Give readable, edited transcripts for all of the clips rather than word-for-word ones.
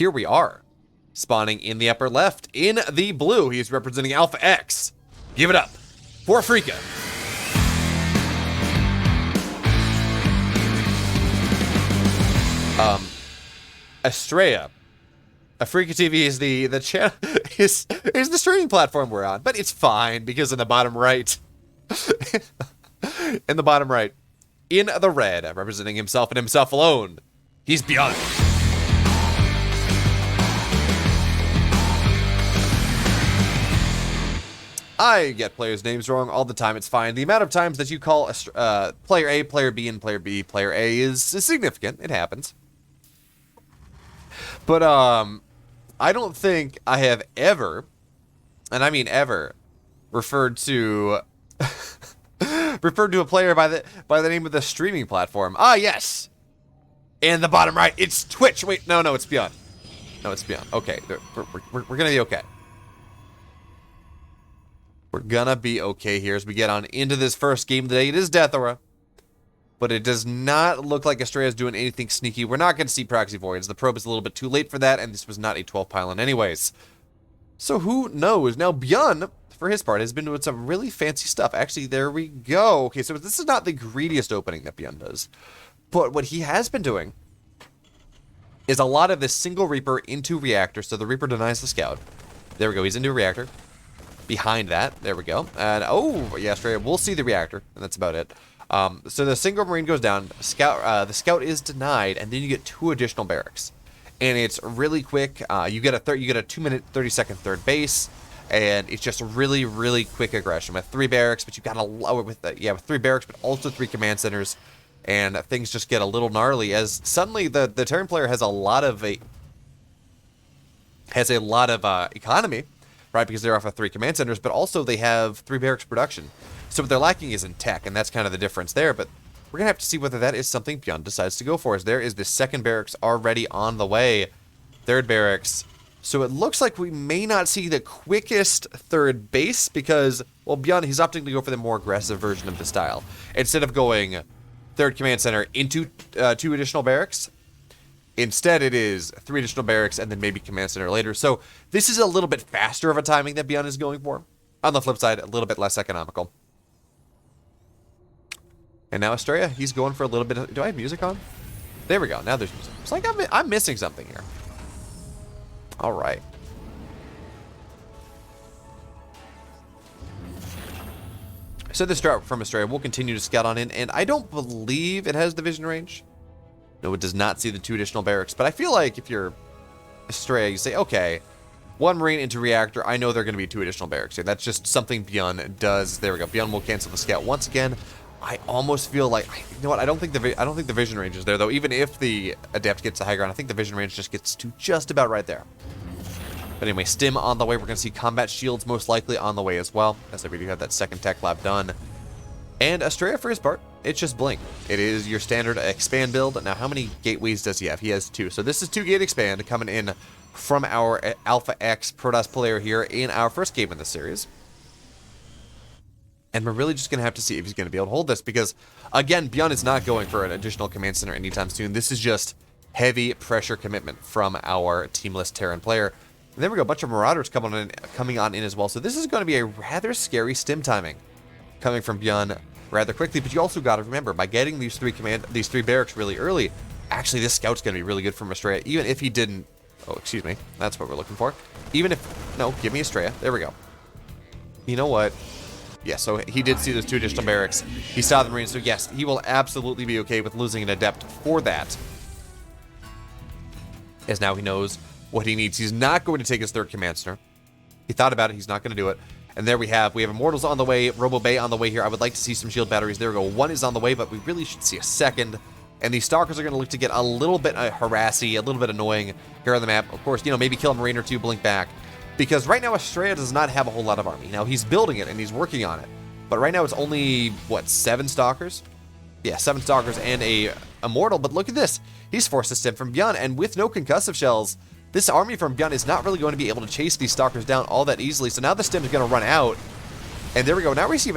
here we are. Spawning in the upper left, in the blue, he's representing Alpha X. Give it up for Afrika. Astrea. Afrika TV is the channel is the streaming platform we're on, but it's fine because in the bottom right, in the bottom right, in the red, representing himself and himself alone, he's BYUN. I get players' names wrong all the time. It's fine. The amount of times that you call player A, player B, and player B, player A is significant. It happens. But I don't think I have ever, and I mean ever, referred to a player by the name of the streaming platform. Ah, yes. In the bottom right, it's Twitch. Wait, no, it's BYUN. No, it's BYUN. Okay, we're gonna be okay. We're gonna be okay here as we get on into this first game today. It is Death Aura, but it does not look like Astrea is doing anything sneaky. We're not going to see Proxy Voids. The probe is a little bit too late for that, and this was not a 12 pylon anyways. So who knows? Now, BYUN, for his part, has been doing some really fancy stuff. Actually, there we go. Okay, so this is not the greediest opening that BYUN does, but what he has been doing is a lot of this single Reaper into Reactor, so the Reaper denies the Scout. There we go, he's into a Reactor. Behind that, there we go. And, oh, yeah, Astrea, we'll see the Reactor, and that's about it. So the single Marine goes down, the Scout is denied, and then you get 2 additional barracks. And it's really quick. You get a 2-minute, 30-second third base, and it's just really, really quick aggression with 3 barracks. But you got with 3 barracks, but also 3 command centers, and things just get a little gnarly as suddenly the Terran player has a lot of economy, right? Because they're off of 3 command centers, but also they have 3 barracks production. So what they're lacking is in tech, and that's kind of the difference there. But we're going to have to see whether that is something BYUN decides to go for. As there is the second barracks already on the way. Third barracks. So it looks like we may not see the quickest third base because, well, BYUN, he's opting to go for the more aggressive version of the style. Instead of going third command center into 2 additional barracks, instead it is 3 additional barracks and then maybe command center later. So this is a little bit faster of a timing that BYUN is going for. On the flip side, a little bit less economical. And now Astrea, he's going for a little bit of... Do I have music on? There we go. Now there's music. It's like I'm missing something here. All right. So this start from Astrea, we'll continue to scout on in, and I don't believe it has the vision range. No, it does not see the 2 additional barracks, but I feel like if you're Astrea, you say, okay, 1 Marine into Reactor, I know there are going to be 2 additional barracks here. That's just something BYUN does. There we go. BYUN will cancel the scout once again. I almost feel like, you know what? I don't think the vision range is there though. Even if the Adept gets the high ground, I think the vision range just gets to just about right there. But anyway, Stim on the way. We're going to see combat shields most likely on the way as well, as I already got that second tech lab done. And Astrea for his part, it's just Blink. It is your standard expand build. Now, how many gateways does he have? He has 2. So this is 2 gate expand coming in from our Alpha X Protoss player here in our first game in this series. And we're really just going to have to see if he's going to be able to hold this because, again, BYUN is not going for an additional command center anytime soon. This is just heavy pressure commitment from our teamless Terran player. And there we go, a bunch of Marauders coming on in as well. So this is going to be a rather scary stim timing coming from BYUN rather quickly. But you also got to remember, by getting these 3 barracks really early, actually this scout's going to be really good for Astrea, even if he didn't... Oh, excuse me. That's what we're looking for. Even if... No, give me Astrea. There we go. You know what? Yeah, so he did see those 2 additional barracks. He saw the Marines, so yes, he will absolutely be okay with losing an Adept for that. As now he knows what he needs. He's not going to take his 3rd command center. He thought about it, he's not going to do it. And there we have Immortals on the way, Robo Bay on the way here. I would like to see some shield batteries. There we go. 1 is on the way, but we really should see a 2nd. And these Stalkers are going to look to get a little bit harassy, a little bit annoying here on the map. Of course, maybe kill a Marine or 2, blink back. Because right now, Astrea does not have a whole lot of army. Now, he's building it, and he's working on it. But right now, it's only, what, 7 Stalkers? Yeah, 7 Stalkers and a Immortal. But look at this. He's forced to stim from BYUN, and with no concussive shells, this army from BYUN is not really going to be able to chase these Stalkers down all that easily. So now the stim is going to run out. And there we go. Now we see...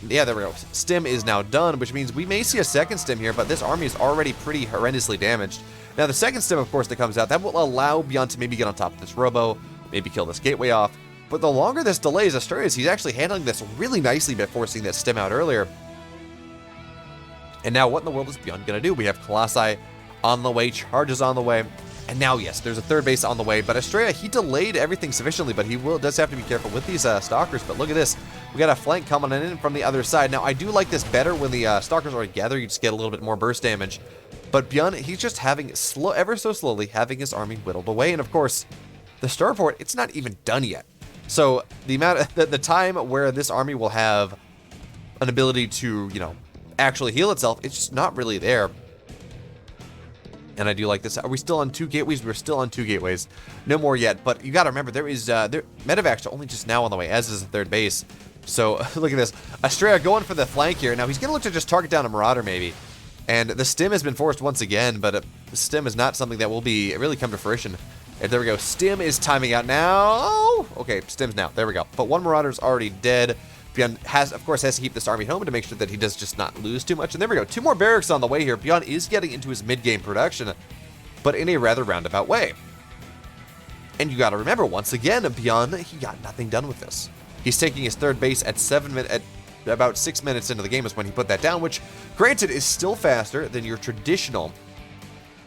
Yeah, there we go. Stim is now done, which means we may see a 2nd stim here, but this army is already pretty horrendously damaged. Now, the second stim, of course, that comes out, that will allow BYUN to maybe get on top of this robo, maybe kill this gateway off. But the longer this delays, Astrea, he's actually handling this really nicely by forcing that stim out earlier. And now, what in the world is BYUN going to do? We have Colossi on the way, charges on the way. And now, yes, there's a third base on the way. But Astrea, he delayed everything sufficiently, but he does have to be careful with these Stalkers. But look at this. We got a flank coming in from the other side. Now, I do like this better when the Stalkers are together. You just get a little bit more burst damage. But BYUN, he's just having, ever so slowly, having his army whittled away. And, of course, the starport, it's not even done yet. So, the time where this army will have an ability to, you know, actually heal itself, it's just not really there. And I do like this. Are we still on 2 gateways? We're still on 2 gateways. No more yet. But you got to remember, there is medevacs are only just now on the way, as is the third base. So look at this. Astrea going for the flank here. Now he's going to look to just target down a Marauder maybe. And the stim has been forced once again, but the stim is not something that will be really come to fruition. And there we go. Stim is timing out now. Oh, okay, stim's now. There we go. But one Marauder's already dead. BYUN of course, has to keep this army home to make sure that he does just not lose too much. And there we go. 2 more barracks on the way here. BYUN is getting into his mid-game production, but in a rather roundabout way. And you got to remember, once again, BYUN, he got nothing done with this. He's taking his third base at about 6 minutes into the game is when he put that down, which, granted, is still faster than your traditional.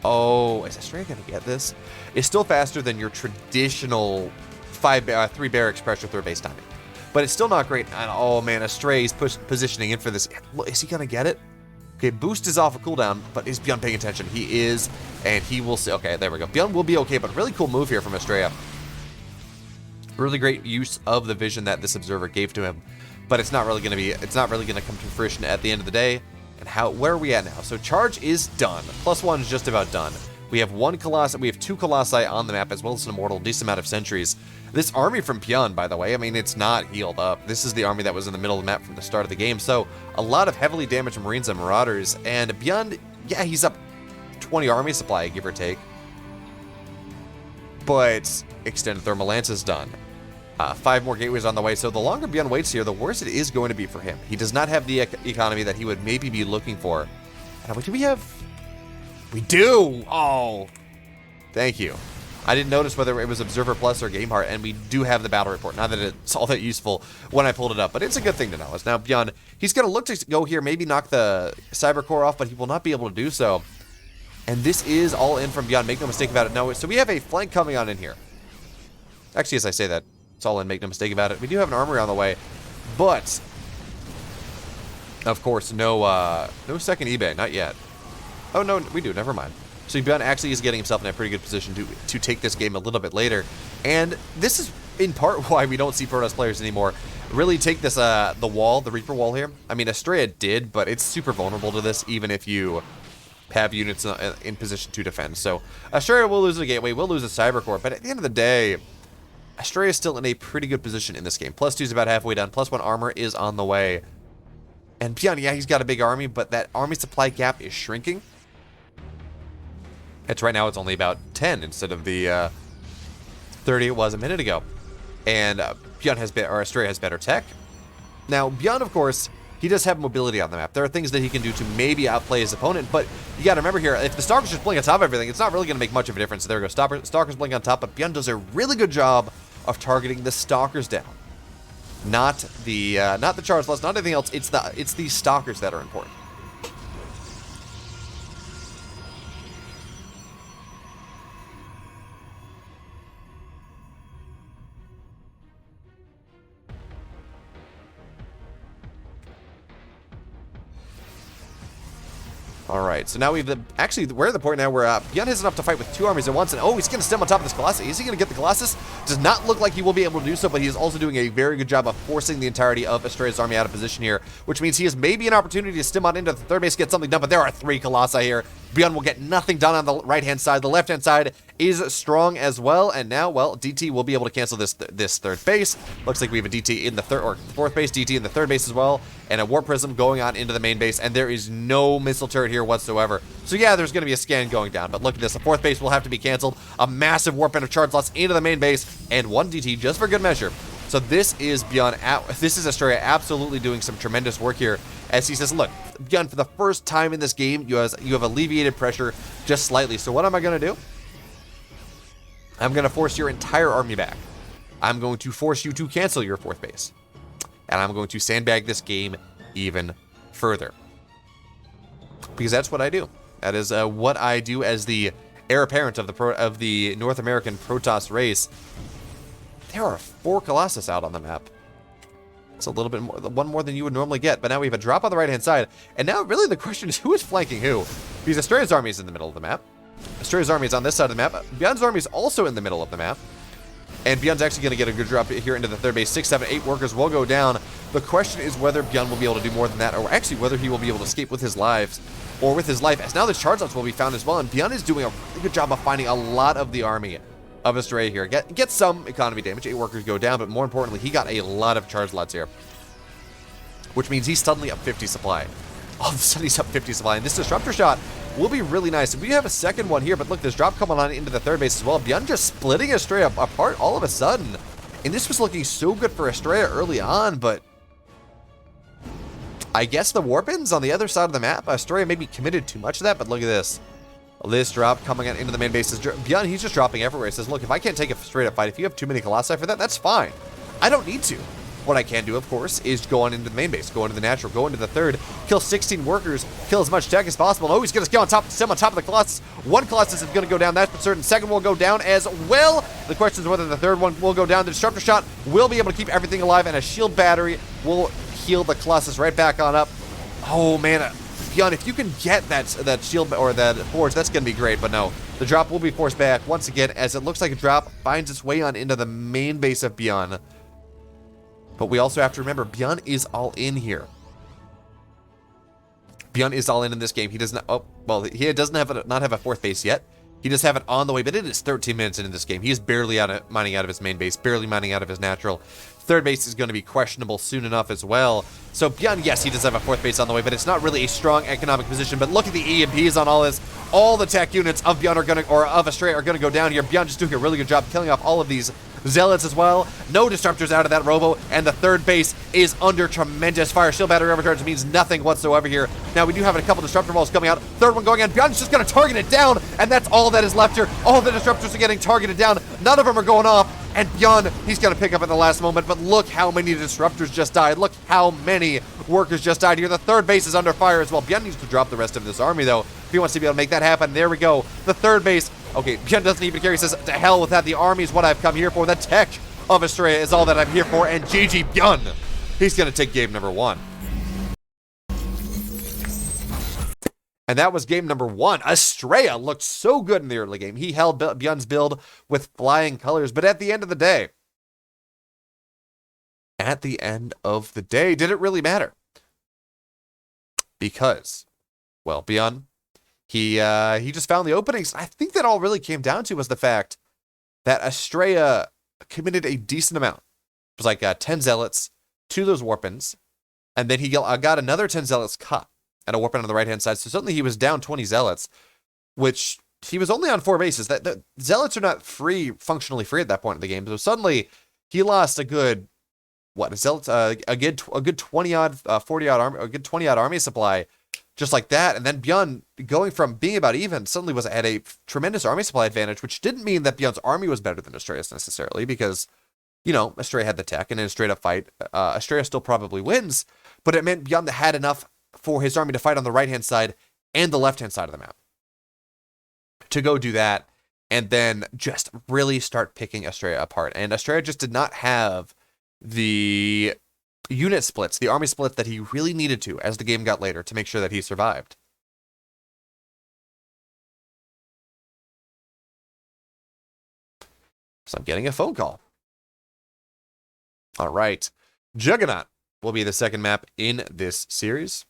Oh, is Astrea going to get this? It's still faster than your traditional 3 barracks pressure third base timing. But it's still not great. And, oh, man, Astrea is positioning in for this. Is he going to get it? Okay, boost is off a cooldown, but is BYUN paying attention? He is, and he will see. Okay, there we go. BYUN will be okay, but really cool move here from Astrea. Really great use of the vision that this observer gave to him, but it's not really going to come to fruition at the end of the day. And where are we at now? So charge is done. +1 is just about done. We have 1 Colossi, we have 2 Colossi on the map, as well as an immortal, decent amount of sentries. This army from BYUN, by the way, I mean, it's not healed up. This is the army that was in the middle of the map from the start of the game. So a lot of heavily damaged Marines and Marauders. And BYUN, yeah, he's up 20 army supply, give or take. But extended thermal lance is done. 5 more gateways on the way. So the longer BYUN waits here, the worse it is going to be for him. He does not have the economy that he would maybe be looking for. And do we have... We do! Oh, thank you. I didn't notice whether it was Observer Plus or Game Heart, and we do have the battle report. Not that it's all that useful when I pulled it up, but it's a good thing to know. As now BYUN, he's going to look to go here, maybe knock the Cyber Core off, but he will not be able to do so. And this is all in from BYUN. Make no mistake about it. No, so we have a flank coming on in here. Actually, as I say that, it's all in. Make no mistake about it. We do have an armory on the way, but of course, no second eBay, not yet. Oh, no, we do. Never mind. So BYUN actually is getting himself in a pretty good position to take this game a little bit later. And this is in part why we don't see Protoss players anymore really take this, the Reaper wall here. I mean, Astrea did, but it's super vulnerable to this, even if you have units in position to defend. So Astrea will lose a gateway, will lose a Cyber Core, but at the end of the day, Astrea is still in a pretty good position in this game. +2 is about halfway done. +1 armor is on the way. And BYUN, yeah, he's got a big army, but that army supply gap is shrinking. Right now, it's only about 10 instead of the 30 it was a minute ago. And BYUN Astrea has better tech. Now, BYUN, of course, he does have mobility on the map. There are things that he can do to maybe outplay his opponent, but you got to remember here, if the Stalkers just blink on top of everything, it's not really going to make much of a difference. So there we go. Stalkers blink on top, but BYUN does a really good job of targeting the Stalkers down. Not the charge loss, not anything else. It's the Stalkers that are important. All right, so now we're at the point now where BYUN has enough to fight with 2 armies at once, and oh, he's going to stem on top of this Colossus. Is he going to get the Colossus? Does not look like he will be able to do so, but he is also doing a very good job of forcing the entirety of Astrea's army out of position here, which means he has maybe an opportunity to stem on into the third base, get something done, but there are 3 Colossi here. BYUN will get nothing done on the right-hand side. The left-hand side is strong as well, and now, well, DT will be able to cancel this third base. Looks like we have a DT in the fourth base, DT in the third base as well, and a Warp Prism going on into the main base, and there is no missile turret here whatsoever. So yeah, there's going to be a scan going down, but look at this. The fourth base will have to be canceled. A massive warp and of charge loss into the main base, and 1 DT just for good measure. So this is BYUN. This is Astrea absolutely doing some tremendous work here, as he says, look, BeoMulf, for the first time in this game, you have alleviated pressure just slightly. So what am I going to do? I'm going to force your entire army back. I'm going to force you to cancel your 4th base. And I'm going to sandbag this game even further. Because that's what I do. That is what I do as the heir apparent of the North American Protoss race. There are 4 Colossus out on the map. It's a little bit more, one more than you would normally get. But now we have a drop on the right-hand side. And now really the question is, who is flanking who? Because Astrea's army is in the middle of the map. Astrea's army is on this side of the map. ByUN's army is also in the middle of the map. And ByUN's actually going to get a good drop here into the 3rd base. 6, 7, 8 workers will go down. The question is whether ByUN will be able to do more than that, or actually whether he will be able to escape with his lives, or with his life, as now the charge lots will be found as well. And ByUN is doing a really good job of finding a lot of the army of Astrea here. Get some economy damage. 8 workers go down, but more importantly, he got a lot of charge lots here, which means he's suddenly up 50 supply. All of a sudden, he's up 50 supply, and this disruptor shot will be really nice. We have a second one here, but look, this drop coming on into the 3rd base as well. ByUN just splitting Astrea apart all of a sudden. And this was looking so good for Astrea early on, but I guess the warpins on the other side of the map, Astrea maybe committed too much to that, but look at this. This drop coming into the main base is ByUN, he's just dropping everywhere. He says, look, if I can't take a straight up fight, if you have too many Colossi for that, that's fine. I don't need to. What I can do, of course, is go on into the main base, go into the natural, go into the 3rd, kill 16 workers, kill as much tech as possible. Oh, he's going to get on top of the Colossus. 1 Colossus is going to go down, that's for certain. 2nd will go down as well. The question is whether the 3rd one will go down. The disruptor shot will be able to keep everything alive, and a shield battery will heal the Colossus right back on up. Oh, man. ByUN, if you can get that shield or that forge, that's going to be great. But no, the drop will be forced back once again, as it looks like a drop finds its way on into the main base of ByUN. But we also have to remember, ByUN is all in here. ByUN is all in this game. He does not. Oh, well, he doesn't have not have a 4th base yet. He does have it on the way, but it is 13 minutes into this game. He is barely mining out of his main base, barely mining out of his natural. 3rd base is going to be questionable soon enough as well. So ByUN, yes, he does have a 4th base on the way, but it's not really a strong economic position. But look at the EMPs on all this. All the tech units of ByUN are going to, or of Astrea, are going to go down here. ByUN just doing a really good job killing off all of these zealots as well. No disruptors out of that robo, and the 3rd base is under tremendous fire. Shield battery overcharge means nothing whatsoever here. Now we do have a couple disruptor balls coming out. 3rd one going in. ByUN's just going to target it down, and that's all that is left here. All the disruptors are getting targeted down. None of them are going off, and ByUN, he's going to pick up at the last moment. But look how many disruptors just died. Look how many workers just died here. The 3rd base is under fire as well. ByUN needs to drop the rest of this army, though, if he wants to be able to make that happen. There we go. The 3rd base. Okay, ByUN doesn't even care. He says, to hell with that. The army is what I've come here for. The tech of Astrea is all that I'm here for. And GG ByUN. He's going to take game number 1. And that was game number 1. Astrea looked so good in the early game. He held ByUN's build with flying colors. But at the end of the day, did it really matter? Because, well, ByUN, he just found the openings. I think that all really came down to was the fact that Astrea committed a decent amount. It was like 10 zealots, 2 of those warpins, and then he got another 10 zealots cut and a warpin on the right-hand side. So suddenly he was down 20 zealots, which he was only on 4 bases. The zealots are not functionally free at that point in the game. So suddenly he lost a good, a good 20 odd, 40 odd army, a good 20 odd army supply, just like that. And then ByUN, going from being about even, suddenly was at a tremendous army supply advantage, which didn't mean that ByUN's army was better than Astrea's necessarily, because, you know, Astrea had the tech, and in a straight-up fight, Astrea still probably wins, but it meant ByUN had enough for his army to fight on the right-hand side and the left-hand side of the map to go do that, and then just really start picking Astrea apart. And Astrea just did not have the unit splits, the army splits that he really needed to as the game got later to make sure that he survived. So I'm getting a phone call. All right. Juggernaut will be the second map in this series.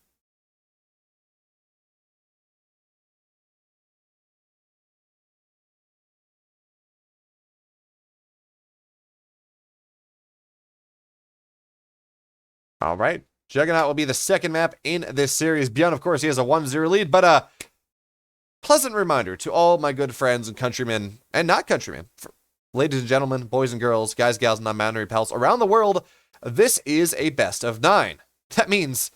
All right. Juggernaut will be the second map in this series. ByUN, of course, he has a 1-0 lead, but pleasant reminder to all my good friends and countrymen, and not countrymen, ladies and gentlemen, boys and girls, guys, gals, and non-binary pals around the world, this is a best of 9. That means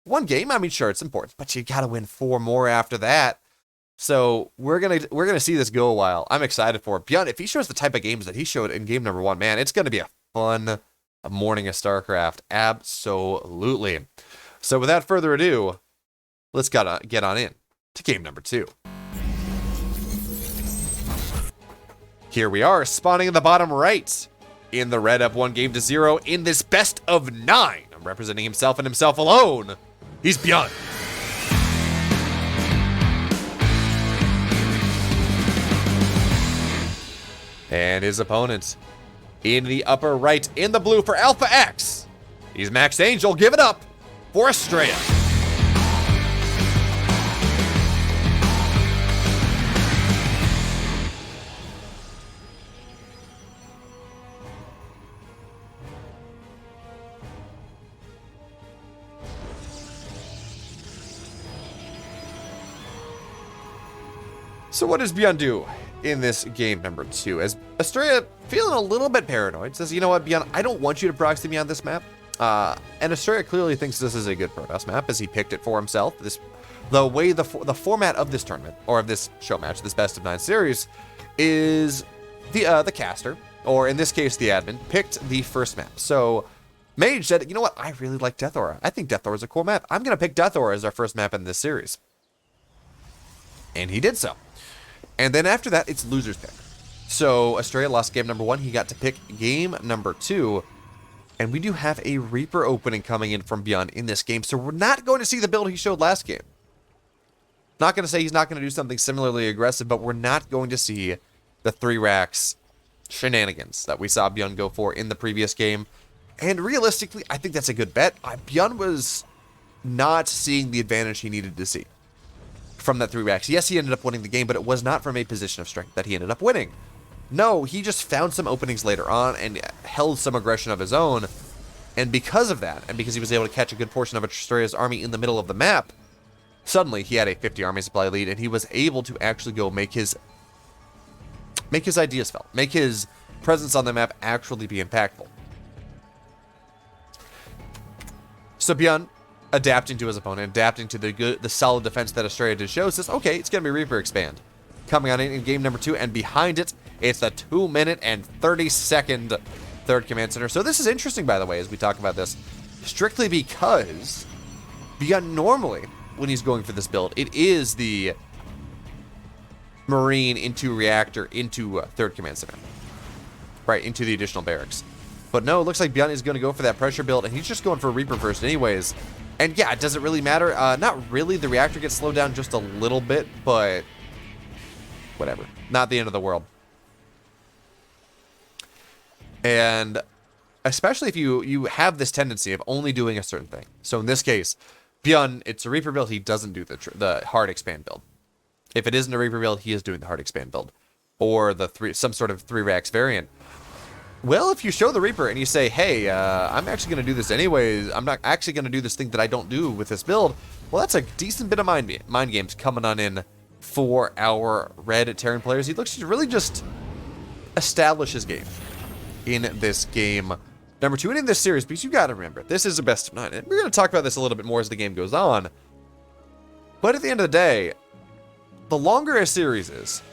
one game, I mean, sure, it's important, but you got to win 4 more after that. So we're gonna see this go a while. I'm excited for it. BYUN, if he shows the type of games that he showed in game number 1, man, it's gonna be a fun morning of StarCraft. Absolutely. So without further ado, let's get on in to game number 2. Here we are, spawning in the bottom right. In the red, up 1 game to 0 in this best of 9. Representing himself and himself alone. He's BYUN. And his opponent in the upper right, in the blue for Alpha X. He's Max Angel. Give it up for Astrea. So what does BYUN do in this game number 2? As Astrea, feeling a little bit paranoid, says, you know what, BYUN, I don't want you to proxy me on this map. And Astrea clearly thinks this is a good Protoss map, as he picked it for himself. The way the format of this tournament, or of this show match, this best of 9 series, is the caster, or in this case the admin, picked the first map. So Mage said, you know what, I really like Death Aura. I think Death Aura is a cool map. I'm going to pick Death Aura as our first map in this series. And he did so. And then after that, it's loser's pick. So Astrea lost game number 1. He got to pick game number 2. And we do have a Reaper opening coming in from BYUN in this game. So we're not going to see the build he showed last game. Not going to say he's not going to do something similarly aggressive, but we're not going to see the 3 racks shenanigans that we saw BYUN go for in the previous game. And realistically, I think that's a good bet. BYUN was not seeing the advantage he needed to see from that 3 racks. Yes, he ended up winning the game, but it was not from a position of strength that he ended up winning. No, he just found some openings later on and held some aggression of his own. And because of that, and because he was able to catch a good portion of Astrea's army in the middle of the map, suddenly he had a 50 army supply lead, and he was able to actually go make his ideas felt, make his presence on the map actually be impactful. So BYUN, adapting to his opponent, adapting to the solid defense that Astrea did show, says, okay, it's going to be Reaper Expand. Coming on in game number 2, and behind it, it's the 2-minute and 30-second third command center. So this is interesting, by the way, as we talk about this, strictly because BYUN normally, when he's going for this build, it is the Marine into Reactor into third command center. Right, into the additional barracks. But no, it looks like BYUN is going to go for that pressure build, and he's just going for Reaper first anyways. And yeah, does it really matter? Not really. The reactor gets slowed down just a little bit, but whatever. Not the end of the world. And especially if you have this tendency of only doing a certain thing. So in this case, BYUN, it's a Reaper build. He doesn't do the hard expand build. If it isn't a Reaper build, he is doing the hard expand build, or some sort of 3 racks variant. Well, if you show the Reaper and you say, hey, I'm actually going to do this anyways, I'm not actually going to do this thing that I don't do with this build, well, that's a decent bit of mind games coming on in for our red Terran players. He looks to really just establish his game in this game number 2 and in this series, because you got to remember, this is a best of 9, and we're going to talk about this a little bit more as the game goes on. But at the end of the day, the longer a series is,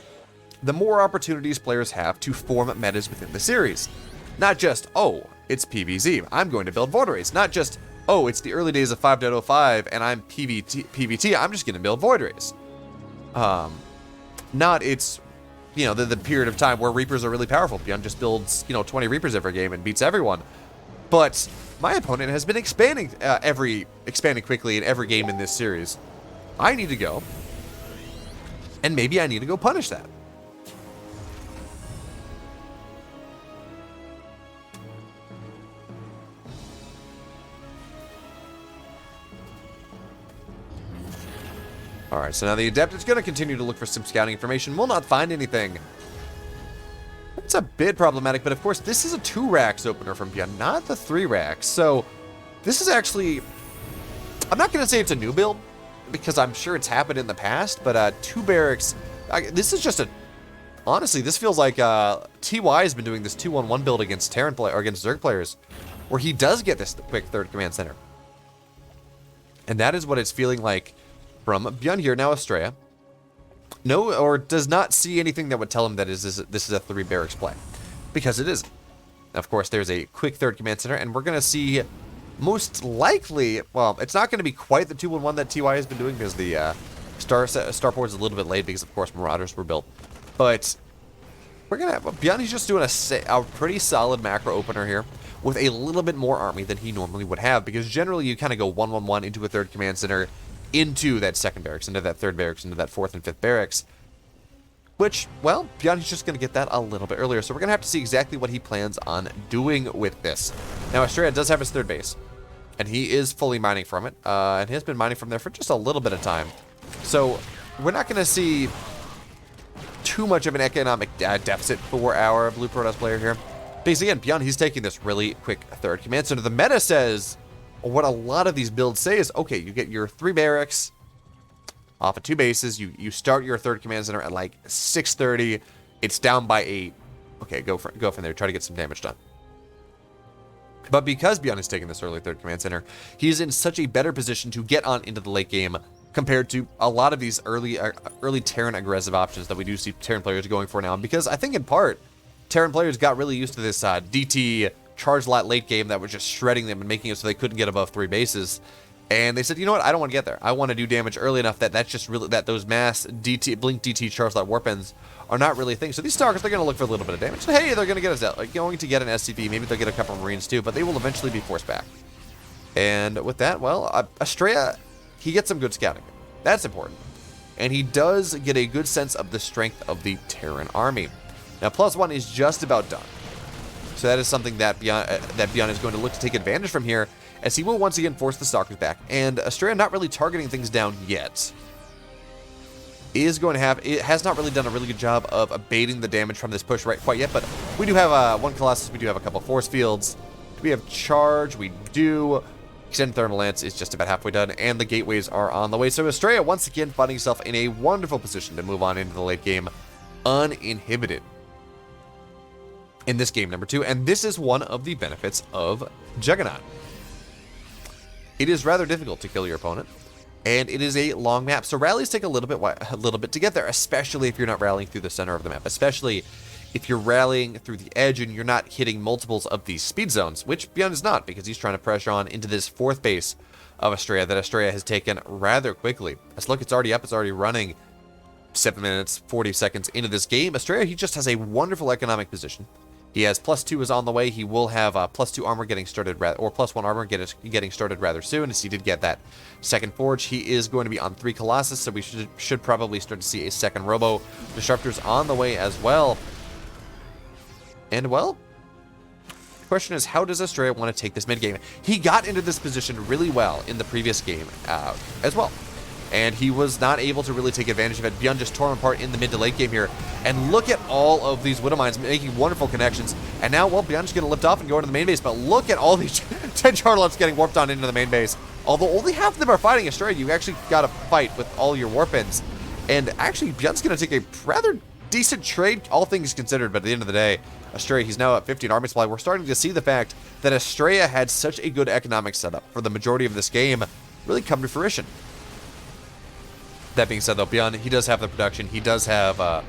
the more opportunities players have to form metas within the series. Not just, oh, it's PvZ, I'm going to build Void Rays. Not just, oh, it's the early days of 5.05 and I'm PvT, I'm just going to build Void Rays. Not it's, the period of time where Reapers are really powerful. BYUN just builds, 20 Reapers every game and beats everyone. But my opponent has been expanding quickly in every game in this series. I need to go, and maybe I need to go punish that. Alright, so now the Adept is going to continue to look for some scouting information. Will not find anything. It's a bit problematic, but of course, this is a 2 racks opener from BYUN, not the 3 racks. So, this is actually... I'm not going to say it's a new build, because I'm sure it's happened in the past, but 2 barracks... this is just a... Honestly, this feels like TY has been doing this 2-1-1 build against Terran or against Zerg players, where he does get this quick third command center. And that is what it's feeling like from BYUN here. Now Astrea does not see anything that would tell him that this is a 3 barracks play, because it isn't. Of course, there's a quick third command center, and we're going to see most likely, well, it's not going to be quite the 2-1-1 that TY has been doing, because the starport is a little bit late, because of course Marauders were built. But we're going to have BeoMulf. He's just doing a pretty solid macro opener here with a little bit more army than he normally would have, because generally you kind of go 1-1-1 into a third command center, into that second barracks, into that third barracks, into that fourth and fifth barracks. Which, well, BeoMulf is just going to get that a little bit earlier. So we're going to have to see exactly what he plans on doing with this. Now, Astrea does have his third base, and he is fully mining from it. And he has been mining from there for just a little bit of time. So we're not going to see too much of an economic deficit for our Blue Protoss player here. Because again, BeoMulf, he's taking this really quick third command center. The meta says, or what a lot of these builds say is, okay, you get your 3 barracks off of 2 bases. You start your third command center at like 630. It's down by 8. Okay, go from there. Try to get some damage done. But because BeoMulf is taking this early third command center, he's in such a better position to get on into the late game compared to a lot of these early Terran aggressive options that we do see Terran players going for now. Because I think in part, Terran players got really used to this DT charge lot late game that was just shredding them and making it so they couldn't get above 3 bases. And they said, you know what, I don't want to get there. I want to do damage early enough that's just really, that those mass DT, blink DT charge lot warp ends are not really a thing. So these Stalkers, they're going to look for a little bit of damage. So, hey, they're going to get an SCV. Maybe they'll get a couple of Marines too, but they will eventually be forced back. And with that, well, Astrea, he gets some good scouting. That's important. And he does get a good sense of the strength of the Terran army. Now, +1 is just about done. So that is something that BeoMulf is going to look to take advantage from here, as he will once again force the Stalkers back. And Astrea, not really targeting things down yet, has not really done a really good job of abating the damage from this push quite yet. But we do have one Colossus, we do have a couple force fields. Do we have charge? We do. Extended Thermal Lance is just about halfway done, and the gateways are on the way. So Astrea once again finding himself in a wonderful position to move on into the late game uninhibited in this game number 2, and this is one of the benefits of Juggernaut. It is rather difficult to kill your opponent, and it is a long map, so rallies take a little bit to get there, especially if you're not rallying through the center of the map, especially if you're rallying through the edge and you're not hitting multiples of these speed zones, which BeoMulf is not, because he's trying to pressure on into this 4th base of Astrea that Astrea has taken rather quickly. Let's look, it's already up, it's already running. 7 minutes, 40 seconds into this game. Astrea, he just has a wonderful economic position. He has +2 is on the way. He will have +2 armor getting started, or +1 armor getting started rather soon, as he did get that second forge. He is going to be on 3 Colossus, so we should probably start to see a second Robo Disruptors on the way as well. And well, the question is, how does Astrea want to take this mid game? He got into this position really well in the previous game as well, and he was not able to really take advantage of it. BeoMulf just tore him apart in the mid to late game here. And look at all of these Widow Mines making wonderful connections. And now, well, BeoMulf's going to lift off and go into the main base. But look at all these 10 Charlottes getting warped on into the main base. Although only half of them are fighting Astrea, you actually got to fight with all your warp ends. And actually, BeoMulf's going to take a rather decent trade, all things considered. But at the end of the day, Astrea, he's now at 15 army supply. We're starting to see the fact that Astrea had such a good economic setup for the majority of this game really come to fruition. That being said, though, BeoMulf, he does have the production. He does have,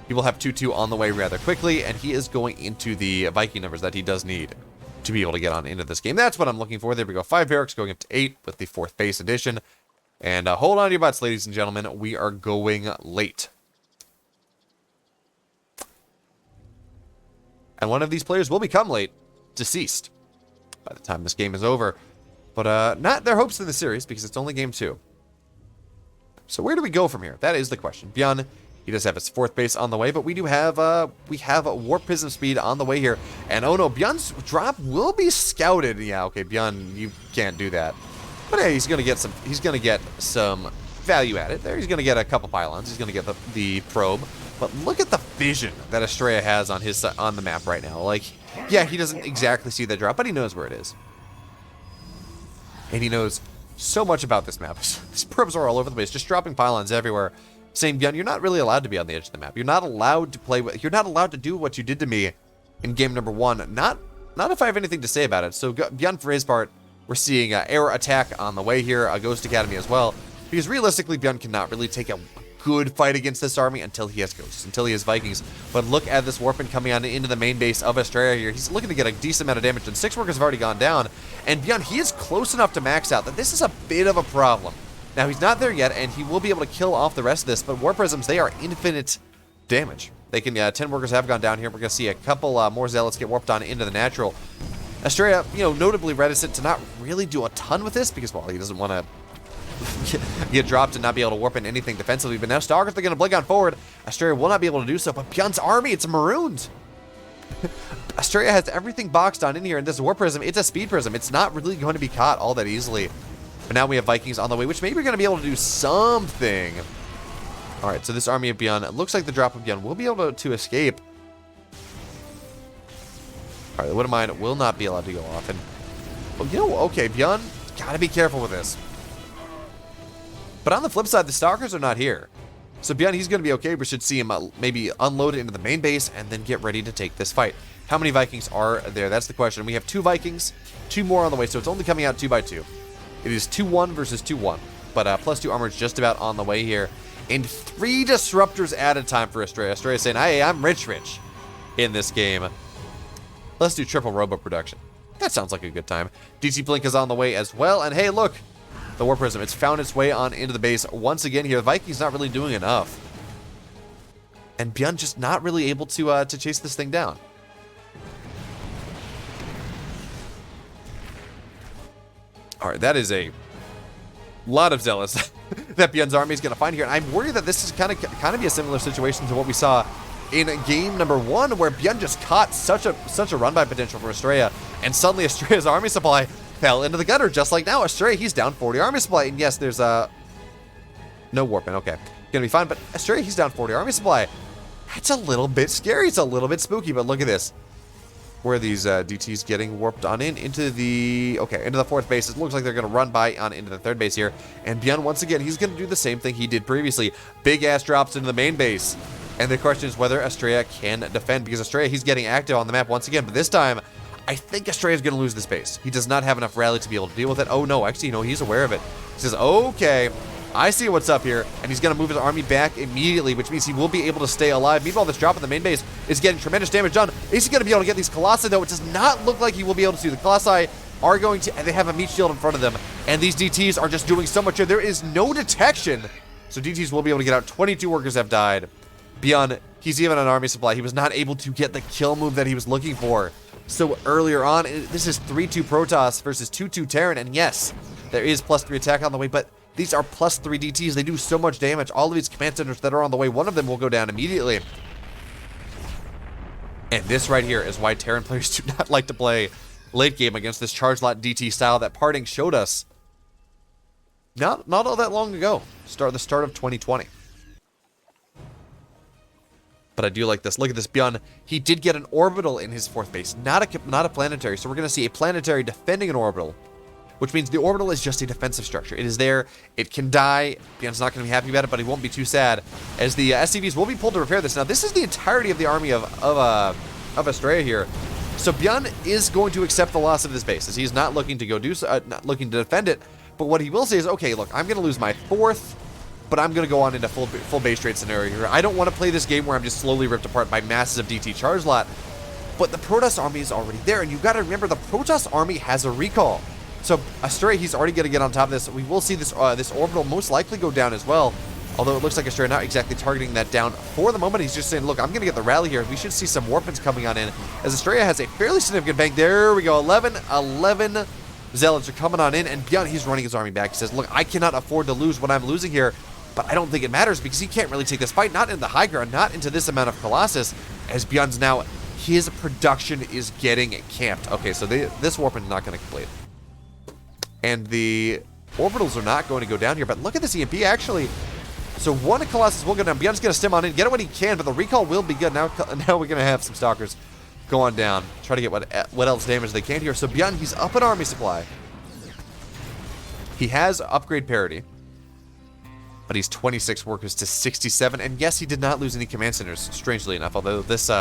he will have 2-2 on the way rather quickly, and he is going into the Viking numbers that he does need to be able to get on into this game. That's what I'm looking for. There we go. 5 barracks going up to 8 with the 4th base addition. And hold on to your butts, ladies and gentlemen. We are going late. And one of these players will become late, deceased, by the time this game is over. But not their hopes in the series, because it's only game 2. So where do we go from here? That is the question. BeoMulf, he does have his 4th base on the way, but we do have Warp Prism Speed on the way here. And oh no, BeoMulf's drop will be scouted. Yeah, okay, BeoMulf, you can't do that. But hey, he's gonna get some value at it. There, he's gonna get a couple pylons. He's gonna get the probe. But look at the vision that Astrea has on the map right now. Like, yeah, he doesn't exactly see the drop, but he knows where it is. And he knows so much about this map. These probes are all over the place, just dropping pylons everywhere. Saying, BeoMulf, you're not really allowed to be on the edge of the map. You're not allowed to play with. You're not allowed to do what you did to me in game number 1. Not if I have anything to say about it. So BeoMulf, for his part, We're seeing air attack on the way here, a Ghost Academy as well. Because realistically, BYUN cannot really take a good fight against this army until he has Ghosts, until he has Vikings. But look at this Warpin coming on into the main base of Astrea here. He's looking to get a decent amount of damage, and 6 workers have already gone down. And BYUN, he is close enough to max out that this is a bit of a problem. Now, he's not there yet, and he will be able to kill off the rest of this, but War Prisms, they are infinite damage. They can, 10 workers have gone down here. We're going to see a couple more Zealots get warped on into the natural. Astrea, notably reticent to not really do a ton with this because, well, he doesn't want to get dropped and not be able to warp in anything defensively. But now StarCraft are going to blink on forward. Astrea will not be able to do so, but BYUN's army, it's marooned. Astrea has everything boxed on in here, and this War Prism, it's a speed prism. It's not really going to be caught all that easily. But now we have Vikings on the way, which maybe we're going to be able to do something. All right, so this army of BYUN, it looks like the drop of BYUN will be able to escape. All right, the Wood of Mine will not be allowed to go off. And, well, okay, BYUN, got to be careful with this. But on the flip side, the Stalkers are not here. So BYUN, he's going to be okay. We should see him maybe unload it into the main base and then get ready to take this fight. How many Vikings are there? That's the question. We have 2 Vikings, 2 more on the way, so it's only coming out 2 by 2. It is 2-1 versus 2-1. But +2 armor is just about on the way here. And 3 disruptors at a time for Astrea. Astrea saying, hey, I'm rich in this game. Let's do triple robo production. That sounds like a good time. DT Blink is on the way as well. And hey, look, the War Prism, it's found its way on into the base once again here. The Vikings not really doing enough. And BYUN just not really able to chase this thing down. All right, that is a lot of Zealots that BYUN's army is going to find here. And I'm worried that this is kind of be a similar situation to what we saw in game number 1, where BYUN just caught such a run-by potential for Astrea, and suddenly Astrea's army supply fell into the gutter, just like now. Astrea, he's down 40 army supply, and yes, there's no warping. Okay, gonna be fine, but Astrea, he's down 40 army supply. That's a little bit scary. It's a little bit spooky, but look at this. Where are these DTs getting warped on into the 4th base? It looks like they're going to run by on into the 3rd base here. And BYUN, once again, he's going to do the same thing he did previously. Big ass drops into the main base. And the question is whether Astrea can defend, because Astrea, he's getting active on the map once again. But this time, I think Astrea is going to lose this base. He does not have enough rally to be able to deal with it. Oh, no, actually, no, he's aware of it. He says, okay, I see what's up here, and he's going to move his army back immediately, which means he will be able to stay alive. Meanwhile, this drop in the main base is getting tremendous damage done. Is he going to be able to get these Colossi, though? It does not look like he will be able to. The Colossi are going to, and they have a meat shield in front of them, and these DTs are just doing so much here. There is no detection, so DTs will be able to get out. 22 workers have died. BYUN, he's even on army supply. He was not able to get the kill move that he was looking for. So earlier on, this is 3-2 Protoss versus 2-2 Terran, and yes, there is +3 attack on the way, but these are +3 DTs. They do so much damage. All of these command centers that are on the way, one of them will go down immediately. And this right here is why Terran players do not like to play late game against this charge lot DT style that Parting showed us not all that long ago. The start of 2020. But I do like this. Look at this BYUN. He did get an orbital in his 4th base, not a planetary. So we're going to see a planetary defending an orbital, which means the orbital is just a defensive structure. It is there. It can die. BYUN's not going to be happy about it, but he won't be too sad, as the SCVs will be pulled to repair this. Now, this is the entirety of the army of Astrea here. So BYUN is going to accept the loss of this base, as he's not looking to go not looking to defend it. But what he will say is, okay, look, I'm going to lose my 4th, but I'm going to go on into full base trade scenario here. I don't want to play this game where I'm just slowly ripped apart by masses of DT charge lot. But the Protoss army is already there, and you've got to remember the Protoss army has a recall. So Astrea, he's already going to get on top of this. We will see this this orbital most likely go down as well. Although it looks like Astrea not exactly targeting that down for the moment. He's just saying, look, I'm going to get the rally here. We should see some Warpins coming on in, as Astrea has a fairly significant bank. There we go. 11 Zealots are coming on in, and BYUN, he's running his army back. He says, look, I cannot afford to lose what I'm losing here, but I don't think it matters because he can't really take this fight, not in the high ground, not into this amount of Colossus, as BYUN's now, his production is getting camped. Okay, so this Warpin is not going to complete. And the orbitals are not going to go down here, but look at this EMP, actually. So one Colossus will go down. BYUN's going to stem on in, get it when he can, but the recall will be good. Now we're going to have some Stalkers go on down, try to get what else damage they can here. So BYUN, he's up in army supply. He has upgrade parity, but he's 26 workers to 67. And yes, he did not lose any command centers, strangely enough, although this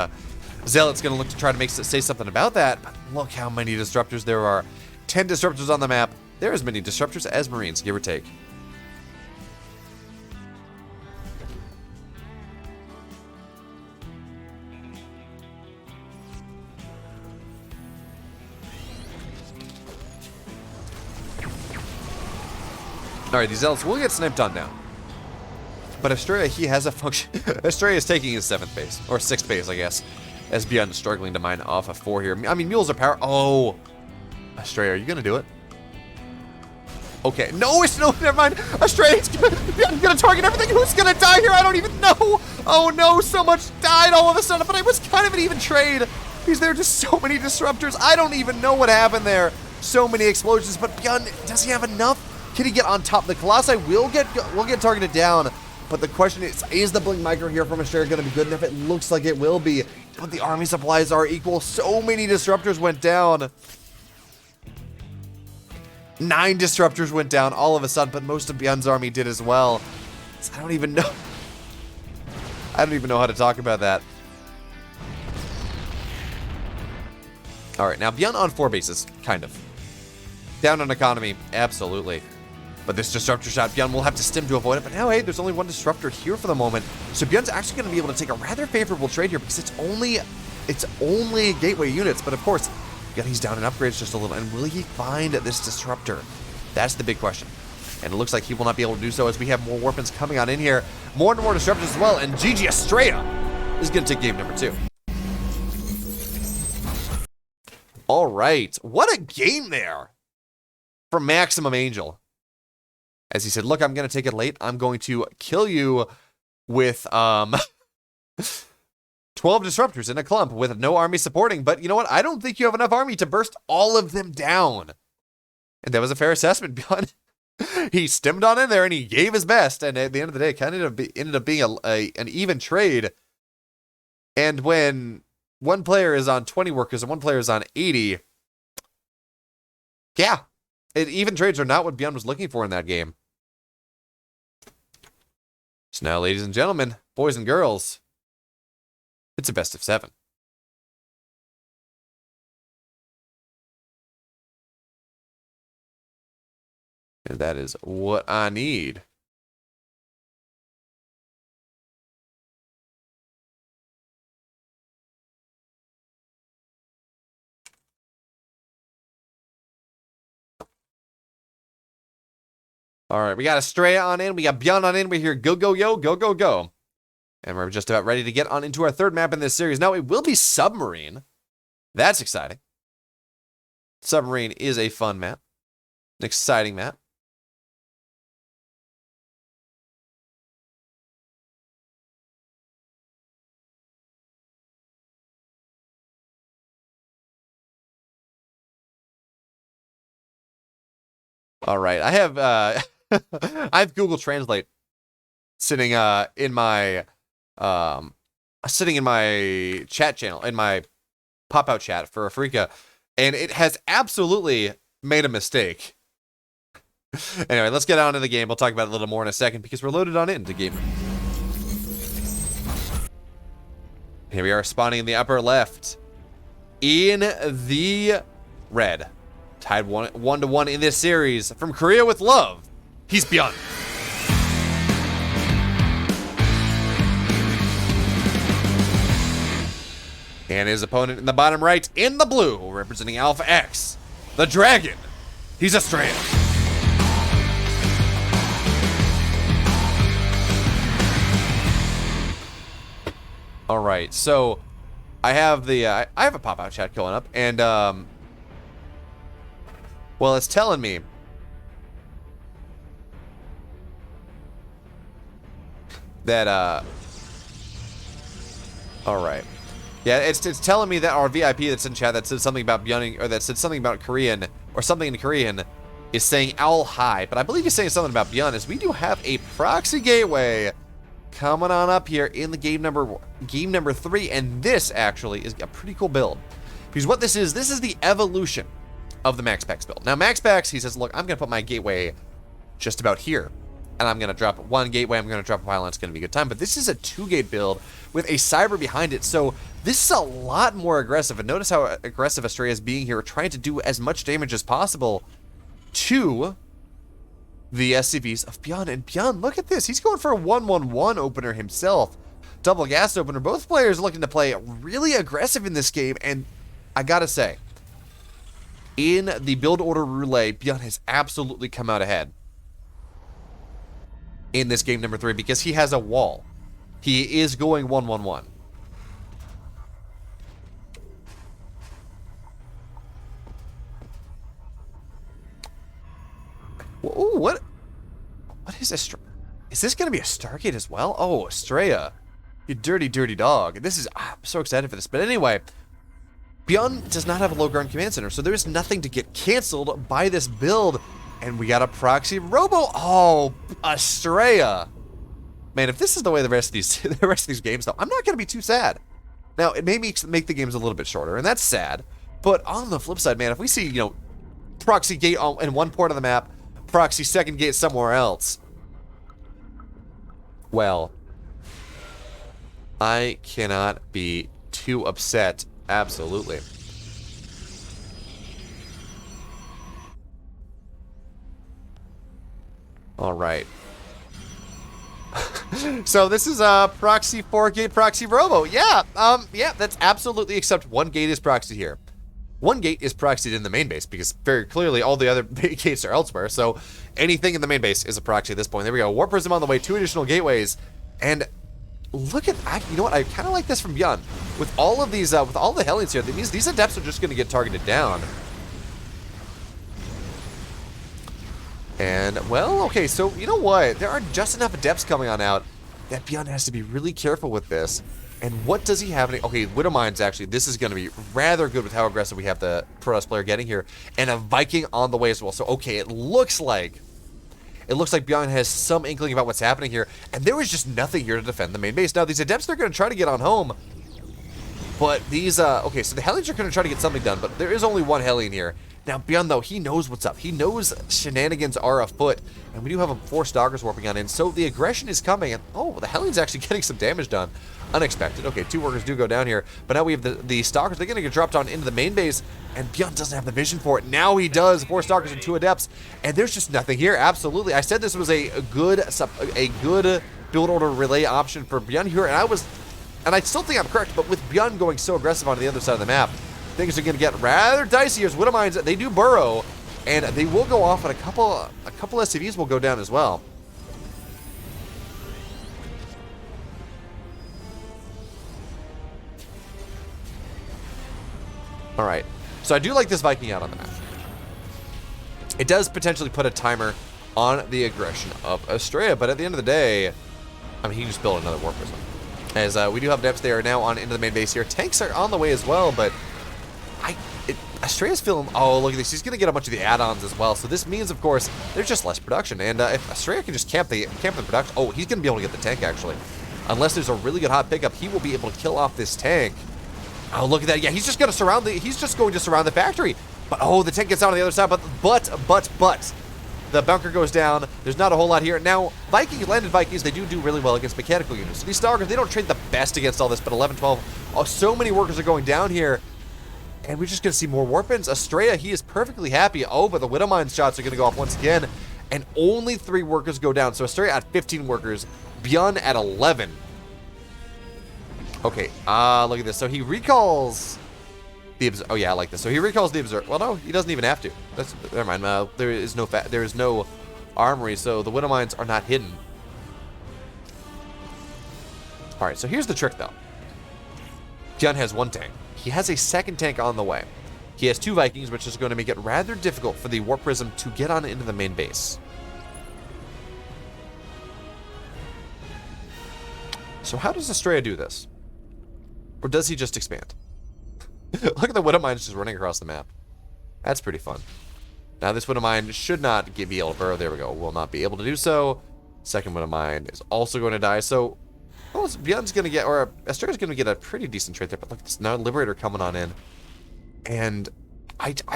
Zealot's going to look to try to say something about that. But look how many disruptors there are. 10 disruptors on the map. There are as many disruptors as Marines, give or take. Alright, these Zealots will get sniped on down. But Astrea, he has a function. Astrea is taking his 7th base, or 6th base, I guess. As BYUN is struggling to mine off of 4 here. I mean, mules are power. Oh! Astrea, are you gonna do it? Okay. No, it's no, never mind. Astrea's gonna target everything. Who's gonna die here? I don't even know. Oh no, so much died all of a sudden, but it was kind of an even trade. Because there are just so many disruptors. I don't even know what happened there. So many explosions, but BYUN, does he have enough? Can he get on top? The Colossi will get targeted down, but the question is the Blink Micro here from Astrea going to be good enough? It looks like it will be, but the army supplies are equal. So many disruptors went down. 9 disruptors went down all of a sudden, but most of BYUN's army did as well. So I don't even know. I don't even know how to talk about that. All right, now BYUN on 4 bases, kind of. Down on economy, absolutely. But this disruptor shot, BYUN will have to stim to avoid it. But now, hey, there's only 1 disruptor here for the moment. So BYUN's actually going to be able to take a rather favorable trade here because it's only gateway units. But of course, BYUN, he's down in upgrades just a little. And will he find this disruptor? That's the big question. And it looks like he will not be able to do so as we have more weapons coming on in here. More and more disruptors as well. And GG Astrea is going to take game number 2. All right. What a game there from Maximum Angel. As he said, look, I'm going to take it late. I'm going to kill you with 12 disruptors in a clump with no army supporting. But you know what? I don't think you have enough army to burst all of them down. And that was a fair assessment, BYUN. He stemmed on in there and he gave his best. And at the end of the day, it kind of ended up being an even trade. And when one player is on 20 workers and one player is on 80, yeah. Even trades are not what BYUN was looking for in that game. So now, ladies and gentlemen, boys and girls, it's a best of 7. And that is what I need. All right, we got Astrea on in. We got BYUN on in. We're here. Go, go, yo. Go, go, go. And we're just about ready to get on into our 3rd map in this series. Now, it will be Submarine. That's exciting. Submarine is a fun map. An exciting map. All right, I have I have Google Translate sitting in my chat channel, in my pop-out chat for Afrika, and it has absolutely made a mistake. Anyway, let's get on to the game. We'll talk about it a little more in a second because we're loaded on into game. Here we are spawning in the upper left in the red. Tied 1-1 in this series. From Korea with love, he's BYUN. And his opponent in the bottom right, in the blue, representing Alpha X, the Dragon, he's Astrea. All right, so I have I have a pop-out chat going up, and well, it's telling me that all right. Yeah, it's telling me that our VIP that's in chat that said something about BYUN, or that said something about Korean, or something in Korean, is saying owl hi. But I believe he's saying something about BYUN, as we do have a proxy gateway coming on up here in the game number 3, and this actually is a pretty cool build. Because what this is the evolution of the Max Packs build. Now, Max Packs, he says, look, I'm going to put my gateway just about here. and I'm going to drop 1 gateway, I'm going to drop a pylon, it's going to be a good time. But this is a 2-gate build with a cyber behind it, so this is a lot more aggressive. And notice how aggressive Astrea is being here, trying to do as much damage as possible to the SCVs of BYUN. And BYUN, look at this, he's going for a 1-1-1 opener himself. Double gas opener. Both players looking to play really aggressive in this game, and I gotta say, in the build order roulette, BYUN has absolutely come out ahead in this game number 3 because he has a wall. He is going 1-1-1. Ooh, what is this? Is this going to be a Stargate as well? Oh, Astrea, you dirty, dirty dog. This is, I'm so excited for this. But anyway, BYUN does not have a low ground command center, so there is nothing to get canceled by this build. And we got a proxy robo. Oh, Astrea. Man, if this is the way the rest of these games go, I'm not going to be too sad. Now, it may make the games a little bit shorter, and that's sad. But on the flip side, man, if we see, you know, proxy gate in one port of the map, proxy second gate somewhere else, well, I cannot be too upset. Absolutely. All right. So this is a proxy 4-gate proxy robo. Yeah, yeah, that's absolutely, except 1 gate is proxied here. 1 gate is proxied in the main base because very clearly all the other gates are elsewhere. So anything in the main base is a proxy at this point. There we go. Warp Prism on the way, 2 additional gateways, and look at, you know what? I kind of like this from BYUN. With all of these, with all the Hellions here, that means these adepts are just going to get targeted down. And, well, okay, so, you know what? There are just enough adepts coming on out that BYUN has to be really careful with this. And what does he have? Okay, Widow Mines, actually, this is going to be rather good with how aggressive we have the Protoss player getting here. And a Viking on the way as well. So, okay, it looks like BYUN has some inkling about what's happening here. And there was just nothing here to defend the main base. Now, these adepts, they're going to try to get on home. But these, okay, so the Hellions are going to try to get something done. But there is only 1 Hellion here. Now, BYUN, though, he knows what's up. He knows shenanigans are afoot. And we do have 4 Stalkers warping on in. So the aggression is coming. And, oh, the Hellion's actually getting some damage done. Unexpected. Okay, 2 workers do go down here. But now we have the Stalkers. They're going to get dropped on into the main base. And BYUN doesn't have the vision for it. Now he does. 4 Stalkers and 2 Adepts. And there's just nothing here. Absolutely. I said this was a good build order relay option for BYUN here. And I still think I'm correct. But with BYUN going so aggressive on the other side of the map, things are going to get rather dicey. As Widow Mines, they do burrow, and they will go off, and a couple SCVs will go down as well. All right, so I do like this Viking out on the map. It does potentially put a timer on the aggression of Astrea, but at the end of the day, I mean, he just built another Warp Prism. As we do have depths there now on into the main base here. Tanks are on the way as well, but Astrea's feeling, oh, look at this. He's going to get a bunch of the add-ons as well. So this means, of course, there's just less production. And if Astrea can just camp the production, oh, he's going to be able to get the tank, actually. Unless there's a really good hot pickup, he will be able to kill off this tank. Oh, look at that. Yeah, he's just going to surround the factory. But, oh, the tank gets out on the other side. But, the bunker goes down. There's not a whole lot here. Now, landed Vikings, they do really well against mechanical units. So these Stalkers, they don't trade the best against all this, but 11, 12, oh, so many workers are going down here. And we're just going to see more Warpins. Astrea, he is perfectly happy. Oh, but the Widow Mine shots are going to go off once again. And only 3 workers go down. So Astrea at 15 workers. BYUN at 11. Okay, look at this. So he recalls the Observer. Oh, yeah, I like this. So he recalls the Observer. Well, no, he doesn't even have to. Never mind. There is no armory, so the Widow Mines are not hidden. All right, so here's the trick, though. BYUN has 1 tank. He has a 2nd tank on the way. He has 2 Vikings, which is going to make it rather difficult for the Warp Prism to get on into the main base. So how does Astrea do this? Or does he just expand? Look at the Widow Mine just running across the map. That's pretty fun. Now this Widow Mine should not be able to burrow. There we go. Will not be able to do so. 2nd Widow Mine is also going to die. So BYUN's going to get, or Astrea's going to get a pretty decent trade there. But look, this now Liberator coming on in. And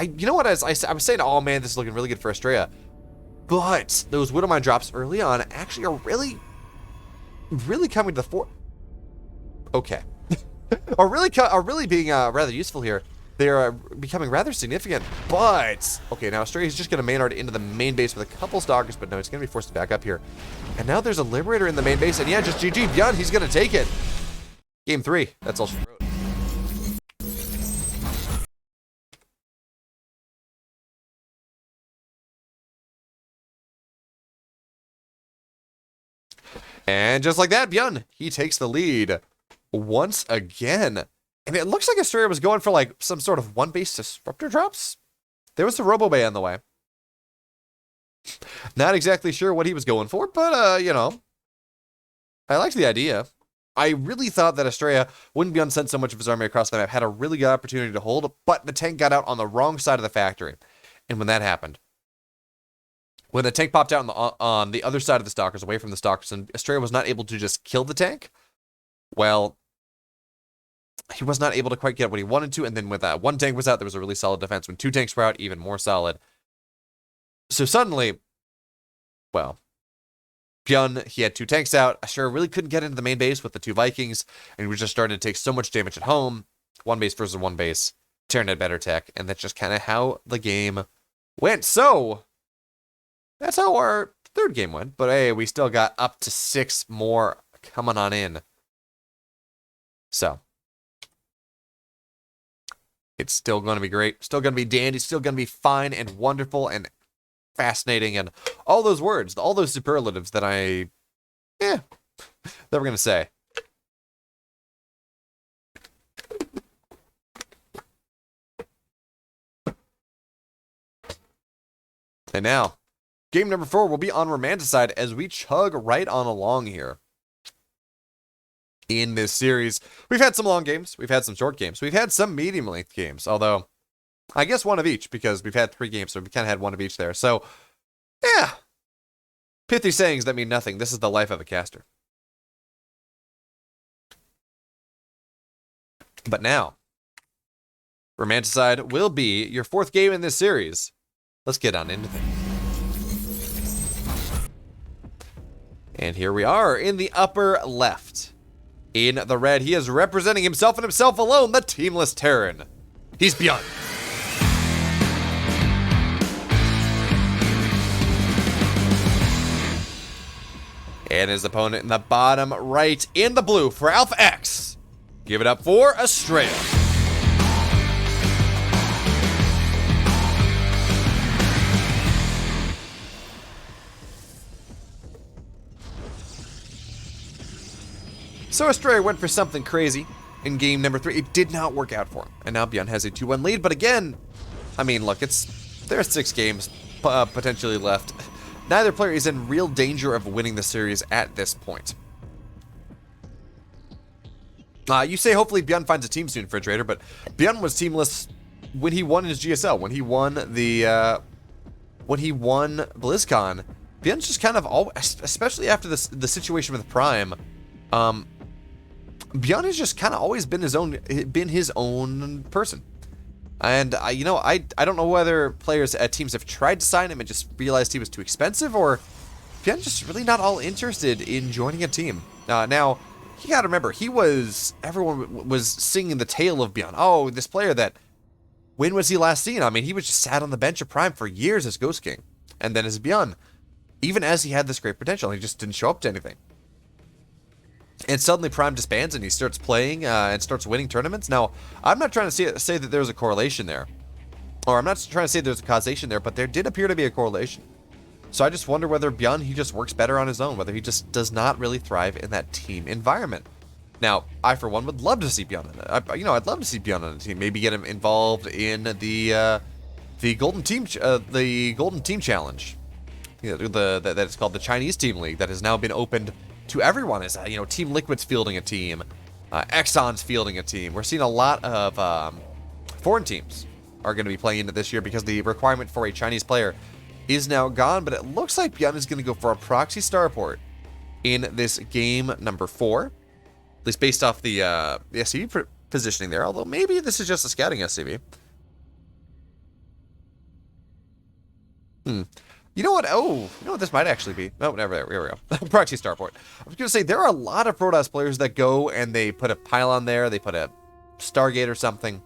you know what, as I was saying, oh man, this is looking really good for Astrea. But those Widowmine drops early on actually are really coming to the fore. Okay. are really being rather useful here. They are becoming rather significant, but okay, now Astrea is just going to Maynard into the main base with a couple stalkers, but no, he's going to be forced to back up here. And now there's a Liberator in the main base, and yeah, just GG, BYUN, he's going to take it. Game 3, that's all she wrote. And just like that, BYUN, he takes the lead once again. And it looks like Astrea was going for like some sort of one-base disruptor drops. There was the Robo Bay on the way. Not exactly sure what he was going for, but, you know, I liked the idea. I really thought that Astrea wouldn't be on sent so much of his army across the map, had a really good opportunity to hold, but the tank got out on the wrong side of the factory. And when that happened, when the tank popped out on the other side of the stalkers, away from the stalkers, and Astrea was not able to just kill the tank, well, he was not able to quite get what he wanted to, and then when that one tank was out, there was a really solid defense. When two tanks were out, even more solid. So suddenly, well, BYUN, he had two tanks out. Astrea really couldn't get into the main base with the two Vikings, and we just started to take so much damage at home. One base versus one base. Terran had better tech, and that's just kind of how the game went. So, that's how our third game went, but hey, we still got up to 6 more coming on in. So, it's still going to be great, still going to be dandy, still going to be fine and wonderful and fascinating and all those words, all those superlatives that that we're going to say. And now, game number 4 will be on Romanticide as we chug right on along here. In this series, we've had some long games, we've had some short games, we've had some medium-length games, although I guess one of each because we've had 3 games, so we kind of had one of each there. So, yeah, pithy sayings that mean nothing. This is the life of a caster. But now, Romanticide will be your 4th game in this series. Let's get on into things. And here we are in the upper left. In the red, he is representing himself and himself alone, the teamless Terran. He's BYUN. And his opponent in the bottom right in the blue for Alpha X. Give it up for Astrea. So Astrea went for something crazy in game number 3. It did not work out for him. And now BYUN has a 2-1 lead. But again, I mean, look, there's 6 games potentially left. Neither player is in real danger of winning the series at this point. You say hopefully BYUN finds a team soon, Refrigerator, but BYUN was teamless when he won his GSL, when he won BlizzCon. BYUN's just kind of especially after the situation with Prime, BYUN has just kind of always been his own person. And I don't know whether players at teams have tried to sign him and just realized he was too expensive, or BYUN just really not all interested in joining a team. Now, you gotta remember, everyone was singing the tale of BYUN. Oh, this player that, when was he last seen? I mean, he was just sat on the bench of Prime for years as Ghost King. And then as BYUN, even as he had this great potential, he just didn't show up to anything. And suddenly Prime disbands and he starts playing and starts winning tournaments. Now, I'm not trying to say that there's a correlation there. Or I'm not trying to say there's a causation there, but there did appear to be a correlation. So I just wonder whether BYUN, he just works better on his own, whether he just does not really thrive in that team environment. Now, I for one would love to see BYUN in it. I'd love to see BYUN on a team. Maybe get him involved in the Golden Team Challenge. That is called the Chinese Team League, that has now been opened to everyone. Is Team Liquid's fielding a team, Exxon's fielding a team. We're seeing a lot of foreign teams are going to be playing into this year because the requirement for a Chinese player is now gone. But it looks like BYUN is going to go for a proxy starport in this game number 4, at least based off the SCV positioning there. Although maybe this is just a scouting SCV. You know what? Oh, you know what this might actually be? Oh, never. There we go. Proxy starport. I was going to say, there are a lot of Protoss players that go and they put a pylon there. They put a Stargate or something.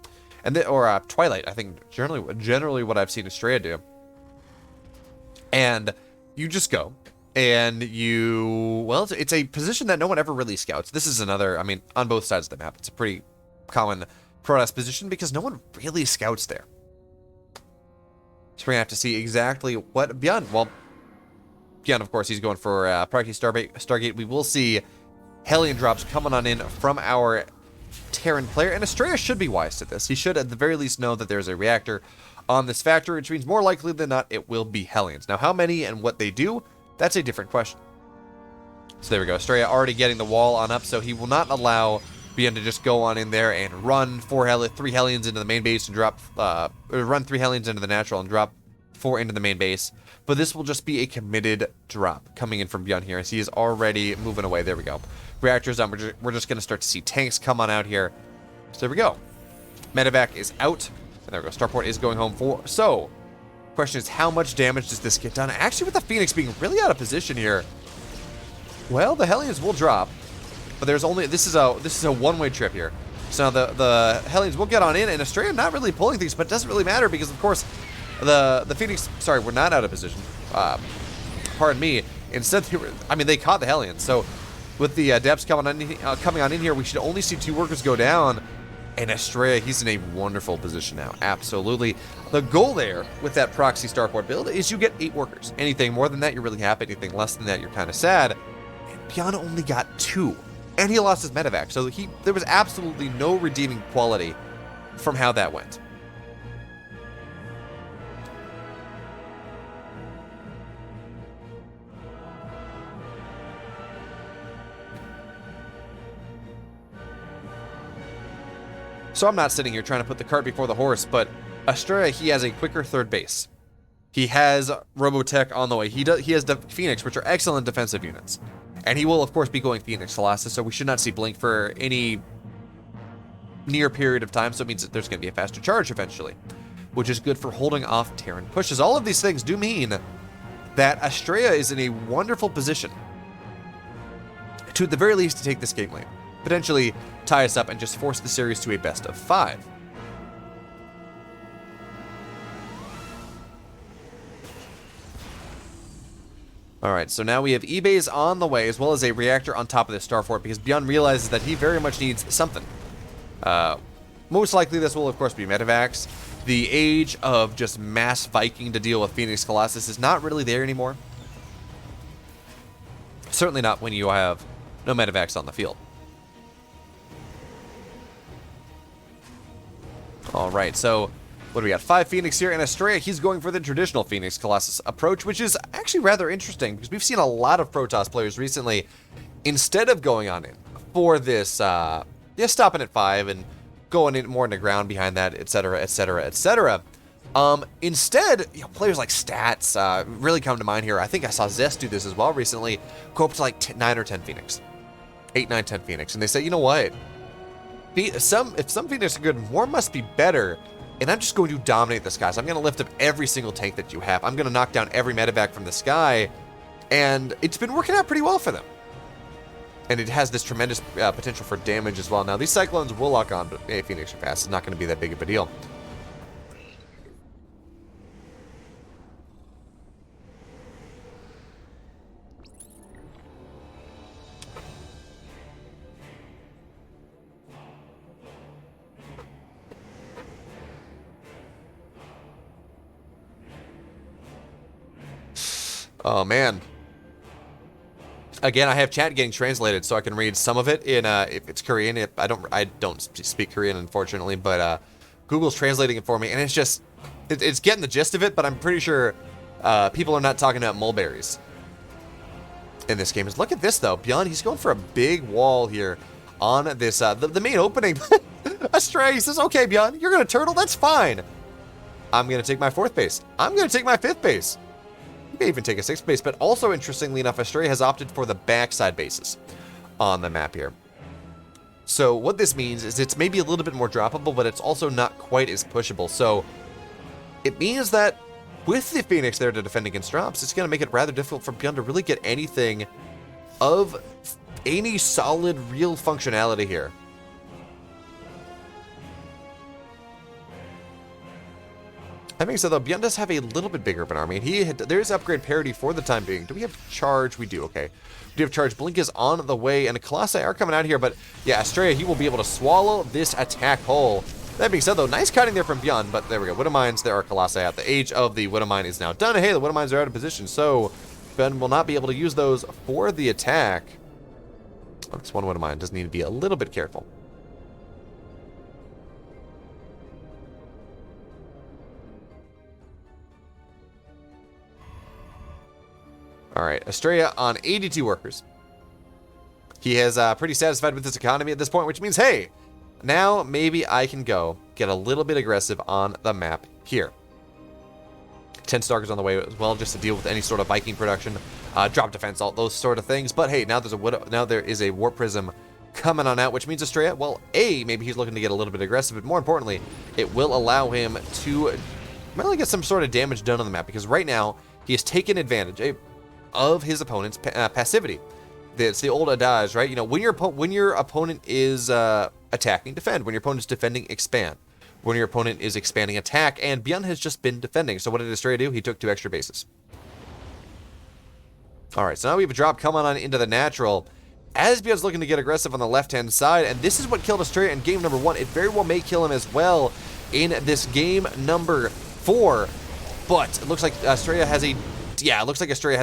Or a Twilight, I think, generally what I've seen Astrea do. And you just go. And you... Well, it's a position that no one ever really scouts. This is another... I mean, on both sides of the map, it's a pretty common Protoss position because no one really scouts there. So we're going to have to see exactly what BYUN... Well, BYUN, of course, he's going for Proxy Stargate. We will see Hellion drops coming on in from our Terran player. And Astrea should be wise to this. He should, at the very least, know that there's a reactor on this factory, which means more likely than not, it will be Hellions. Now, how many and what they do, that's a different question. So there we go. Astrea already getting the wall on up, so he will not allow BYUN to just go on in there and run 3 Hellions into the main base and drop, run 3 Hellions into the natural and drop 4 into the main base. But this will just be a committed drop coming in from BYUN here, as he is already moving away. There we go. Reactors on. We're just going to start to see tanks come on out here. So there we go. Medevac is out. And there we go. Starport is going home for. So, question is, how much damage does this get done? Actually, with the Phoenix being really out of position here, well, the Hellions will drop. But there's only this is a one-way trip here. So now the Hellions will get on in, and Astrea not really pulling things, but it doesn't really matter because, of course, the Phoenix. Sorry, we're not out of position. Pardon me. Instead, they caught the Hellions. So with the depths coming on in here, we should only see 2 workers go down. And Astrea, he's in a wonderful position now. Absolutely. The goal there with that proxy starport build is you get 8 workers. Anything more than that, you're really happy. Anything less than that, you're kind of sad. And BYUN only got 2. And he lost his medevac. So there was absolutely no redeeming quality from how that went. So I'm not sitting here trying to put the cart before the horse, but Astrea, he has a quicker third base. He has Robotech on the way. He has the Phoenix, which are excellent defensive units. And he will, of course, be going Phoenix Colossus, so we should not see Blink for any near period of time, so it means that there's going to be a faster charge eventually, which is good for holding off Terran pushes. All of these things do mean that Astrea is in a wonderful position to, at the very least, to take this game lane. Potentially tie us up and just force the series to a best of 5. Alright, so now we have E-Bays on the way, as well as a reactor on top of the Starfort, because BYUN realizes that he very much needs something. Most likely this will, of course, be medevacs. The age of just mass Viking to deal with Phoenix Colossus is not really there anymore. Certainly not when you have no medevacs on the field. Alright, so what do we got? 5 Phoenix here, and Astrea, he's going for the traditional Phoenix Colossus approach, which is actually rather interesting, because we've seen a lot of Protoss players recently, instead of going on in for this, stopping at 5 and going in more in the ground behind that, etc., etc., etc. Instead, players like Stats really come to mind here. I think I saw Zest do this as well recently, go up to like 9 or 10 Phoenix. 8, 9, 10 Phoenix, and they say, you know what? If some Phoenix are good, more must be better, and I'm just going to dominate the skies. I'm going to lift up every single tank that you have. I'm going to knock down every medevac from the sky, and it's been working out pretty well for them. And it has this tremendous potential for damage as well. Now, these Cyclones will lock on, but Phoenix are fast. It's not going to be that big of a deal. Oh, man. Again, I have chat getting translated, so I can read some of it in, if it's Korean. I don't speak Korean, unfortunately, but Google's translating it for me, and it's just, it's getting the gist of it, but I'm pretty sure people are not talking about mulberries in this game. Look at this, though. BYUN, he's going for a big wall here on this, the main opening. Astrea, he says, okay, BYUN, you're going to turtle? That's fine. I'm going to take my 4th base. I'm going to take my 5th base. May even take a 6th base, but also, interestingly enough, Astrea has opted for the backside bases on the map here. So what this means is it's maybe a little bit more droppable, but it's also not quite as pushable. So it means that with the Phoenix there to defend against drops, it's going to make it rather difficult for BYUN to really get anything of any solid, real functionality here. Having said though, BYUN does have a little bit bigger of an army, and there's upgrade parity for the time being. Do we have charge? We do, okay. We do have charge. Blink is on the way, and Colossi are coming out here, but yeah, Astrea, he will be able to swallow this attack whole. That being said though, nice cutting there from BYUN, but there we go. Widow Mines, there are Colossi out. The age of the Widow Mine is now done. Hey, the Widow Mines are out of position, so BYUN will not be able to use those for the attack. Oh, this one Widow Mine does need to be a little bit careful. All right, Astrea on 82 workers. He is pretty satisfied with this economy at this point, which means, hey, now maybe I can go get a little bit aggressive on the map here. 10 Stalkers on the way as well, just to deal with any sort of Viking production, drop defense, all those sort of things. But hey, now there is a Warp Prism coming on out, which means Astrea, well, maybe he's looking to get a little bit aggressive, but more importantly, it will allow him to really get some sort of damage done on the map, because right now he has taken advantage of his opponent's passivity. It's the old adage, right? You know, when your opponent is attacking, defend. When your opponent is defending, expand. When your opponent is expanding, attack. And BYUN has just been defending. So what did Astrea do? He took 2 extra bases. All right, so now we have a drop coming on into the natural. As BYUN's looking to get aggressive on the left-hand side, and this is what killed Astrea in game number 1. It very well may kill him as well in this game number 4. But it looks like Astrea has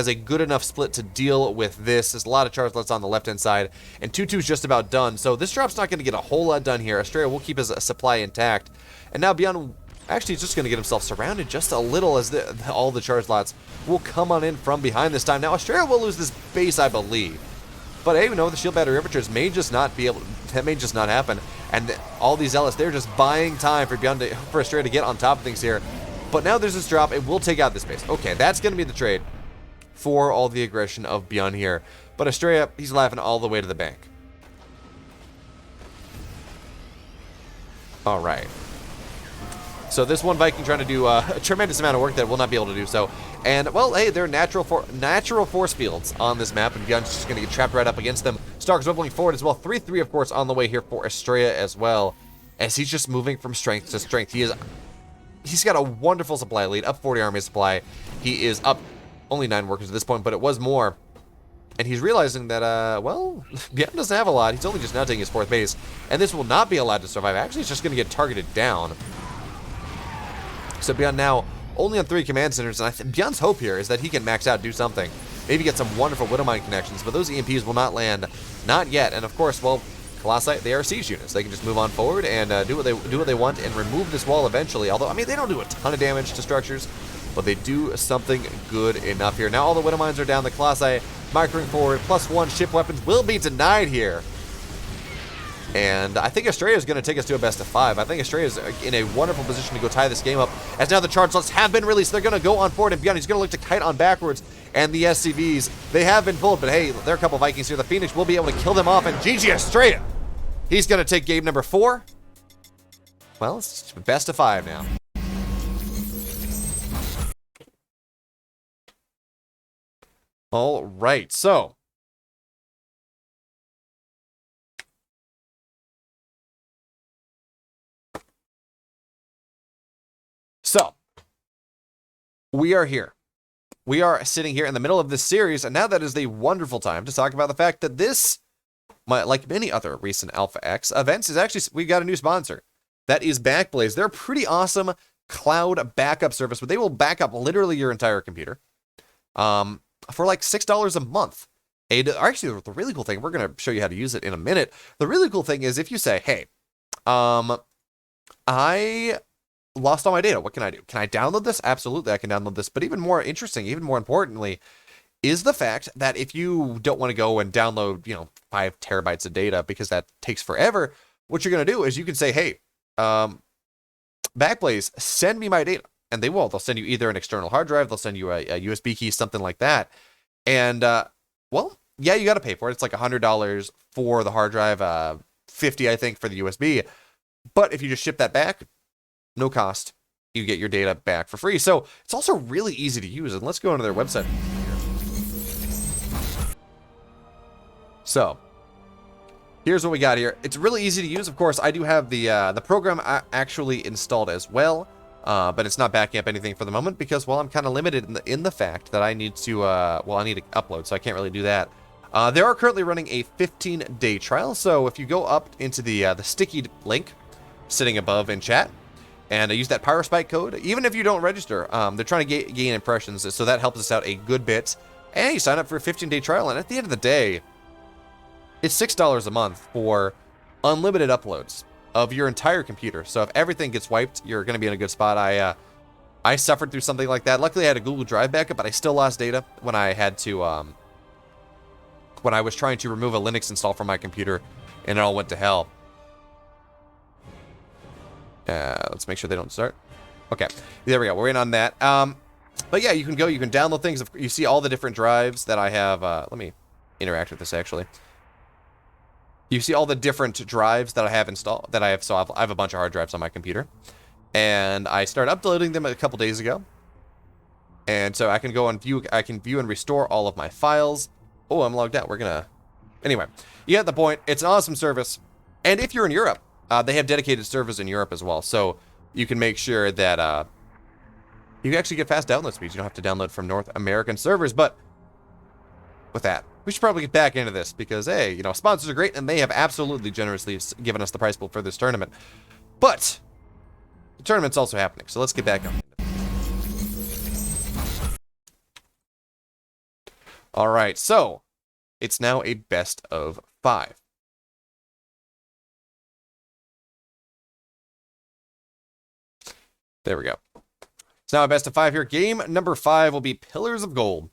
a good enough split to deal with this. There's a lot of charge left on the left-hand side, and 2-2 is just about done. So this drop's not going to get a whole lot done here. Astrea will keep his supply intact. And now BYUN actually is just going to get himself surrounded just a little, as all the charge lots will come on in from behind this time. Now Astrea will lose this base, I believe. But hey, we know the shield battery overtures may just not happen. And all these zealots, they're just buying time for Astrea to get on top of things here. But now there's this drop. It will take out this base. Okay, that's going to be the trade for all the aggression of BYUN here. But Astrea, he's laughing all the way to the bank. All right. So this one Viking trying to do a tremendous amount of work that will not be able to do so. And, well, hey, they're natural force fields on this map, and BYUN's just going to get trapped right up against them. Stark's wobbling forward as well. 3-3, of course, on the way here for Astrea as well, as he's just moving from strength to strength. He's got a wonderful supply lead, up 40 army supply. He is up only 9 workers at this point, but it was more. And he's realizing that, well, BYUN doesn't have a lot. He's only just now taking his 4th base, and this will not be allowed to survive. Actually, it's just going to get targeted down. So BYUN now only on 3 command centers, and BYUN's hope here is that he can max out, do something. Maybe get some wonderful Widowmine connections, but those EMPs will not land. Not yet. And of course, well, Colossi, they are siege units. They can just move on forward and do what they want and remove this wall eventually. Although, I mean, they don't do a ton of damage to structures, but they do something good enough here. Now all the Widow Mines are down. The Colossi microing forward. +1 ship weapons will be denied here. And I think Astrea is going to take us to a best of 5. I think Astrea is in a wonderful position to go tie this game up, as now the charge slots have been released. They're going to go on forward, and BYUN, he's going to look to kite on backwards. And the SCVs, they have been pulled, but hey, there are a couple Vikings here. The Phoenix will be able to kill them off, and GG Astrea. He's going to take game number 4. Well, it's best of 5 now. All right, so we are here. We are sitting here in the middle of this series, and now that is the wonderful time to talk about the fact that this, like many other recent Alpha X events, is actually, we got a new sponsor. That is Backblaze. They're a pretty awesome cloud backup service, but they will back up literally your entire computer for like $6 a month. Actually, the really cool thing, we're going to show you how to use it in a minute. The really cool thing is if you say, hey, I lost all my data. What can I do? Can I download this? Absolutely, I can download this. But even more interesting, even more importantly, is the fact that if you don't want to go and download, 5 terabytes of data because that takes forever, what you're going to do is you can say, hey, Backblaze, send me my data. And they will. They'll send you either an external hard drive, they'll send you a USB key, something like that. And, well, yeah, you got to pay for it. It's like $100 for the hard drive, $50, I think, for the USB. But if you just ship that back, no cost. you get your data back for free. So it's also really easy to use. And let's go into their website. So here's what we got here. It's really easy to use. Of course, I do have the program actually installed as well, but it's not backing up anything for the moment because, well, I'm kind of limited in the fact that I need to, well, I need to upload, so I can't really do that. They are currently running a 15-day trial, so if you go up into the sticky link sitting above in chat and use that Pyrospike code, even if you don't register, they're trying to gain impressions, so that helps us out a good bit. And you sign up for a 15-day trial, and at the end of the day, it's $6 a month for unlimited uploads of your entire computer. So if everything gets wiped, you're going to be in a good spot. I suffered through something like that. Luckily, I had a Google Drive backup, but I still lost data when I had to, when I was trying to remove a Linux install from my computer, and it all went to hell. Let's make sure they don't start. Okay, there we go. We're in on that. But yeah, you can download things. You see all the different drives that I have. Let me interact with this actually. You see all the different drives that I have installed, so I have a bunch of hard drives on my computer. And I started uploading them a couple days ago. And so I can go and view and restore all of my files. Oh, I'm logged out. Anyway, you get the point. It's an awesome service. And if you're in Europe, they have dedicated servers in Europe as well. So you can make sure that you can actually get fast download speeds. You don't have to download from North American servers. But with that, we should probably get back into this because, hey, you know, sponsors are great and they have absolutely generously given us the prize pool for this tournament. But the tournament's also happening, so let's get back on. All right, so it's now a best of 5. There we go. It's now a best of 5 here. Game number 5 will be Pillars of Gold.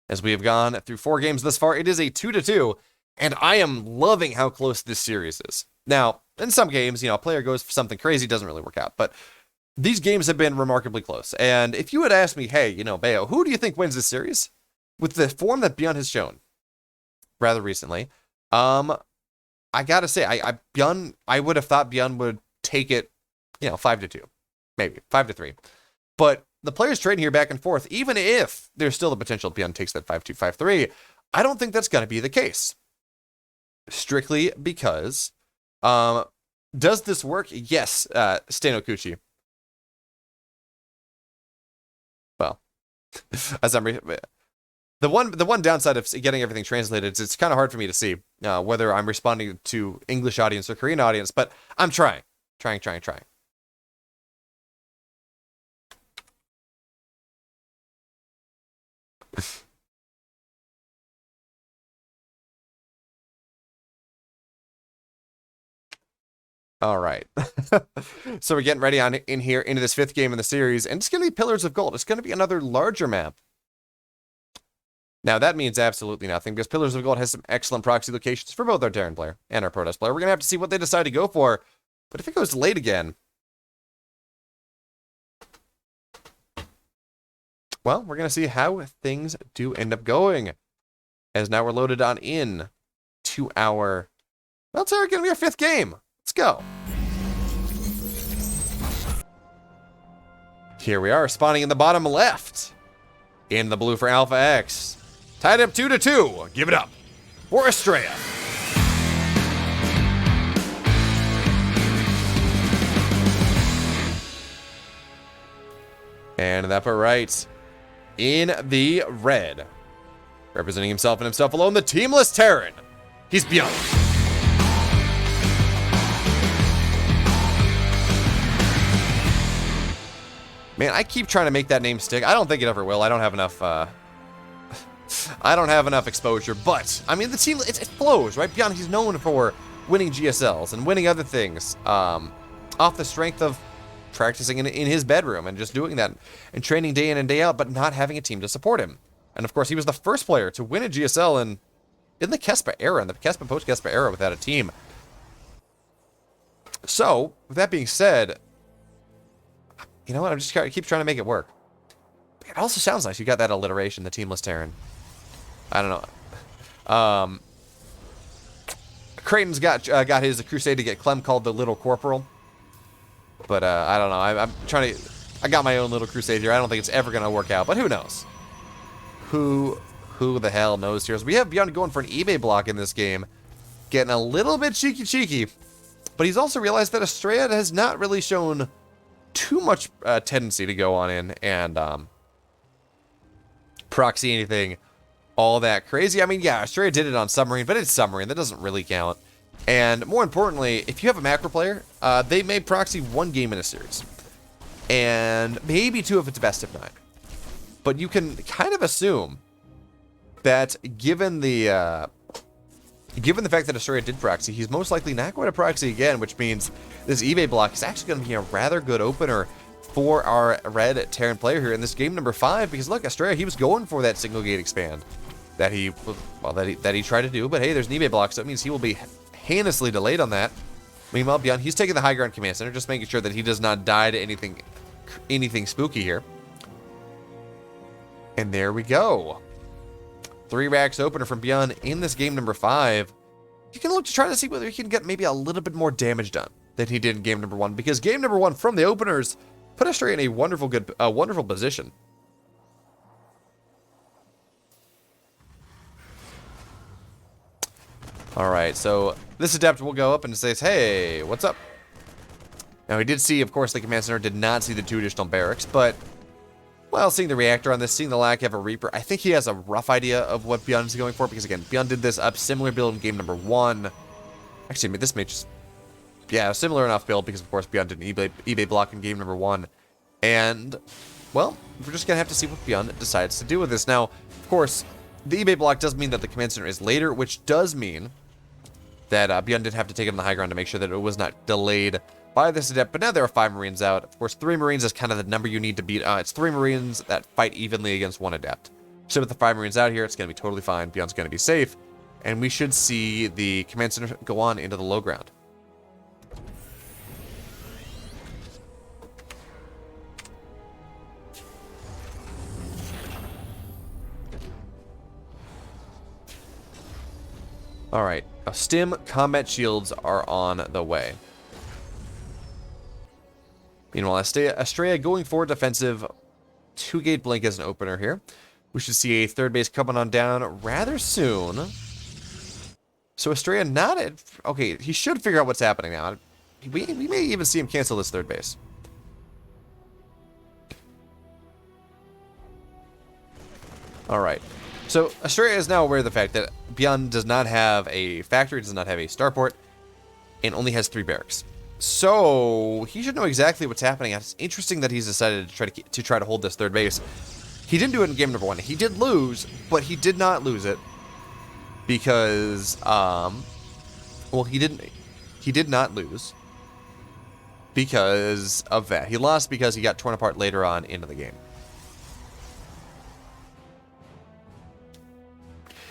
As we have gone through 4 games thus far, it is a 2-2, and I am loving how close this series is. Now, in some games, you know, a player goes for something crazy, doesn't really work out, but these games have been remarkably close. And if you had asked me, hey, you know, Beo, who do you think wins this series? With the form that BYUN has shown rather recently, I gotta say, I would have thought BYUN would take it, you know, 5-2, maybe 5-3, but the players trading here back and forth, even if there's still the potential BYUN takes that 5-2, 5-3, I don't think that's going to be the case. Strictly because, does this work? Yes, Stanokuchi. Well, as I'm the one downside of getting everything translated is it's kind of hard for me to see whether I'm responding to English audience or Korean audience, but I'm trying. All right. So we're getting ready into this 5th game in the series, and it's going to be Pillars of Gold. It's going to be another larger map. Now, that means absolutely nothing, because Pillars of Gold has some excellent proxy locations for both our Terran player and our Protoss player. We're going to have to see what they decide to go for, but if it goes late again, well, we're going to see how things do end up going. As now we're loaded on in to our... Well, it's going to be our 5th game. Let's go. Here we are, spawning in the bottom left. In the blue for Alpha X. Tied up 2-2. Give it up for Astrea. And in the upper right, in the red, representing himself and himself alone, the teamless Terran. He's BeoMulf. Man, I keep trying to make that name stick. I don't think it ever will. I don't have enough, I don't have enough exposure, but, I mean, the team, it flows, right? BeoMulf, he's known for winning GSLs and winning other things, off the strength of practicing in his bedroom and just doing that and training day in and day out, but not having a team to support him. And of course, he was the first player to win a GSL in the Kespa era, in the Kespa post-Kespa era without a team. So, with that being said, you know what? I'm just keep trying to make it work. It also sounds nice. You got that alliteration, the teamless Terran. I don't know. Creighton's got his crusade to get Clem called the Little Corporal. But I don't know. I'm trying to... I got my own little crusade here. I don't think it's ever going to work out, but who knows? Who the hell knows here? So we have BYUN going for an eBay block in this game. Getting a little bit cheeky. But he's also realized that Astrea has not really shown too much tendency to go on in and proxy anything all that crazy. I mean, yeah, Astrea did it on Submarine, but it's Submarine. That doesn't really count. And more importantly, if you have a macro player, they may proxy one game in a series. And maybe two if it's best of 9. But you can kind of assume that given the fact that Astrea did proxy, he's most likely not going to proxy again, which means this eBay block is actually going to be a rather good opener for our red Terran player here in this game number 5. Because look, Astrea, he was going for that single gate expand that he tried to do. But hey, there's an eBay block, so it means he will be heinously delayed on that. Meanwhile, BYUN, he's taking the high ground command center, just making sure that he does not die to anything spooky here. And there we go. 3 racks opener from BYUN in this game number 5. You can look to try to see whether he can get maybe a little bit more damage done than he did in game number 1, because game number 1 from the openers put Astrea in a wonderful position. All right, so this adept will go up and says, "Hey, what's up?" Now he did see, of course, the command center did not see the 2 additional barracks, but well, seeing the reactor on this, seeing the lack of a Reaper, I think he has a rough idea of what BYUN is going for, because again, BYUN did this up similar build in game number 1. Actually, this may just, yeah, similar enough build, because of course BYUN did an eBay block in game number 1. And, well, we're just going to have to see what BYUN decides to do with this. Now, of course, the eBay block does mean that the command center is later, which does mean that BYUN did have to take it on the high ground to make sure that it was not delayed by this adept. But now there are 5 Marines out. Of course, 3 Marines is kind of the number you need to beat. It's 3 Marines that fight evenly against 1 adept. So with the 5 Marines out here, it's going to be totally fine. BYUN's going to be safe. And we should see the command center go on into the low ground. Alright, stim combat shields are on the way. Meanwhile, Astrea going for defensive 2-gate blink as an opener here. We should see a 3rd base coming on down rather soon. So Astrea not at... Okay, he should figure out what's happening now. We may even see him cancel this 3rd base. Alright. So Astrea is now aware of the fact that BYUN does not have a factory, does not have a starport, and only has 3 barracks. So he should know exactly what's happening. It's interesting that he's decided to try to hold this 3rd base. He didn't do it in game number 1. He did lose, but he did not lose it because well, he did not lose because of that. He lost because he got torn apart later on into the game.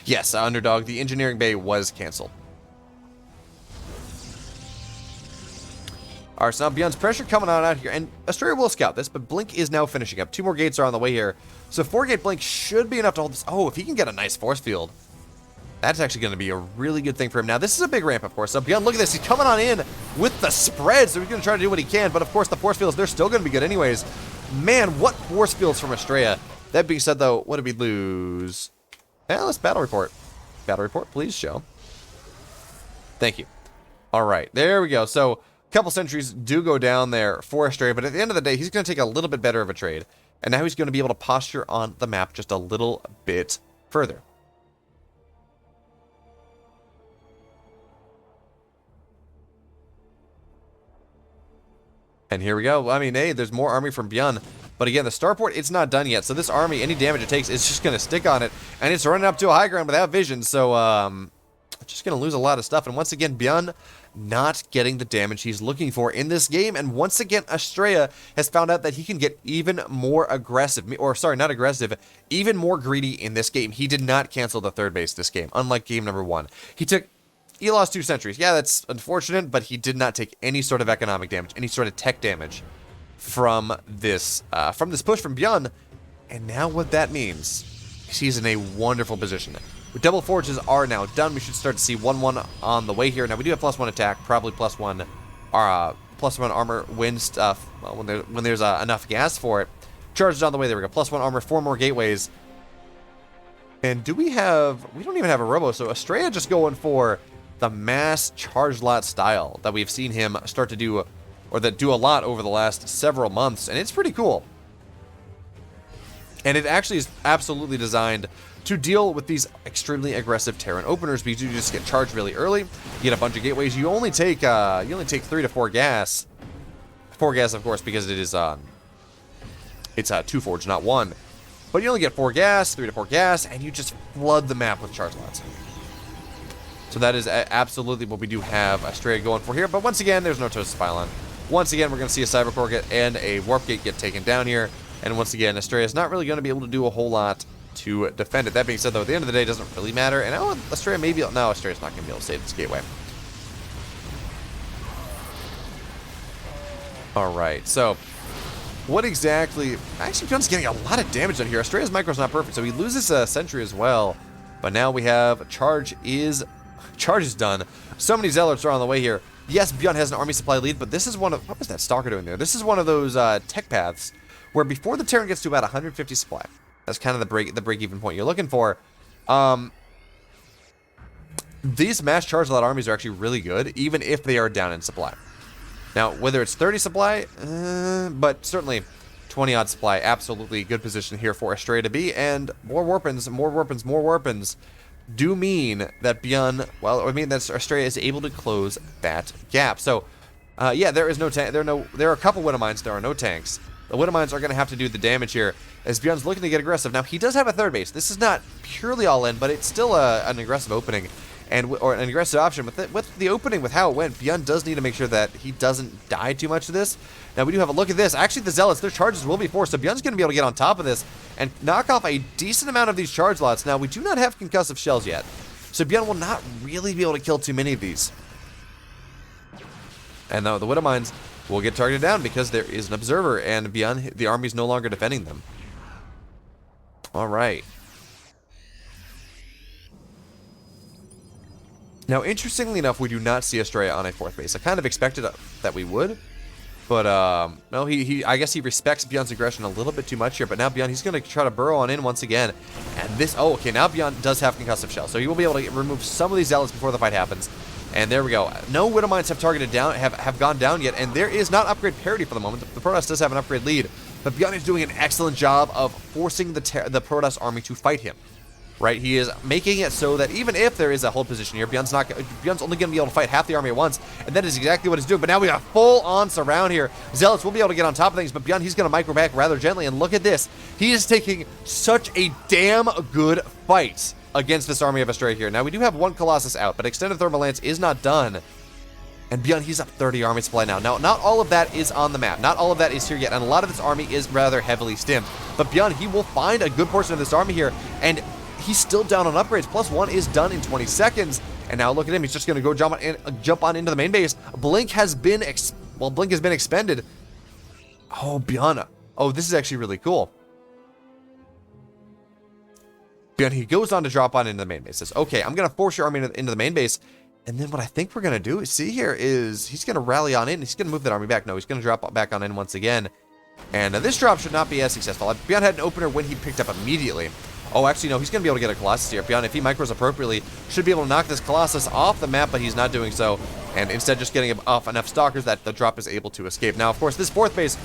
Yes, underdog, the engineering bay was canceled. Alright, so now BYUN's pressure coming on out here, and Astrea will scout this, but Blink is now finishing up. 2 more gates are on the way here, so 4-gate Blink should be enough to hold this. Oh, if he can get a nice force field, that's actually going to be a really good thing for him. Now, this is a big ramp, of course, so BYUN, look at this, he's coming on in with the spread, so he's going to try to do what he can, but of course, the force fields, they're still going to be good anyways. Man, what force fields from Astrea. That being said, though, what did we lose? Yeah, let's battle report. Battle report, please show. Thank you. Alright, there we go. So, a couple sentries do go down there for Astrea, but at the end of the day, he's going to take a little bit better of a trade. And now he's going to be able to posture on the map just a little bit further. And here we go. I mean, hey, there's more army from BYUN. But again, the starport, it's not done yet. So this army, any damage it takes, is just going to stick on it. And it's running up to a high ground without vision. So, just going to lose a lot of stuff. And once again, BYUN not getting the damage he's looking for in this game. And once again, Astrea has found out that he can get even more aggressive. Or, sorry, not aggressive. Even more greedy in this game. He did not cancel the 3rd base this game, unlike game number 1. He lost 2 sentries. Yeah, that's unfortunate, but he did not take any sort of economic damage, any sort of tech damage from this push from BYUN. And now what that means is he's in a wonderful position. With double forges are now done, we should start to see 1-1 on the way here. Now we do have +1 attack, probably +1 +1 armor when stuff, well, when there's enough gas for it. Charges on the way. There we go. +1 armor, 4 more gateways. And do we have... We don't even have a robo, so Astrea just going for the mass charge lot style that we've seen him start to do, or that do a lot over the last several months, and it's pretty cool. And it actually is absolutely designed to deal with these extremely aggressive Terran openers, because you just get charged really early, you get a bunch of gateways, you only take 3 to 4 gas. 4 gas, of course, because it is it's 2 forge, not 1. But you only get 4 gas, 3 to 4 gas, and you just flood the map with charge lots. So that is absolutely what we do have Astrea going for here. But once again, there's no Toasted Pylon. Once again, we're going to see a Cybercore get and a Warp Gate get taken down here. And once again, Astrea is not really going to be able to do a whole lot to defend it. That being said, though, at the end of the day, it doesn't really matter. And Astrea maybe... No, Astrea's not going to be able to save this gateway. Alright, so... What exactly... Actually, BYUN's getting a lot of damage done here. Astrea's micro's not perfect, so he loses a sentry as well. But now we have... Charge is done. So many Zealots are on the way here. Yes, BYUN has an army supply lead, but this is one of... What was that Stalker doing there? This is one of those tech paths where before the Terran gets to about 150 supply, that's kind of the break-even point you're looking for. These mass charge lot armies are actually really good, even if they are down in supply. Now, whether it's 30 supply, but certainly 20-odd supply, absolutely good position here for Astrea to be, and more warpens do mean that BYUN, well, I mean that Astrea is able to close that gap. So, yeah, there is no tank. There are a couple Widow Mines. There are no tanks. The Widow Mines are going to have to do the damage here as BYUN's looking to get aggressive. Now, he does have a third base. This is not purely all in, but it's still an aggressive opening. Or an aggressive option. With the opening, with how it went, BYUN does need to make sure that he doesn't die too much to this. Now, we do have a look at this. Actually, the Zealots, their charges will be forced, so BYUN's going to be able to get on top of this and knock off a decent amount of these charge lots. Now, we do not have concussive shells yet, so BYUN will not really be able to kill too many of these. And though the Widow Mines will get targeted down because there is an observer, and BYUN, the army is no longer defending them. All right. Now, interestingly enough, we do not see Astrea on a 4th base. I kind of expected that we would, but no, I guess he respects BYUN's aggression a little bit too much here. But now BYUN, he's going to try to burrow on in once again, and this. Oh, okay, now BYUN does have concussive shell, so he will be able to remove some of these Zealots before the fight happens. And there we go. No Widow Mines have targeted down, have gone down yet, and there is not upgrade parity for the moment. The Protoss does have an upgrade lead, but BYUN is doing an excellent job of forcing the Protoss army to fight him. Right, he is making it so that even if there is a hold position here, BYUN's only going to be able to fight half the army at once, and that is exactly what he's doing. But now we got full-on surround here. Zealots will be able to get on top of things, but BYUN, he's going to micro back rather gently, and look at this. He is taking such a damn good fight against this army of Astrea here. Now, we do have one Colossus out, but Extended Thermal Lance is not done. And BYUN, he's up 30 army supply now. Now, not all of that is on the map. Not all of that is here yet, and a lot of this army is rather heavily stimmed. But BYUN, he will find a good portion of this army here, and he's still down on upgrades. +1 is done in 20 seconds. And now look at him. He's just going to go jump on into the main base. Blink has been expended. Oh, BYUN. Oh, this is actually really cool. BYUN, he goes on to drop on into the main base. Says, okay, I'm going to force your army into the main base. And then what I think we're going to do is see here is he's going to rally on in. He's going to move that army back. No, he's going to drop back on in once again. And this drop should not be as successful. BYUN had an opener when he picked up immediately. Oh, actually, no, he's going to be able to get a Colossus here. BYUN, if he micros appropriately, should be able to knock this Colossus off the map, but he's not doing so. And instead just getting off enough Stalkers that the drop is able to escape. Now, of course, this 4th base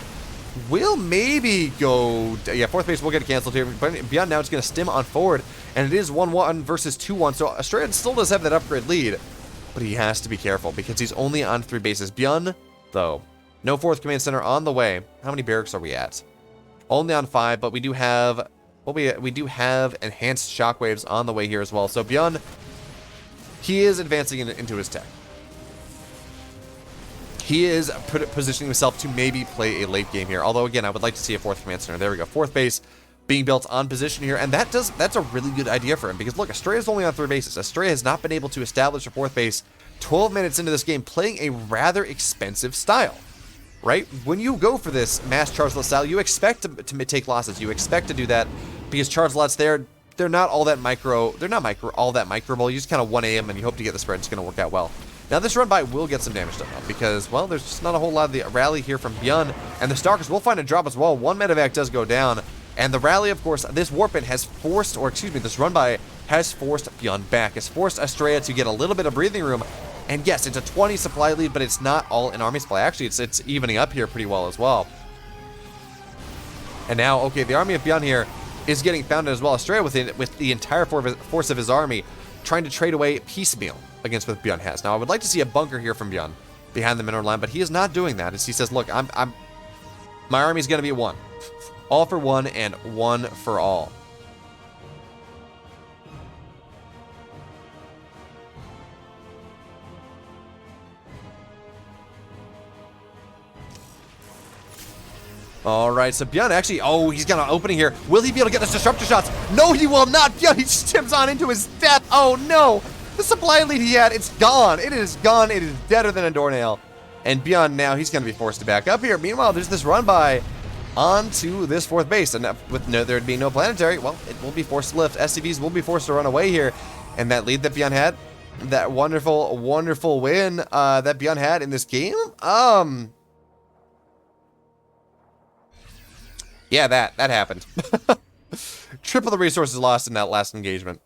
will maybe go... Yeah, 4th base will get canceled here. But BYUN now is going to stim on forward, and it is 1-1 versus 2-1. So Astrea still does have that upgrade lead, but he has to be careful because he's only on 3 bases. BYUN, though, no 4th command center on the way. How many barracks are we at? Only on 5, but we do have... Well, we do have enhanced shockwaves on the way here as well. So BYUN, he is advancing into his tech. He is positioning himself to maybe play a late game here. Although, again, I would like to see a 4th command center. There we go. 4th base being built on position here. And that's a really good idea for him. Because, look, Astrea is only on 3 bases. Astrea has not been able to establish a 4th base 12 minutes into this game, playing a rather expensive style. Right? When you go for this mass charge lot style, you expect to take losses. You expect to do that because charge lots they're not all that micro. They're not all that microable. You just kind of 1A them and you hope to get the spread. It's going to work out well. Now, this run by will get some damage done, though, because, well, there's just not a whole lot of the rally here from BYUN, and the Stalkers will find a drop as well. One medevac does go down, and the rally, of course, this warp-in has forced, or excuse me, this run by has forced BYUN back. It's forced Astrea to get a little bit of breathing room, and yes, it's a 20 supply lead, but it's not all in army supply. Actually, it's evening up here pretty well as well. And now, okay, the army of BYUN here is getting founded as well. Astrea with the entire force of his army trying to trade away piecemeal against what BYUN has. Now, I would like to see a bunker here from BYUN behind the mineral line, but he is not doing that. As he says, look, my army's going to be one. All for one and one for all. All right, so BYUN actually, oh, he's got an opening here. Will he be able to get those disruptor shots? No, he will not. BYUN, he stims on into his death. Oh, no. The supply lead he had, it's gone. It is gone. It is deader than a doornail. And BYUN now, he's going to be forced to back up here. Meanwhile, there's this run by onto this 4th base. And with there'd be no planetary, well, it will be forced to lift. SCVs will be forced to run away here. And that lead that BYUN had, that wonderful, wonderful win that BYUN had in this game, yeah, that happened. Triple the resources lost in that last engagement.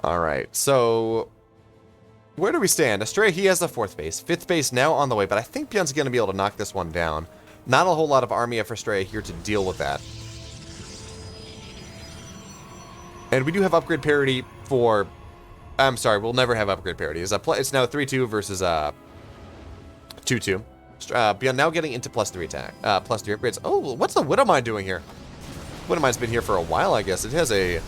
All right, so where do we stand? Astrea, he has the 4th base. 5th base now on the way, but I think BYUN's going to be able to knock this one down. Not a whole lot of army for Astrea here to deal with that. And we do have upgrade parity for... I'm sorry, we'll never have upgrade parity. It's now 3-2 versus 2-2. BYUN now getting into +3 attack. +3 upgrades. Oh, what's the Widowmine doing here? Widowmine's been here for a while, I guess. It has a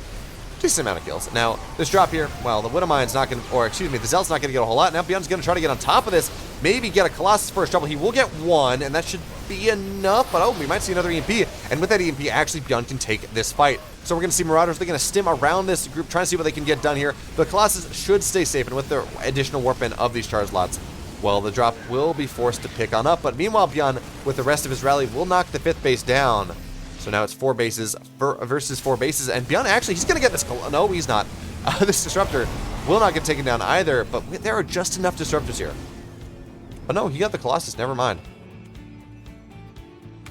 decent amount of kills. Now, this drop here, well, the Widowmine's not going to... Or, excuse me, the Zealot's not going to get a whole lot. Now, BYUN's going to try to get on top of this. Maybe get a Colossus first trouble. He will get one, and that should be enough. But, oh, we might see another EMP. And with that EMP, actually, BYUN can take this fight. So we're going to see Marauders. They're going to stim around this group, trying to see what they can get done here. The Colossus should stay safe, and with the additional warp-in of these charge lots, well, the drop will be forced to pick on up. But meanwhile, BYUN, with the rest of his rally, will knock the 5th base down. So now it's 4 bases versus 4 bases. And BYUN, actually, he's going to get this... No, he's not. This Disruptor will not get taken down either, but there are just enough Disruptors here. Oh, no, he got the Colossus. Never mind.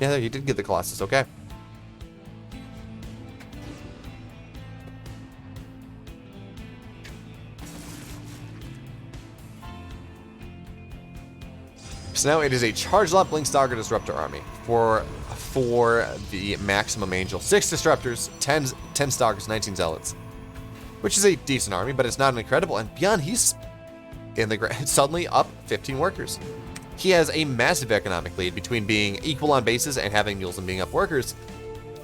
Yeah, he did get the Colossus. Okay. So now it is a Charge Lot Blink Stalker Disruptor army for the maximum Angel. 6 Disruptors, 10 Stalkers, 19 Zealots. Which is a decent army, but it's not an incredible. And BYUN, he's in the suddenly up 15 workers. He has a massive economic lead between being equal on bases and having mules and being up workers.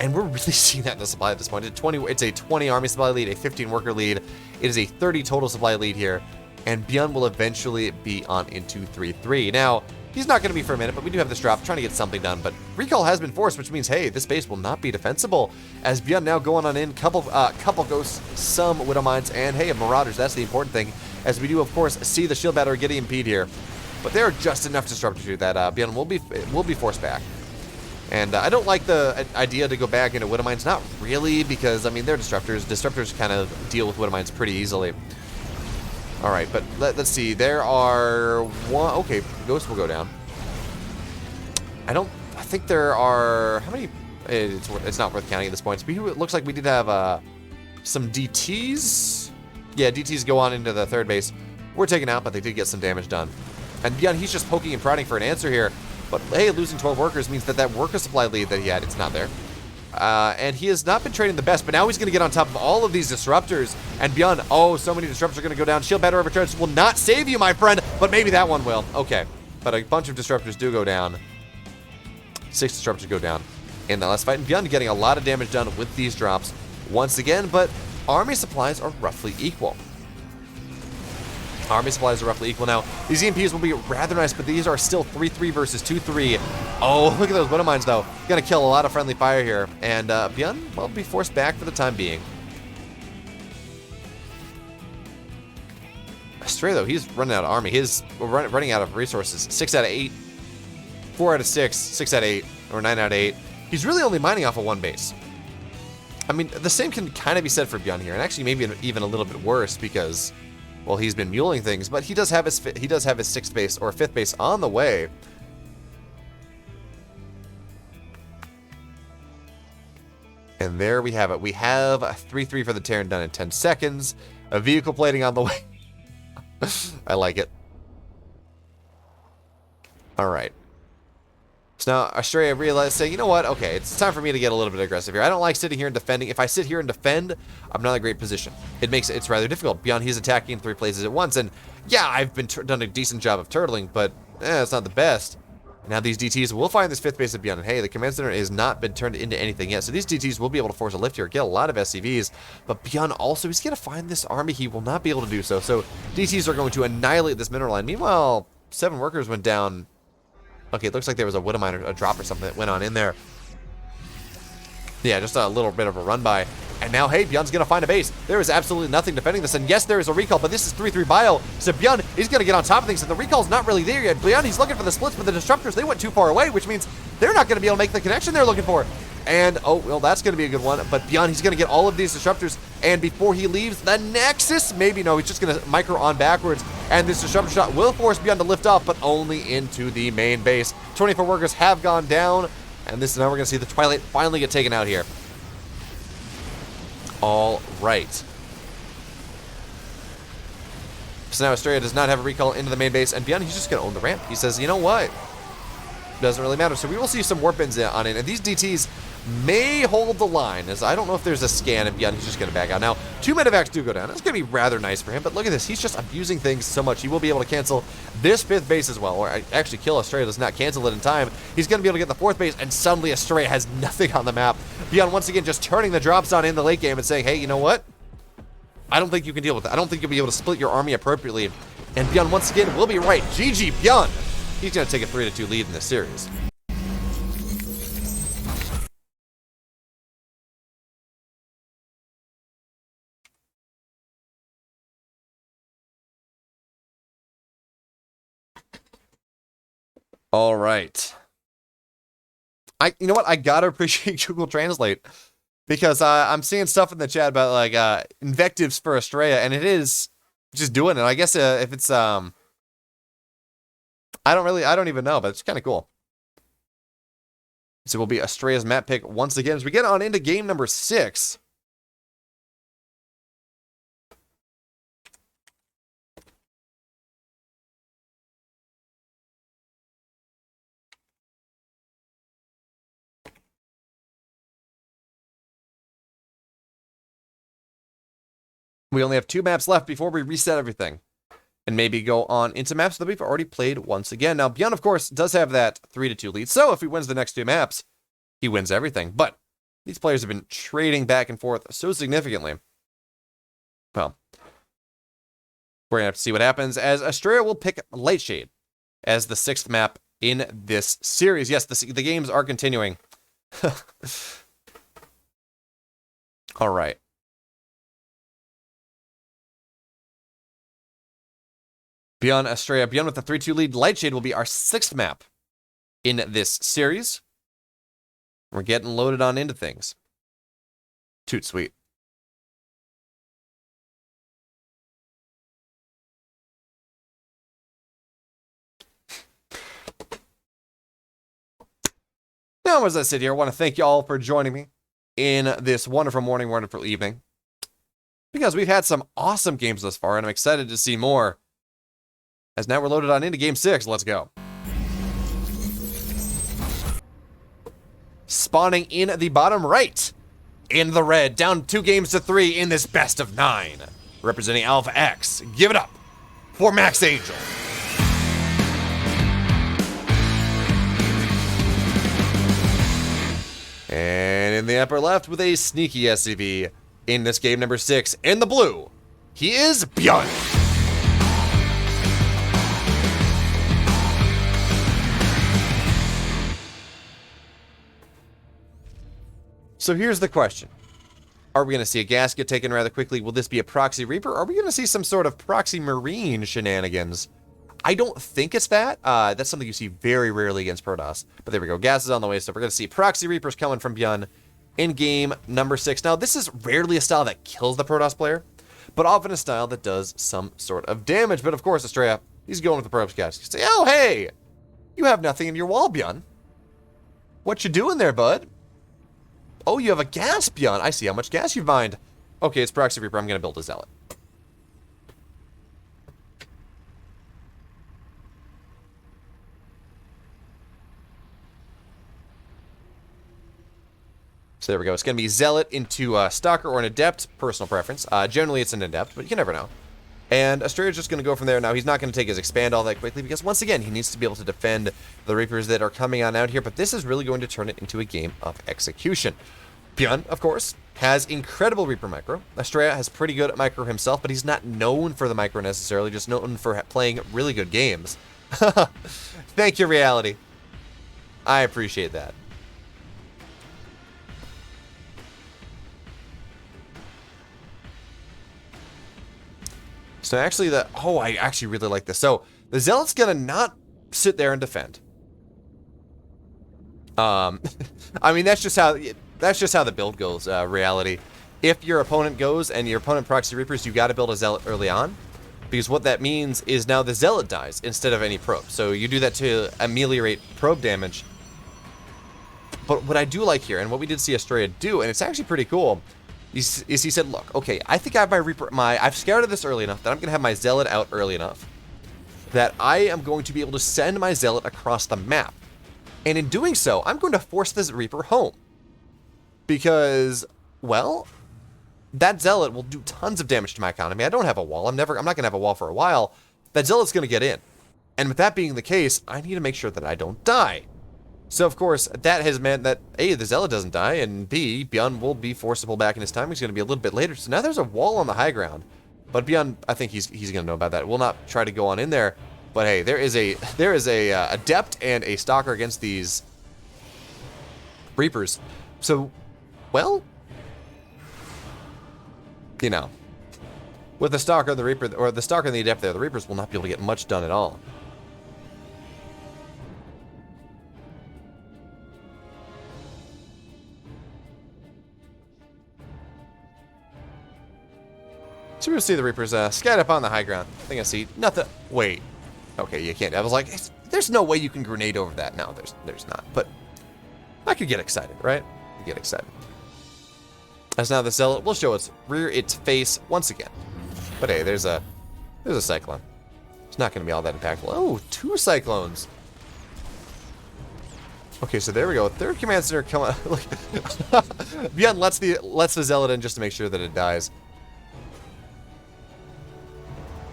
And we're really seeing that in the supply at this point. It's a 20 army supply lead, a 15 worker lead. It is a 30 total supply lead here. And BYUN will eventually be on into 3-3. Now, he's not going to be for a minute, but we do have this drop trying to get something done. But recall has been forced, which means, hey, this base will not be defensible. As BYUN now going on in, couple ghosts, some Widowmines, and hey, Marauders. That's the important thing. As we do, of course, see the shield battery getting impeded here. But there are just enough Disruptors here that BYUN will be forced back. And I don't like the idea to go back into Widowmines. Not really, because, I mean, they're Disruptors. Disruptors kind of deal with Widowmines pretty easily. All right, but let's see. There are one... Okay, Ghost will go down. I think there are... How many... It's not worth counting at this point. So it looks like we did have some DTs. Yeah, DTs go on into the 3rd base. We're taken out, but they did get some damage done. And BYUN, he's just poking and prodding for an answer here. But, hey, losing 12 workers means that worker supply lead that he had, it's not there. And he has not been trading the best, but now he's going to get on top of all of these Disruptors. And BYUN, oh, so many Disruptors are going to go down. Shield battery overcharge will not save you, my friend, but maybe that one will. Okay, but a bunch of Disruptors do go down. 6 Disruptors go down in the last fight. And BYUN getting a lot of damage done with these drops once again, but army supplies are roughly equal. Army supplies are roughly equal now. These EMPs will be rather nice, but these are still 3-3 versus 2-3. Oh, look at those Widowmines, though. Gonna kill a lot of friendly fire here. And BYUN will be forced back for the time being. Astrea, though, he's running out of army. He's running out of resources. 6 out of 8, 4 out of 6, 6 out of 8, or 9 out of 8. He's really only mining off of one base. I mean, the same can kind of be said for BYUN here, and actually maybe even a little bit worse because, well, he's been muling things, but he does have his 6th base or 5th base on the way. And there we have it. We have a 3-3 for the Terran done in 10 seconds. A vehicle plating on the way. I like it. All right. So now Astrea realized, saying, you know what? Okay, it's time for me to get a little bit aggressive here. I don't like sitting here and defending. If I sit here and defend, I'm not in a great position. It's rather difficult. BYUN, he's attacking in 3 places at once. And yeah, I've been done a decent job of turtling, but it's not the best. Now these DTs will find this 5th base of BYUN, and hey, the command center has not been turned into anything yet, so these DTs will be able to force a lift here, get a lot of SCVs, but BYUN also, he's going to find this army, he will not be able to do so, so DTs are going to annihilate this mineral line. Meanwhile, 7 workers went down. Okay, it looks like there was a widow miner, a drop or something that went on in there. Yeah, just a little bit of a run by. And now, hey, BYUN's going to find a base. There is absolutely nothing defending this. And yes, there is a recall, but this is 3-3 bio. So BYUN, he's going to get on top of things. And the recall's not really there yet. BYUN, he's looking for the splits, but the disruptors, they went too far away, which means they're not going to be able to make the connection they're looking for. And, oh, well, that's going to be a good one. But BYUN, he's going to get all of these disruptors. And before he leaves, the Nexus, maybe, no, he's just going to micro on backwards. And this disruptor shot will force BYUN to lift off, but only into the main base. 24 workers have gone down. And this is now we're going to see the Twilight finally get taken out here. All right. So now Astrea does not have a recall into the main base, and BYUN, he's just going to own the ramp. He says, you know what? Doesn't really matter. So we will see some warp ins on it, and these DTs may hold the line, as I don't know if there's a scan, and BYUN, he's just going to back out. Now, 2 medevacs do go down. It's going to be rather nice for him, but look at this. He's just abusing things so much. He will be able to cancel this 5th base as well, or actually kill Astrea, does not cancel it in time. He's going to be able to get the 4th base, and suddenly Astrea has nothing on the map. BYUN, once again, just turning the drops on in the late game and saying, hey, you know what? I don't think you can deal with that. I don't think you'll be able to split your army appropriately. And BYUN, once again, will be right. GG, BYUN. He's going to take a 3-2 lead in this series. All right. You know what? I gotta appreciate Google Translate because I'm seeing stuff in the chat about like invectives for Astrea, and it is just doing it. I guess if it's I don't even know, but it's kind of cool. So it will be Astrea's map pick once again as we get on into game number 6. We only have 2 maps left before we reset everything. And maybe go on into maps that we've already played once again. Now, BYUN, of course, does have that 3-2 lead. So if he wins the next 2 maps, he wins everything. But these players have been trading back and forth so significantly. Well, we're going to have to see what happens as Astrea will pick Lightshade as the 6th map in this series. Yes, the games are continuing. All right. BYUN, Astrea, BYUN with the 3-2 lead. Lightshade will be our 6th map in this series. We're getting loaded on into things. Toot sweet. Now, as I sit here, I want to thank you all for joining me in this wonderful morning, wonderful evening. Because we've had some awesome games thus far, and I'm excited to see more. As now we're loaded on into game 6. Let's go. Spawning in the bottom right. In the red. Down 2 games to 3 in this best of 9. Representing Alpha X. Give it up for Max Angel. And in the upper left with a sneaky SCV in this game number 6. In the blue, he is BYUN. So here's the question. Are we going to see a gas get taken rather quickly? Will this be a proxy Reaper? Are we going to see some sort of proxy Marine shenanigans? I don't think it's that. That's something you see very rarely against Protoss. But there we go. Gas is on the way, so we're going to see proxy Reapers coming from BYUN in game number 6. Now, this is rarely a style that kills the Protoss player, but often a style that does some sort of damage. But of course, Astrea, he's going with the probes gas. You say, oh, hey, you have nothing in your wall, BYUN. What you doing there, bud? Oh, you have a gas, BYUN. I see how much gas you mined. Okay, it's proxy Reaper. I'm going to build a Zealot. So there we go. It's going to be Zealot into Stalker or an Adept, personal preference. Generally, it's an Adept, but you can never know. And Astrea is just going to go from there. Now, he's not going to take his Expand all that quickly because, once again, he needs to be able to defend the Reapers that are coming on out here. But this is really going to turn it into a game of execution. BYUN, of course, has incredible Reaper micro. Astrea has pretty good at micro himself, but he's not known for the micro necessarily, just known for playing really good games. Thank you, reality. I appreciate that. So actually, I actually really like this. So the Zealot's gonna not sit there and defend. I mean, that's just how the build goes. Reality. If your opponent goes and your opponent proxy Reapers, you got to build a Zealot early on, because what that means is now the Zealot dies instead of any probe. So you do that to ameliorate probe damage. But what I do like here, and what we did see Astrea do, and it's actually pretty cool, is he said, look, okay, I think I have my Reaper, I've scouted this early enough that I'm going to have my Zealot out early enough that I am going to be able to send my Zealot across the map. And in doing so, I'm going to force this Reaper home. Because, well, that Zealot will do tons of damage to my economy. I don't have a wall. I'm not going to have a wall for a while. That Zealot's going to get in. And with that being the case, I need to make sure that I don't die. So, of course, that has meant that, A, the Zealot doesn't die, and B, BYUN will be forced to pull back in his time. He's going to be a little bit later. So now there's a wall on the high ground. But BYUN, I think he's going to know about that. We'll not try to go on in there. But hey, there is a Adept and a Stalker against these Reapers. So, well, you know, with the Stalker, the Reaper, or the Stalker and the Adept there, the Reapers will not be able to get much done at all. So we'll see the Reapers scat up on the high ground. I think I see nothing. Wait. Okay, you can't. I was like, there's no way you can grenade over that. No, there's not. But I could get excited, right? I could get excited. As now the Zealot will show its face once again. But hey, there's a Cyclone. It's not going to be all that impactful. Oh, 2 Cyclones. Okay, so there we go. Third command center come on. Look, BYUN lets the Zealot in just to make sure that it dies.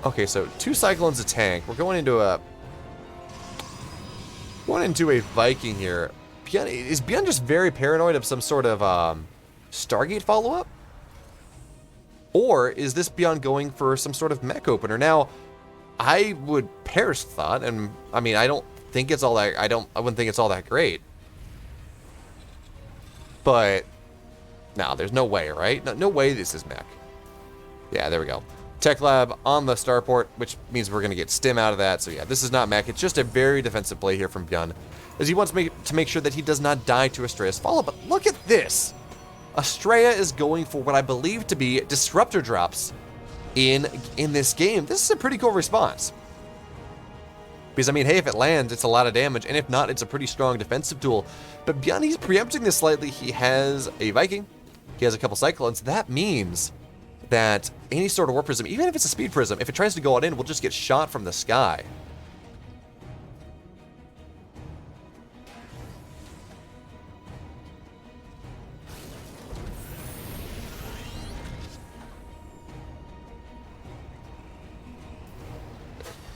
Okay, so 2 Cyclones, a tank. We're going into a Viking here. Is BYUN just very paranoid of some sort of Stargate follow-up? Or is this BYUN going for some sort of mech opener? Now, I would perish thought, and I mean, I don't think it's all that. I wouldn't think it's all that great. But no, there's no way, right? No way this is mech. Yeah, there we go. Tech Lab on the starport, which means we're going to get stim out of that. So yeah, this is not mech. It's just a very defensive play here from BYUN, as he wants to make sure that he does not die to Astrea's follow. But look at this. Astrea is going for what I believe to be disruptor drops in this game. This is a pretty cool response. Because, I mean, hey, if it lands, it's a lot of damage. And if not, it's a pretty strong defensive tool. But BYUN, he's preempting this slightly. He has a Viking. He has a couple Cyclones. That means that any sort of Warp Prism, even if it's a Speed Prism, if it tries to go on in, will just get shot from the sky.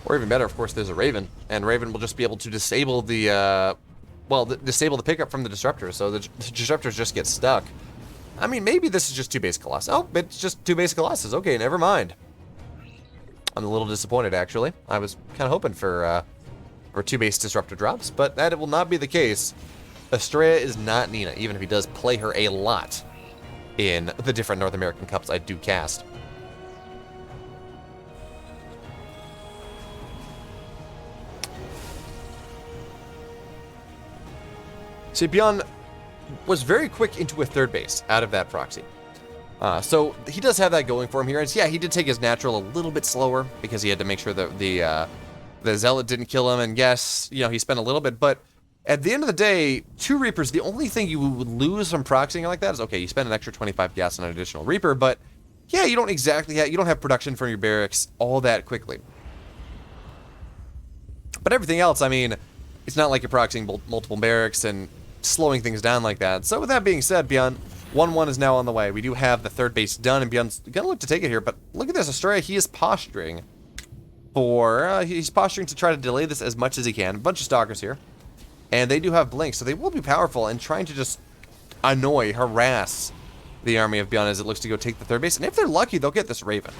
Or even better, of course, there's a Raven, and Raven will just be able to disable the, disable the pickup from the Disruptor, so the Disruptors just get stuck. I mean, maybe this is just 2 base Colossus. Oh, it's just 2 base Colossus. Okay, never mind. I'm a little disappointed, actually. I was kind of hoping for 2 base Disruptor drops, but that will not be the case. Astrea is not Nina, even if he does play her a lot. in the different North American Cups I do cast. See, BYUN was very quick into a third base out of that proxy. So he does have that going for him here. And yeah, he did take his natural a little bit slower because he had to make sure that the Zealot didn't kill him. And yes, you know, he spent a little bit, but at the end of the day, 2 Reapers, the only thing you would lose from proxying like that is, okay, you spend an extra 25 gas on an additional Reaper, but yeah, you don't exactly have, you don't have production from your barracks all that quickly. But everything else, I mean, it's not like you're proxying multiple barracks and slowing things down like that. So with that being said, BYUN, 1-1 is now on the way. We do have the third base done, and BYUN's gonna look to take it here, but look at this, Astrea, he is posturing for, he's posturing to try to delay this as much as he can. A bunch of stalkers here, and they do have blinks, so they will be powerful and trying to just annoy, harass the army of BYUN as it looks to go take the third base, and if they're lucky, they'll get this Raven.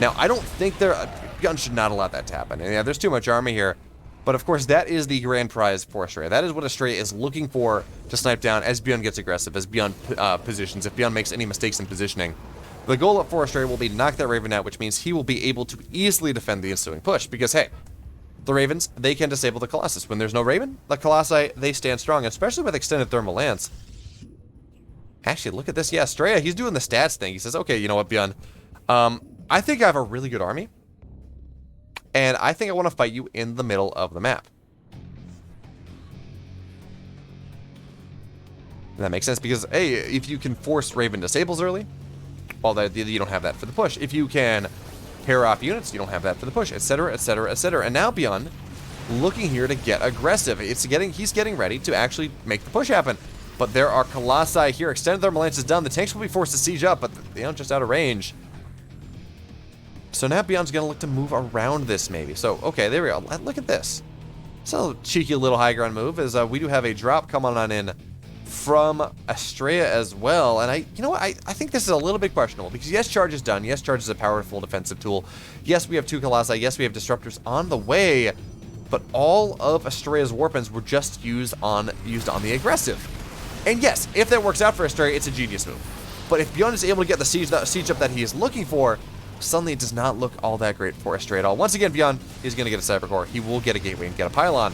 Now, I don't think BYUN should not allow that to happen, and yeah, there's too much army here. But of course, that is the grand prize for Astrea. That is what Astrea is looking for to snipe down as BYUN gets aggressive, as BYUN positions, if BYUN makes any mistakes in positioning. The goal for Astrea will be to knock that Raven out, which means he will be able to easily defend the ensuing push. Because, hey, the Ravens, they can disable the Colossus. When there's no Raven, the Colossi, they stand strong, especially with extended thermal lance. Actually, look at this. Yeah, Astrea, he's doing the stats thing. He says, okay, you know what, BYUN? I think I have a really good army. And I think I want to fight you in the middle of the map. And that makes sense because, hey, if you can force Raven disables early, well, you don't have that for the push. If you can pair off units, you don't have that for the push, etc., etc., etc. And now BYUN looking here to get aggressive. He's getting ready to actually make the push happen. But there are Colossi here. Extended thermal lance is done. The tanks will be forced to siege up, but they aren't just out of range. So now BYUN's going to look to move around this maybe. So, okay, there we go. Look at this. It's a cheeky little high ground move as we do have a drop coming on in from Astrea as well. And you know what? I think this is a little bit questionable because yes, charge is done. Yes, charge is a powerful defensive tool. Yes, we have 2 Colossi. Yes, we have disruptors on the way. But all of Astrea's warpens were just used on the aggressive. And yes, if that works out for Astrea, it's a genius move. But if BYUN is able to get the siege up that he is looking for, suddenly it does not look all that great for Astrea at all. Once again, BYUN is going to get a Cyber Core. He will get a Gateway and get a Pylon.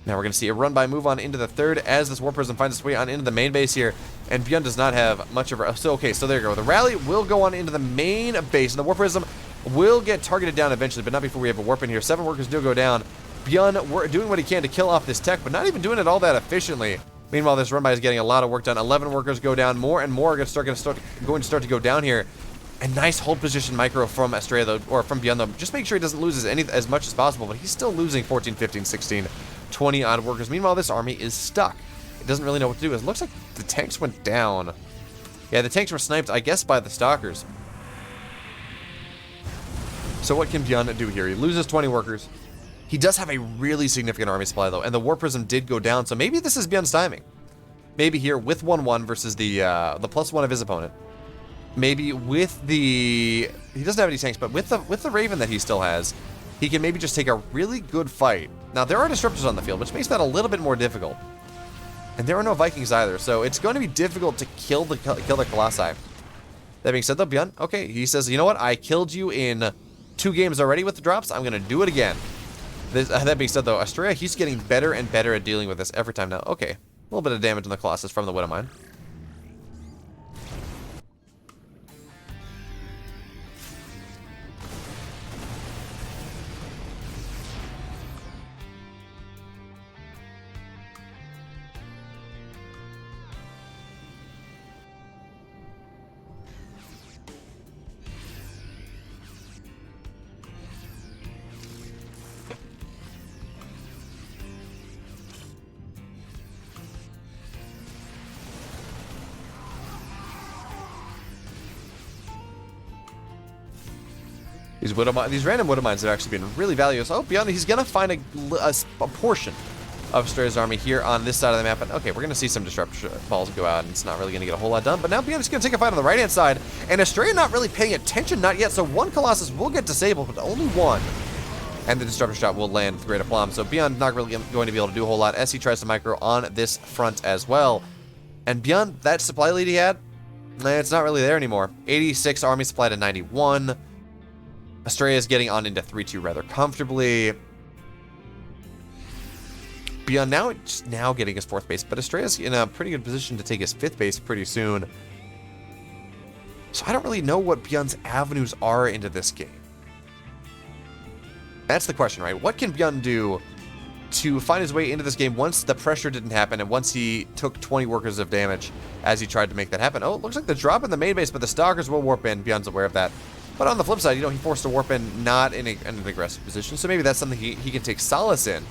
Now we're going to see a run-by move on into the third as this War Prism finds its way on into the main base here. And BYUN does not have much of a... So, okay, so there you go. The rally will go on into the main base. And the War Prism will get targeted down eventually, but not before we have a warp in here. 7 workers do go down. BYUN doing what he can to kill off this tech, but not even doing it all that efficiently. Meanwhile, this run-by is getting a lot of work done. 11 workers go down. More and more are going to start to go down here. A nice hold position micro from Astrea, though, or from BYUN, though. Just make sure he doesn't lose as much as possible, but he's still losing 14, 15, 16, 20 odd workers. Meanwhile, this army is stuck. It doesn't really know what to do. It looks like the tanks went down. Yeah, the tanks were sniped, I guess, by the stalkers. So what can BYUN do here? He loses 20 workers. He does have a really significant army supply, though, and the War Prism did go down, so maybe this is BYUN's timing. Maybe here with 1-1 versus the +1 of his opponent. Maybe with the... He doesn't have any tanks, but with the Raven that he still has, he can maybe just take a really good fight. Now, there are disruptors on the field, which makes that a little bit more difficult. And there are no Vikings either, so it's going to be difficult to kill the Colossi. That being said, though, BYUN, okay, he says, you know what? I killed you in 2 games already with the drops. I'm going to do it again. That being said, though, Astrea, he's getting better and better at dealing with this every time now. Okay, a little bit of damage on the Colossus from the Widowmine. These random Widowmines have actually been really valuable. Oh, BYUN, he's going to find a portion of Astrea's army here on this side of the map. And okay, we're going to see some disruptor balls go out, and it's not really going to get a whole lot done. But now BYUN is going to take a fight on the right-hand side, and Astrea not really paying attention, not yet. So 1 Colossus will get disabled, but only 1. And the disruptor shot will land with great aplomb. So BYUN not really going to be able to do a whole lot as he tries to micro on this front as well. And beyond that supply lead he had, it's not really there anymore. 86 army supply to 91. Astrea is getting on into 3-2 rather comfortably. BYUN now getting his 4th base, but Astrea's in a pretty good position to take his 5th base pretty soon. So I don't really know what BYUN's avenues are into this game. That's the question, right? What can BYUN do to find his way into this game once the pressure didn't happen and once he took 20 workers of damage as he tried to make that happen? Oh, it looks like the drop in the main base, but the Stalkers will warp in. BYUN's aware of that. But on the flip side, he forced to warp in not in an aggressive position, so maybe that's something he can take solace in.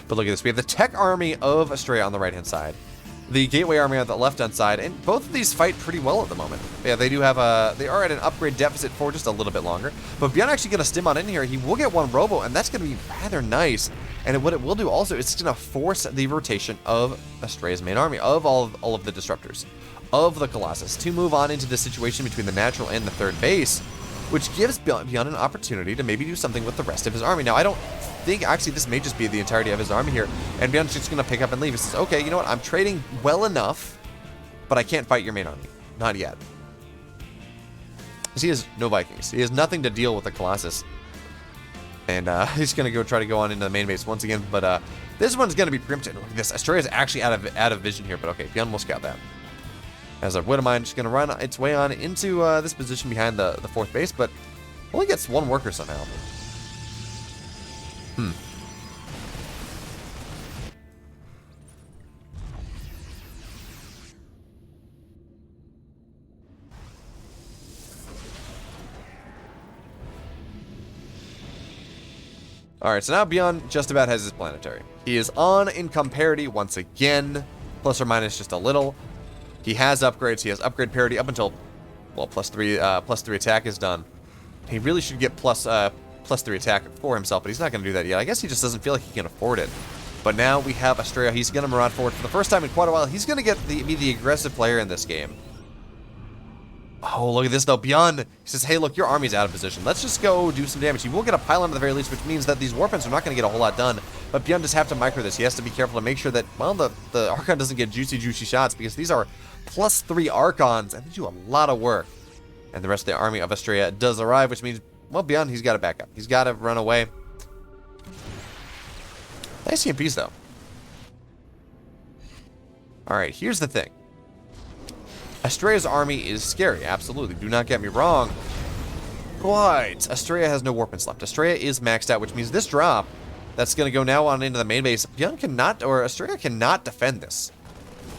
But look at this. We have the tech army of Astrea on the right-hand side, the gateway army on the left-hand side, and both of these fight pretty well at the moment. Yeah, they do have they are at an upgrade deficit for just a little bit longer. But BYUN actually going to stim on in here. He will get 1 robo, and that's going to be rather nice. And what it will do also is it's going to force the rotation of Astrea's main army, of all of the disruptors, of the Colossus, to move on into the situation between the natural and the 3rd base, which gives BYUN an opportunity to maybe do something with the rest of his army. Now, I don't think, actually, this may just be the entirety of his army here, and BYUN's just going to pick up and leave. He says, okay, you know what, I'm trading well enough, but I can't fight your main army. Not yet. Because he has no Vikings. He has nothing to deal with the Colossus. And he's going to go try to go on into the main base once again, but this one's going to be preempted. Look at this. Astrea is actually out of vision here, but okay, BYUN will scout that. As our Widowmine just going to run its way on into this position behind the 4th base, but only gets 1 worker somehow. Alright, so now BYUN just about has his planetary. He is on income parity once again, plus or minus just a little. He has upgrades. He has upgrade parity up until, well, plus 3 attack is done. He really should get plus 3 attack for himself, but he's not going to do that yet. I guess he just doesn't feel like he can afford it. But now we have Astrea. He's going to maraud forward for the first time in quite a while. He's going to be the aggressive player in this game. Oh, look at this, though. BYUN, he says, hey, look, your army's out of position. Let's just go do some damage. He will get a pylon at the very least, which means that these warpins are not going to get a whole lot done. But BYUN just have to micro this. He has to be careful to make sure that, well, the Archon doesn't get juicy shots, because these are plus 3 Archons, and they do a lot of work. And the rest of the army of Astrea does arrive, which means, well, BYUN, he's got to back up. He's got to run away. Nice CMPs, though. Alright, here's the thing. Astrea's army is scary, absolutely. Do not get me wrong. But Astrea has no warpins left. Astrea is maxed out, which means this drop that's going to go now on into the main base, BYUN cannot, or Astrea cannot defend this.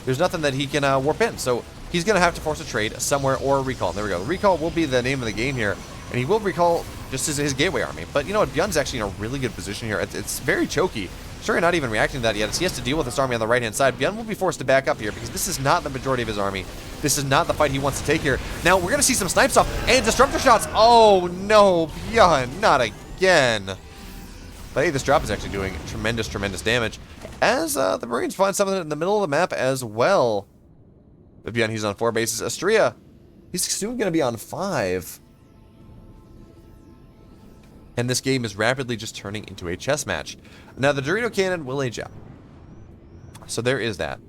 There's nothing that he can warp in, so he's going to have to force a trade somewhere or a recall. There we go. Recall will be the name of the game here, and he will recall just as his gateway army. But you know what? BYUN's actually in a really good position here. It's very choky. Astrea not even reacting to that yet. As he has to deal with this army on the right-hand side. BYUN will be forced to back up here because this is not the majority of his army. This is not the fight he wants to take here. Now, we're going to see some snipes off and disruptor shots. Oh, no, BYUN, not again. But hey, this drop is actually doing tremendous damage. As the Marines find something in the middle of the map as well. But BYUN, he's on 4 bases. Astrea, he's soon going to be on 5. And this game is rapidly just turning into a chess match. Now, the Dorito Cannon will age out. So there is that.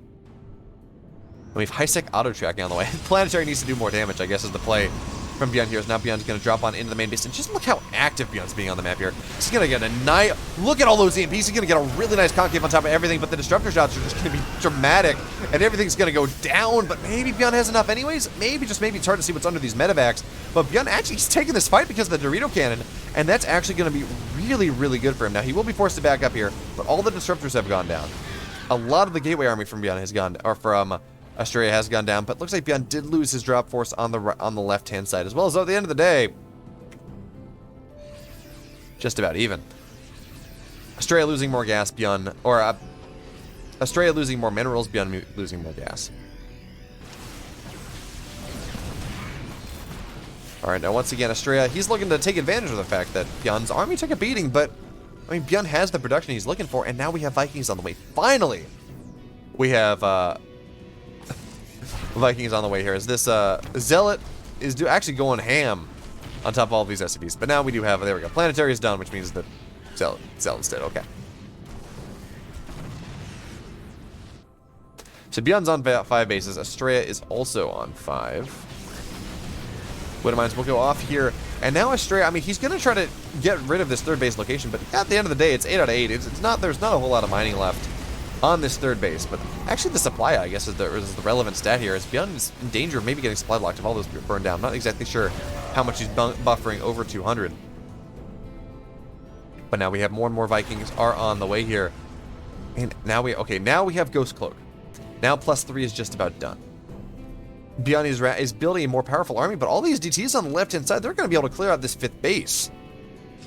We have high-sec auto-tracking on the way. Planetary needs to do more damage, I guess, is the play from BYUN here. Now BYUN's going to drop on into the main base. And just look how active BYUN's being on the map here. He's going to get a nice... Look at all those EMPs. He's going to get a really nice concave on top of everything. But the disruptor shots are just going to be dramatic. And everything's going to go down. But maybe BYUN has enough anyways. Maybe, just maybe, it's hard to see what's under these medevacs. But BYUN actually is taking this fight because of the Dorito Cannon. And that's actually going to be really good for him. Now, he will be forced to back up here. But all the disruptors have gone down. A lot of the gateway army from BYUN has gone... Or from... Astrea has gone down, but looks like BYUN did lose his drop force on the left-hand side as well. So at the end of the day, just about even. Astrea losing more gas, BYUN, or Astrea losing more minerals, BYUN losing more gas. All right, now once again, Astrea, he's looking to take advantage of the fact that BYUN's army took a beating, but I mean, BYUN has the production he's looking for, and now we have Vikings on the way. Finally, we have Vikings on the way here. Is this Zealot is actually going ham on top of all of these SCVs. But now we do have, there we go. Planetary is done, which means that Zealot's dead. Okay. So BYUN's on 5 bases. Astrea is also on 5. Widow Mines will go off here. And now Astrea, I mean, he's going to try to get rid of this third base location, but at the end of the day, it's 8 out of 8. It's not, there's not a whole lot of mining left on this third base. But actually the supply, I guess, is the relevant stat here. As BYUN is in danger of maybe getting supply blocked if all those burn down. I'm not exactly sure how much he's buffering over 200. But now we have more and more Vikings are on the way here. And now we have Ghost Cloak. Now +3 is just about done. BYUN is building a more powerful army, but all these DTs on the left-hand side, they're going to be able to clear out this 5th base.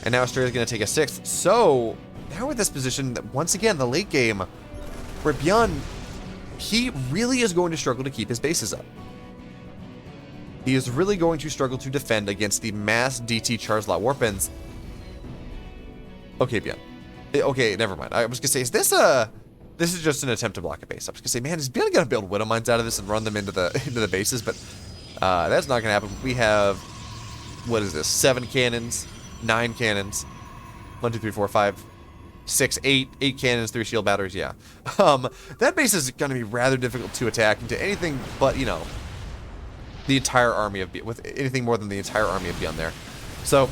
And now Astrea is going to take a 6th. So, now with this position, once again, the late game, where BYUN, he really is going to struggle to keep his bases up. He is really going to struggle to defend against the mass DT charge lot warpins. Okay, BYUN. Okay, never mind. I was going to say, is this a... This is just an attempt to block a base. I was gonna say, man, is BYUN gonna build Widow Mines out of this and run them into the bases? But that's not gonna happen. We have, what is this? 7 cannons, 9 cannons, 1, 2, 3, 4, 5, 6, 8 cannons, 3 shield batteries. Yeah, that base is gonna be rather difficult to attack into anything but, you know, the entire army of with anything more than the entire army of BYUN there. So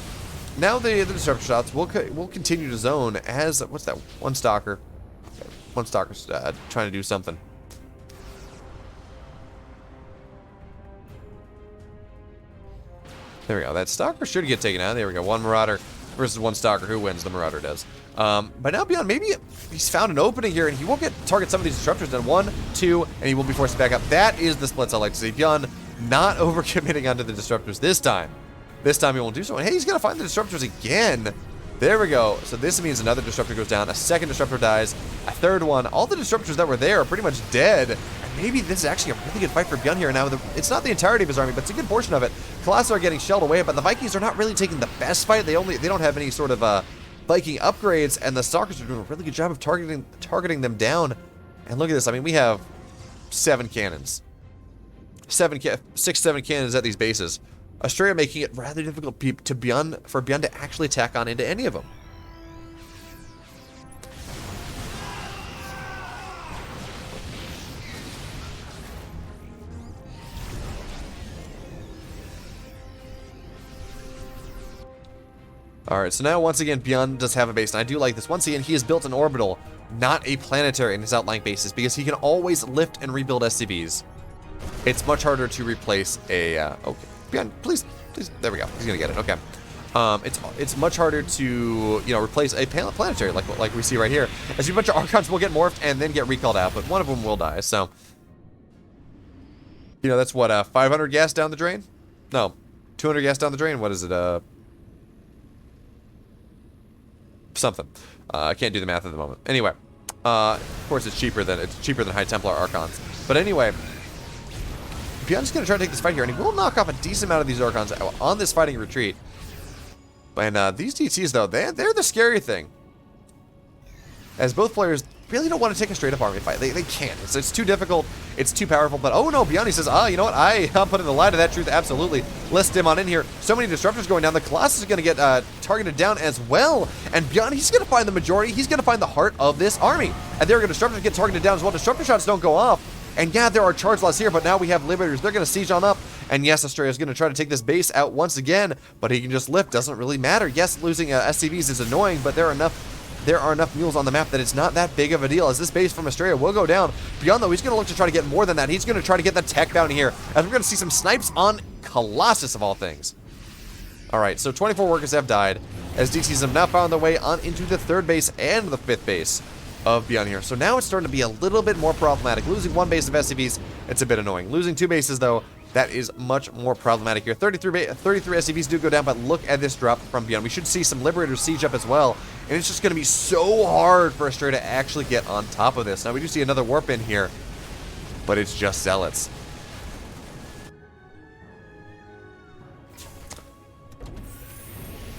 now the disruptor shots will continue to zone as what's that? One stalker. One stalker's trying to do something. There we go. That stalker should get taken out. There we go. One marauder versus one stalker. Who wins? The marauder does. But now BYUN, maybe he's found an opening here, and he will target some of these disruptors. Then 1, 2, and he will be forced to back up. That is the splits I like to see. BYUN not overcommitting onto the disruptors this time. This time he won't do so. And hey, he's gonna find the disruptors again. There we go. So this means another disruptor goes down, a second disruptor dies, a third one. All the disruptors that were there are pretty much dead. And maybe this is actually a really good fight for BYUN here. Now, it's not the entirety of his army, but it's a good portion of it. Colossi are getting shelled away, but the Vikings are not really taking the best fight. They don't have any sort of Viking upgrades, and the Stalkers are doing a really good job of targeting them down. And look at this. I mean, we have 7 cannons. 7 cannons at these bases. Astrea making it rather difficult for BYUN to actually tack on into any of them. Alright, so now once again BYUN does have a base, and I do like this. Once again, he has built an orbital, not a planetary in his outlying bases, because he can always lift and rebuild SCVs. It's much harder to replace a... okay. BYUN, please, there we go. He's gonna get it. Okay. It's much harder to replace a planetary like we see right here, as a bunch of Archons will get morphed and then get recalled out, but one of them will die. So that's what 500 gas down the drain. No, 200 gas down the drain. What is it? Something. I can't do the math at the moment. Anyway, of course it's cheaper than High Templar Archons. But anyway. BYUN's going to try to take this fight here, and he will knock off a decent amount of these Archons on this fighting retreat. And these DTs, though, they're the scary thing. As both players really don't want to take a straight-up army fight. They can't. It's too difficult. It's too powerful. But, oh, no, BYUN, he says, you know what? I'm putting the lie to that truth, absolutely. Let's dim on in here. So many disruptors going down. The Colossus is going to get targeted down as well. And BYUN, he's going to find the majority. He's going to find the heart of this army. And they're going to disruptors get targeted down as well. Disruptor shots don't go off. And yeah, there are charge lots here, but now we have Liberators. They're going to siege on up. And yes, Astrea is going to try to take this base out once again, but he can just lift. Doesn't really matter. Yes, losing SCVs is annoying, but there are enough mules on the map that it's not that big of a deal, as this base from Astrea will go down. BYUN, though, he's going to look to try to get more than that. He's going to try to get the tech bounty here, as we're going to see some snipes on Colossus, of all things. All right, so 24 workers have died, as DCs have now found their way on into the 3rd base and the 5th base of BYUN here. So now it's starting to be a little bit more problematic. Losing 1 base of SCVs, it's a bit annoying. Losing 2 bases, though, that is much more problematic here. 33 SCVs do go down, but look at this drop from BYUN. We should see some Liberators siege up as well, and it's just going to be so hard for Astrea to actually get on top of this. Now, we do see another warp in here, but it's just Zealots.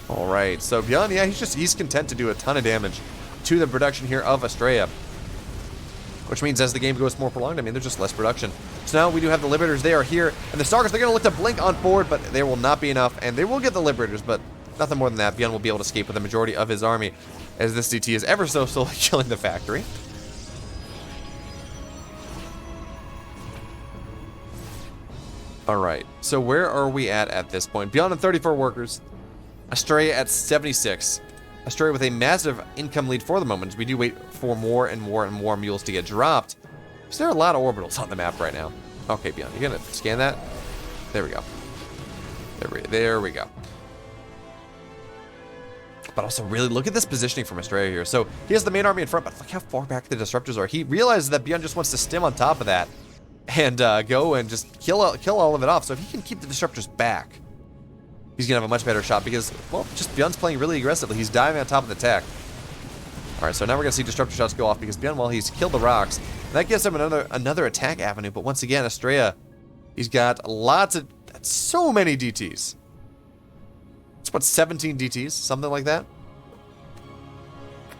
All right, so BYUN, yeah, he's content to do a ton of damage to the production here of Astrea, which means as the game goes more prolonged, I mean, there's just less production. So now we do have the Liberators. They are here, and the Stalkers, they're going to look to blink on forward, but there will not be enough, and they will get the Liberators, but nothing more than that. BYUN will be able to escape with the majority of his army, as this DT is ever so slowly killing the factory. All right, so where are we at this point? BYUN at 34 workers. Astrea at 76. Astrea with a massive income lead for the moment. We do wait for more and more and more mules to get dropped. Is there a lot of orbitals on the map right now? Okay, BYUN, you're gonna scan that? There we go. There we go. But also, really, look at this positioning from Astrea here. So, he has the main army in front, but look how far back the disruptors are. He realizes that BYUN just wants to stem on top of that and go and just kill all of it off. So, if he can keep the disruptors back, he's going to have a much better shot because, well, just BYUN's playing really aggressively. He's diving on top of the tech. All right, so now we're going to see disruptor shots go off because BYUN, well, he's killed the rocks. That gives him another attack avenue. But once again, Astrea, he's got so many DTs. It's what, 17 DTs? Something like that?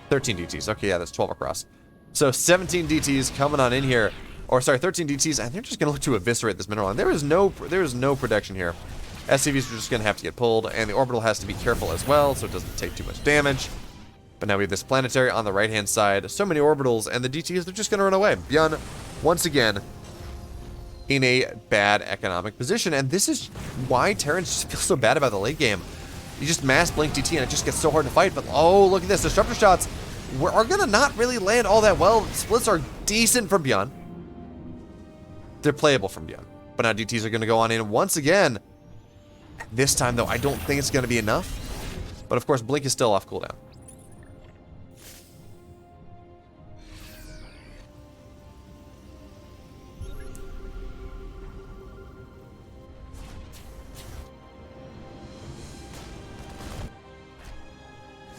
13 DTs. Okay, yeah, that's 12 across. So 17 DTs coming on in here. Or sorry, 13 DTs, and they're just going to look to eviscerate this mineral line. There is no protection here. SCVs are just going to have to get pulled, and the orbital has to be careful as well, so it doesn't take too much damage. But now we have this planetary on the right-hand side. So many orbitals, and the DTs, they're just going to run away. BYUN, once again, in a bad economic position, and this is why Terrans just feel so bad about the late game. You just mass blink DT, and it just gets so hard to fight, but oh, look at this. Disruptor shots are going to not really land all that well. Splits are decent from BYUN. They're playable from BYUN. But now DTs are going to go on in once again. This time, though, I don't think it's going to be enough. But, of course, Blink is still off cooldown.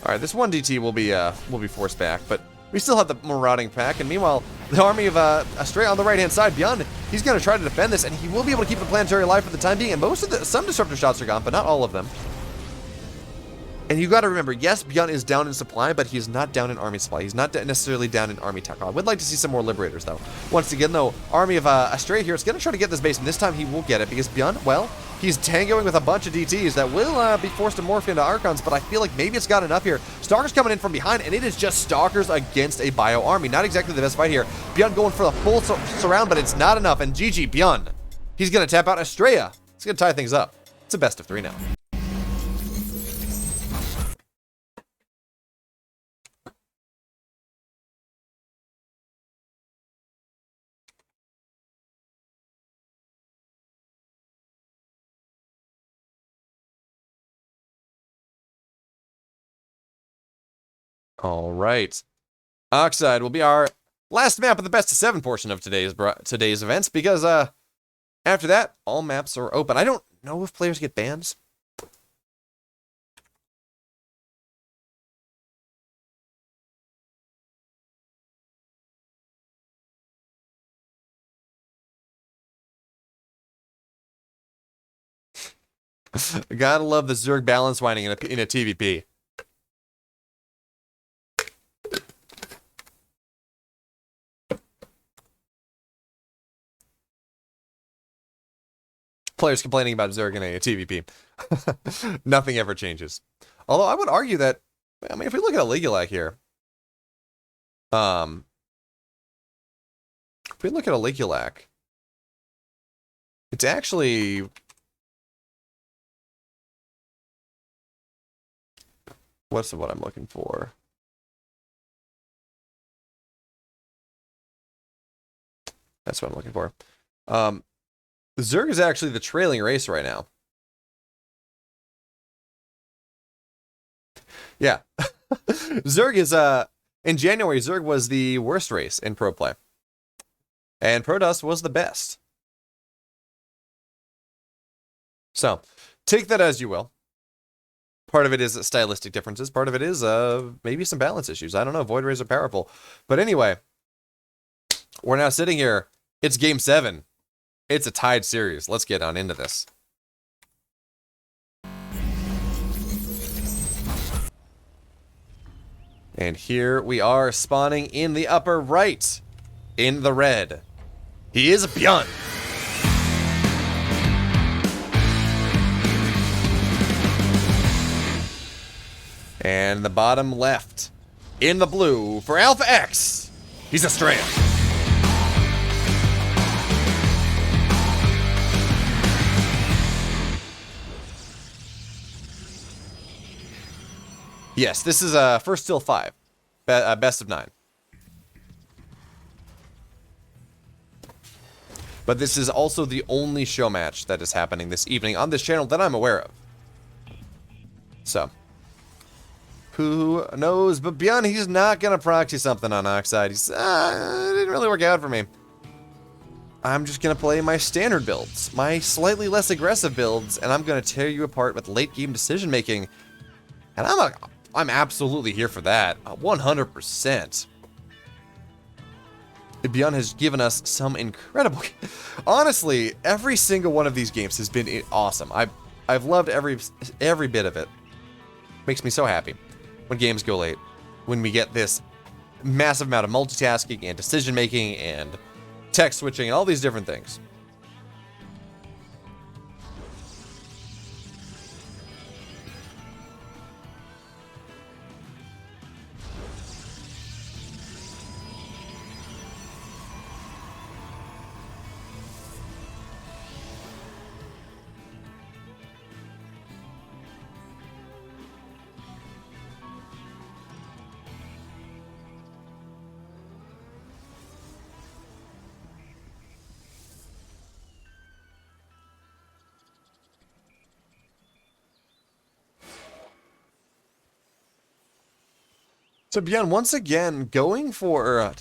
All right, this one DT will be forced back, but we still have the marauding pack, and meanwhile, the army of Astrea on the right-hand side, BYUN, he's going to try to defend this, and he will be able to keep the planetary alive for the time being, and some disruptor shots are gone, but not all of them. And you got to remember, yes, BYUN is down in supply, but he's not down in army supply. He's not necessarily down in army tech. I would like to see some more liberators, though. Once again, though, army of Astrea here is going to try to get this base, and this time he will get it, because BYUN, well, he's tangoing with a bunch of DTs that will be forced to morph into Archons, but I feel like maybe it's got enough here. Stalkers coming in from behind, and it is just Stalkers against a Bio army. Not exactly the best fight here. BYUN going for the full surround, but it's not enough, and GG, BYUN. He's going to tap out Astrea. It's going to tie things up. It's a best of 3 now. All right. Oxide will be our last map of the best of 7 portion of today's events, because after that, all maps are open. I don't know if players get bans. Gotta love the Zerg balance winding in a TVP. Players complaining about Zerg in a TVP. Nothing ever changes. Although I would argue that, I mean, if we look at a Legulac here, if we look at a Legulac, it's actually, what I'm looking for? That's what I'm looking for. Zerg is actually the trailing race right now. Yeah. Zerg is, in January, Zerg was the worst race in Pro Play. And Protoss was the best. So, take that as you will. Part of it is stylistic differences. Part of it is, maybe some balance issues. I don't know. Void Rays are powerful. But anyway, we're now sitting here. It's Game 7. It's a tied series. Let's get on into this. And here we are spawning in the upper right, in the red. He is BYUN. And the bottom left, in the blue, for Alpha X, he's Astrea. Yes, this is first still 5. Best of 9. But this is also the only show match that is happening this evening on this channel that I'm aware of. So, who knows? But BeoMulf, he's not going to proxy something on Oxide. He's, it didn't really work out for me. I'm just going to play my standard builds, my slightly less aggressive builds, and I'm going to tear you apart with late game decision making. And I'm absolutely here for that, 100%. BeoMulf has given us some incredible... Honestly, every single one of these games has been awesome. I've loved every bit of it. Makes me so happy when games go late, when we get this massive amount of multitasking and decision making and text switching and all these different things. So BeoMulf once again going for...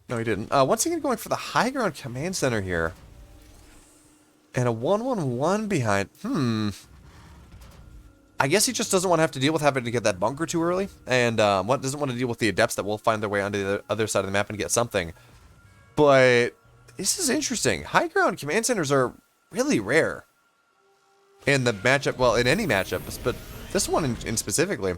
no, he didn't. Once again going for the high ground command center here. And a 1-1-1 behind. I guess he just doesn't want to have to deal with having to get that bunker too early. And doesn't want to deal with the adepts that will find their way onto the other side of the map and get something. But this is interesting. High ground command centers are really rare. In the matchup, well, in any matchup, but this one in specifically.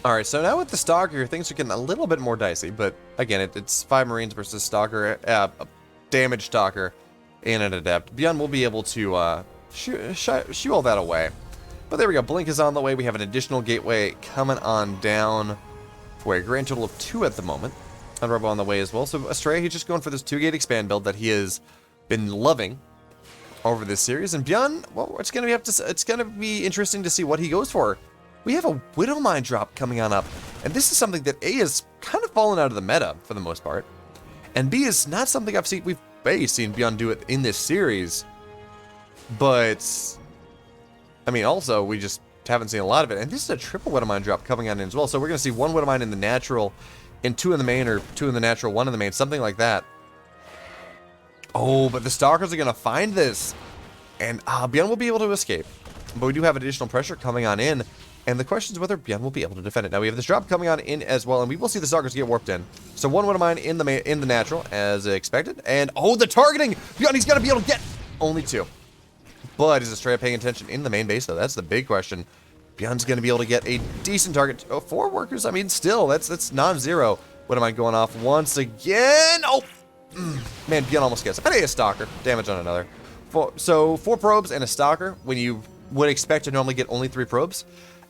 Alright, so now with the Stalker, things are getting a little bit more dicey, but again, it's 5 Marines versus Stalker, damage Stalker, and an Adept. BeoMulf will be able to shoo all that away. But there we go, Blink is on the way, we have an additional gateway coming on down for a grand total of 2 at the moment. And Robo on the way as well, so Astrea, he's just going for this 2-gate expand build that he has been loving over this series, and BeoMulf, well, it's gonna be interesting to see what he goes for. We have a Widow Mine drop coming on up, and this is something that A has kind of fallen out of the meta for the most part, and B is not something we've seen BeoMulf do it in this series, but I mean also we just haven't seen a lot of it, and this is a triple Widow Mine drop coming on in as well, so we're gonna see 1 Widow Mine in the natural, and 2 in the main, or 2 in the natural, 1 in the main, something like that. Oh, but the Stalkers are gonna find this, and BeoMulf will be able to escape, but we do have additional pressure coming on in. And the question is whether BeoMulf will be able to defend it. Now we have this drop coming on in as well, and we will see the Stalkers get warped in. So 1 Widow Mine in the natural, as expected. And oh, the targeting! BeoMulf, he's gonna be able to get only 2. But is Astrea paying attention in the main base though? That's the big question. BeoMulf's gonna be able to get a decent target. Oh, 4 workers. I mean, still that's non-zero. Widow Mine going off once again. Oh, man, BeoMulf almost gets it. But hey, a Stalker. Damage on another. So 4 probes and a Stalker when you would expect to normally get only 3 probes.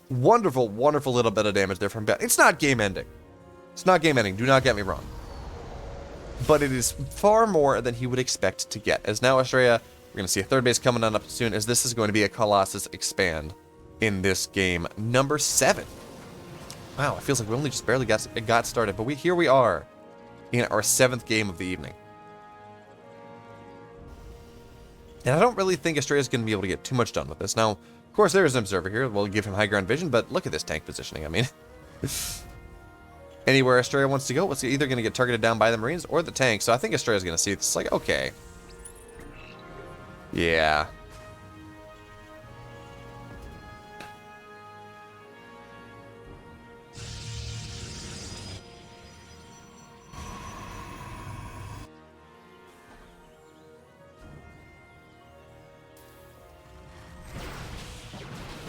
Wonderful, wonderful little bit of damage there from BeoMulf. It's not game ending. It's not game ending, do not get me wrong. But it is far more than he would expect to get. As now Astrea, we're going to see a 3rd base coming on up soon, as this is going to be a Colossus expand in this game number 7. Wow, it feels like we only just barely got started, but here we are in our 7th game of the evening. And I don't really think Astrea is going to be able to get too much done with this. Now, of course, there is an observer here. We'll give him high ground vision, but look at this tank positioning. I mean, anywhere Astrea wants to go, it's either going to get targeted down by the Marines or the tank. So I think Astrea is going to see this. It's like, okay. Yeah.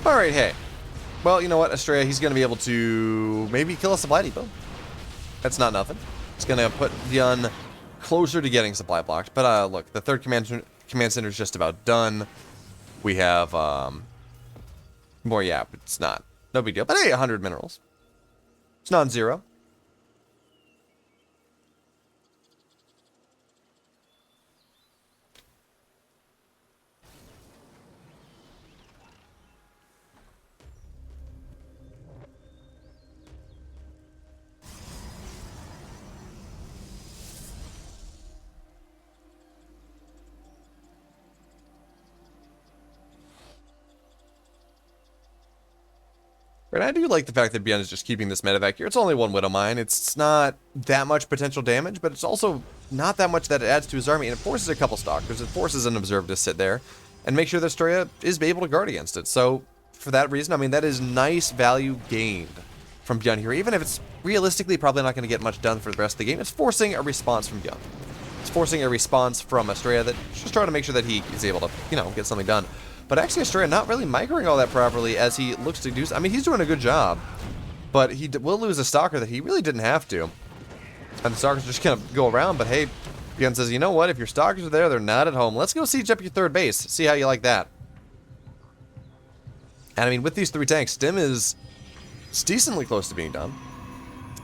All right, hey. Well, you know what, Astrea, he's going to be able to maybe kill a supply depot. That's not nothing. It's going to put BYUN closer to getting supply blocked. But look, the third command center is just about done. We have more, yeah, it's not. No big deal. But hey, 100 minerals. It's non-zero. And I do like the fact that BYUN is just keeping this medevac here. It's only one Widow Mine. It's not that much potential damage, but it's also not that much that it adds to his army. And it forces a couple stalkers. It forces an observer to sit there and make sure that Astrea is able to guard against it. So for that reason, I mean, that is nice value gained from BYUN here. Even if it's realistically probably not going to get much done for the rest of the game, it's forcing a response from BYUN. It's forcing a response from Astrea that's just trying to make sure that he is able to, you know, get something done. But actually, Astrea not really microing all that properly as he looks to do. I mean, he's doing a good job, but he will lose a stalker that he really didn't have to. And the stalkers are just going to go around, but hey, BYUN says, you know what? If your stalkers are there, they're not at home. Let's go siege up your third base. See how you like that. And I mean, with these 3 tanks, Stim is decently close to being done,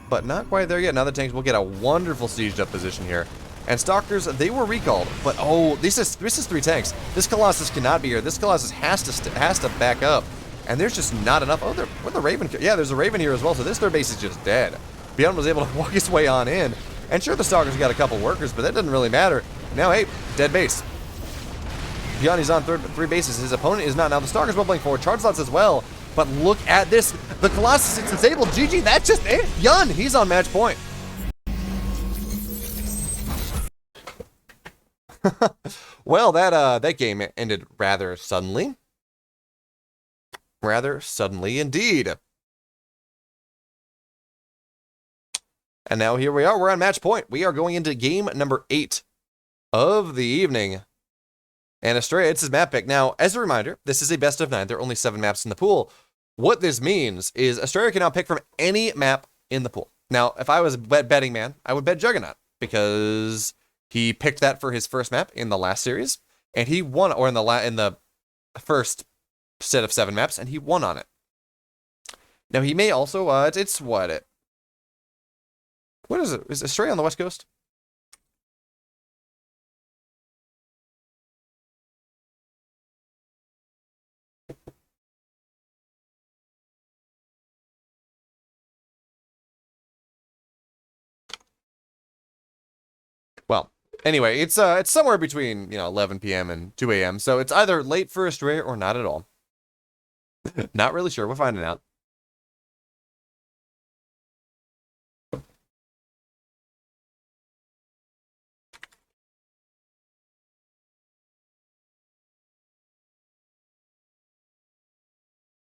but not quite there yet. Now the tanks will get a wonderful sieged up position here. And stalkers, they were recalled, but oh, this is 3 tanks. This Colossus cannot be here. This Colossus has to back up, and there's just not enough. Oh, where'd the Raven? Yeah, there's a Raven here as well. So this third base is just dead. BYUN was able to walk his way on in, and sure, the stalkers got a couple workers, but that doesn't really matter. Now, hey, dead base. BYUN is on 3 bases. His opponent is not. Now the stalkers bubbling forward, charge slots as well. But look at this. The Colossus is disabled. GG. That's just it. BYUN, he's on match point. Well, that game ended rather suddenly. Rather suddenly indeed. And now here we are. We're on match point. We are going into game number 8 of the evening. And Astrea, it's his map pick. Now, as a reminder, this is a best of 9. There are only 7 maps in the pool. What this means is Astrea can now pick from any map in the pool. Now, if I was a betting man, I would bet Juggernaut, because he picked that for his first map in the last series, and he won, or in the first set of 7 maps, and he won on it. Now he may also, what is it? Is Astrea on the West Coast? Well, anyway, it's somewhere between, 11 p.m. and 2 a.m. So it's either late for Astrea or not at all. Not really sure. We're finding out.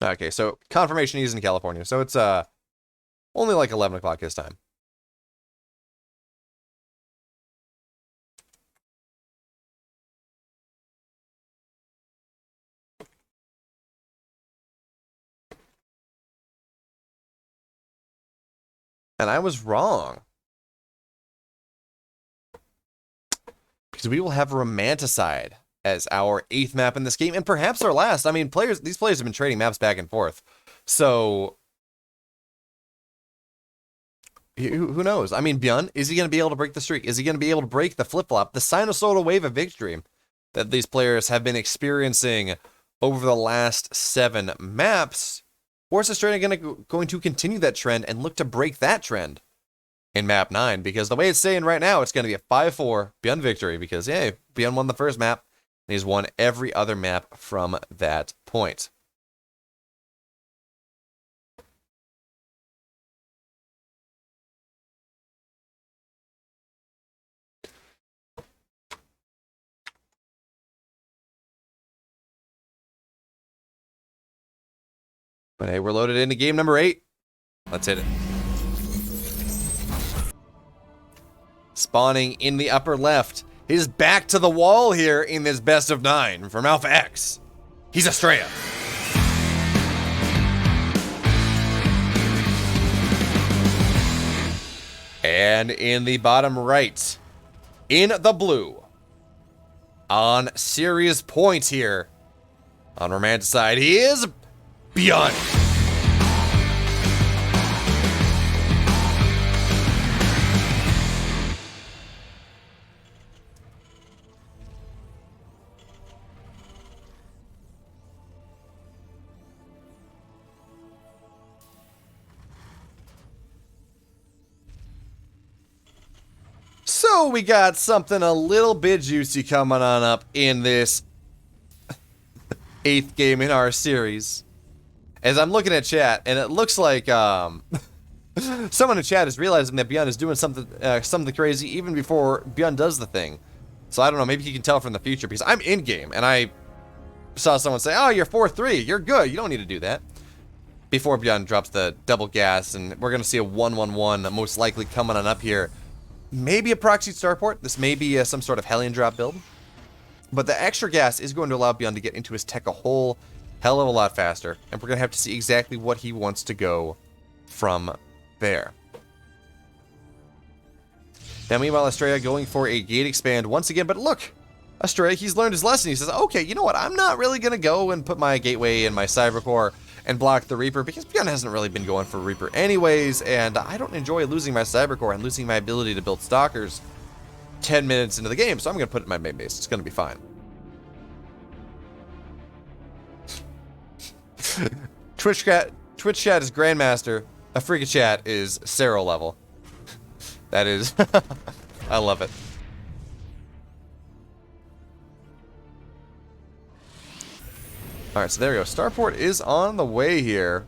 Okay, so confirmation he's in California. So it's only like 11 o'clock his time. And I was wrong. Because we will have Romanticide as our 8th map in this game, and perhaps our last. I mean, these players have been trading maps back and forth. So who knows? I mean, BYUN, is he going to be able to break the streak? Is he going to be able to break the flip-flop, the sinusoidal wave of victory that these players have been experiencing over the last 7 maps? Or is Astrea going to continue that trend and look to break that trend in map 9? Because the way it's saying right now, it's going to be a 5-4 BYUN victory, because, hey, BYUN won the first map, and he's won every other map from that point. But hey, we're loaded into game number 8. Let's hit it. Spawning in the upper left. He's back to the wall here in this best of 9 from Alpha X. He's Astrea. And in the bottom right, in the blue, on serious points here, on romantic side, he is BYUN. So we got something a little bit juicy coming on up in this 8th game in our series. As I'm looking at chat, and it looks like someone in chat is realizing that BeoMulf is doing something crazy even before BeoMulf does the thing. So I don't know, maybe he can tell from the future, because I'm in game and I saw someone say, "Oh, you're 4-3, you're good, you don't need to do that." Before BeoMulf drops the double gas, and we're gonna see a 1-1-1 most likely coming on up here. Maybe a proxy starport. This may be some sort of Hellion drop build. But the extra gas is going to allow BeoMulf to get into his tech a whole hell of a lot faster. And we're going to have to see exactly what he wants to go from there. Now, meanwhile, Astrea going for a gate expand once again. But look, Astrea, he's learned his lesson. He says, okay, you know what? I'm not really going to go and put my gateway in my Cybercore and block the Reaper, because BeoMulf hasn't really been going for Reaper anyways, and I don't enjoy losing my Cybercore and losing my ability to build Stalkers 10 minutes into the game, so I'm going to put it in my main base. It's going to be fine. Twitch chat is Grandmaster. Afrika chat is Cero level. That is... I love it. Alright, so there we go. Starport is on the way here.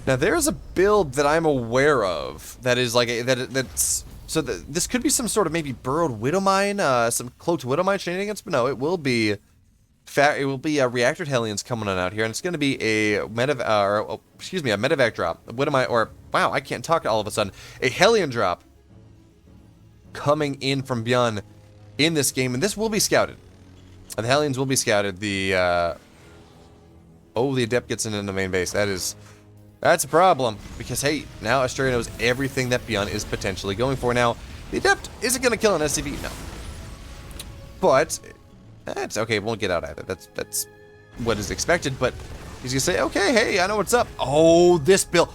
Now, there's a build that I'm aware of that is like this could be some sort of maybe burrowed Widowmine, some cloaked Widowmine shenanigans, but no, it will be reactored Hellions coming on out here, and it's going to be a medevac drop, a Widowmine, or wow, I can't talk all of a sudden, a Hellion drop coming in from BeoMulf in this game, and this will be scouted. The Hellions will be scouted. The Adept gets into the main base. That's a problem, because hey, now Astrea knows everything that BeoMulf is potentially going for. Now, the Adept isn't going to kill an SCV, no. But that's okay. It won't get out either. That's what is expected. But he's gonna say, okay, hey, I know what's up. Oh, this build.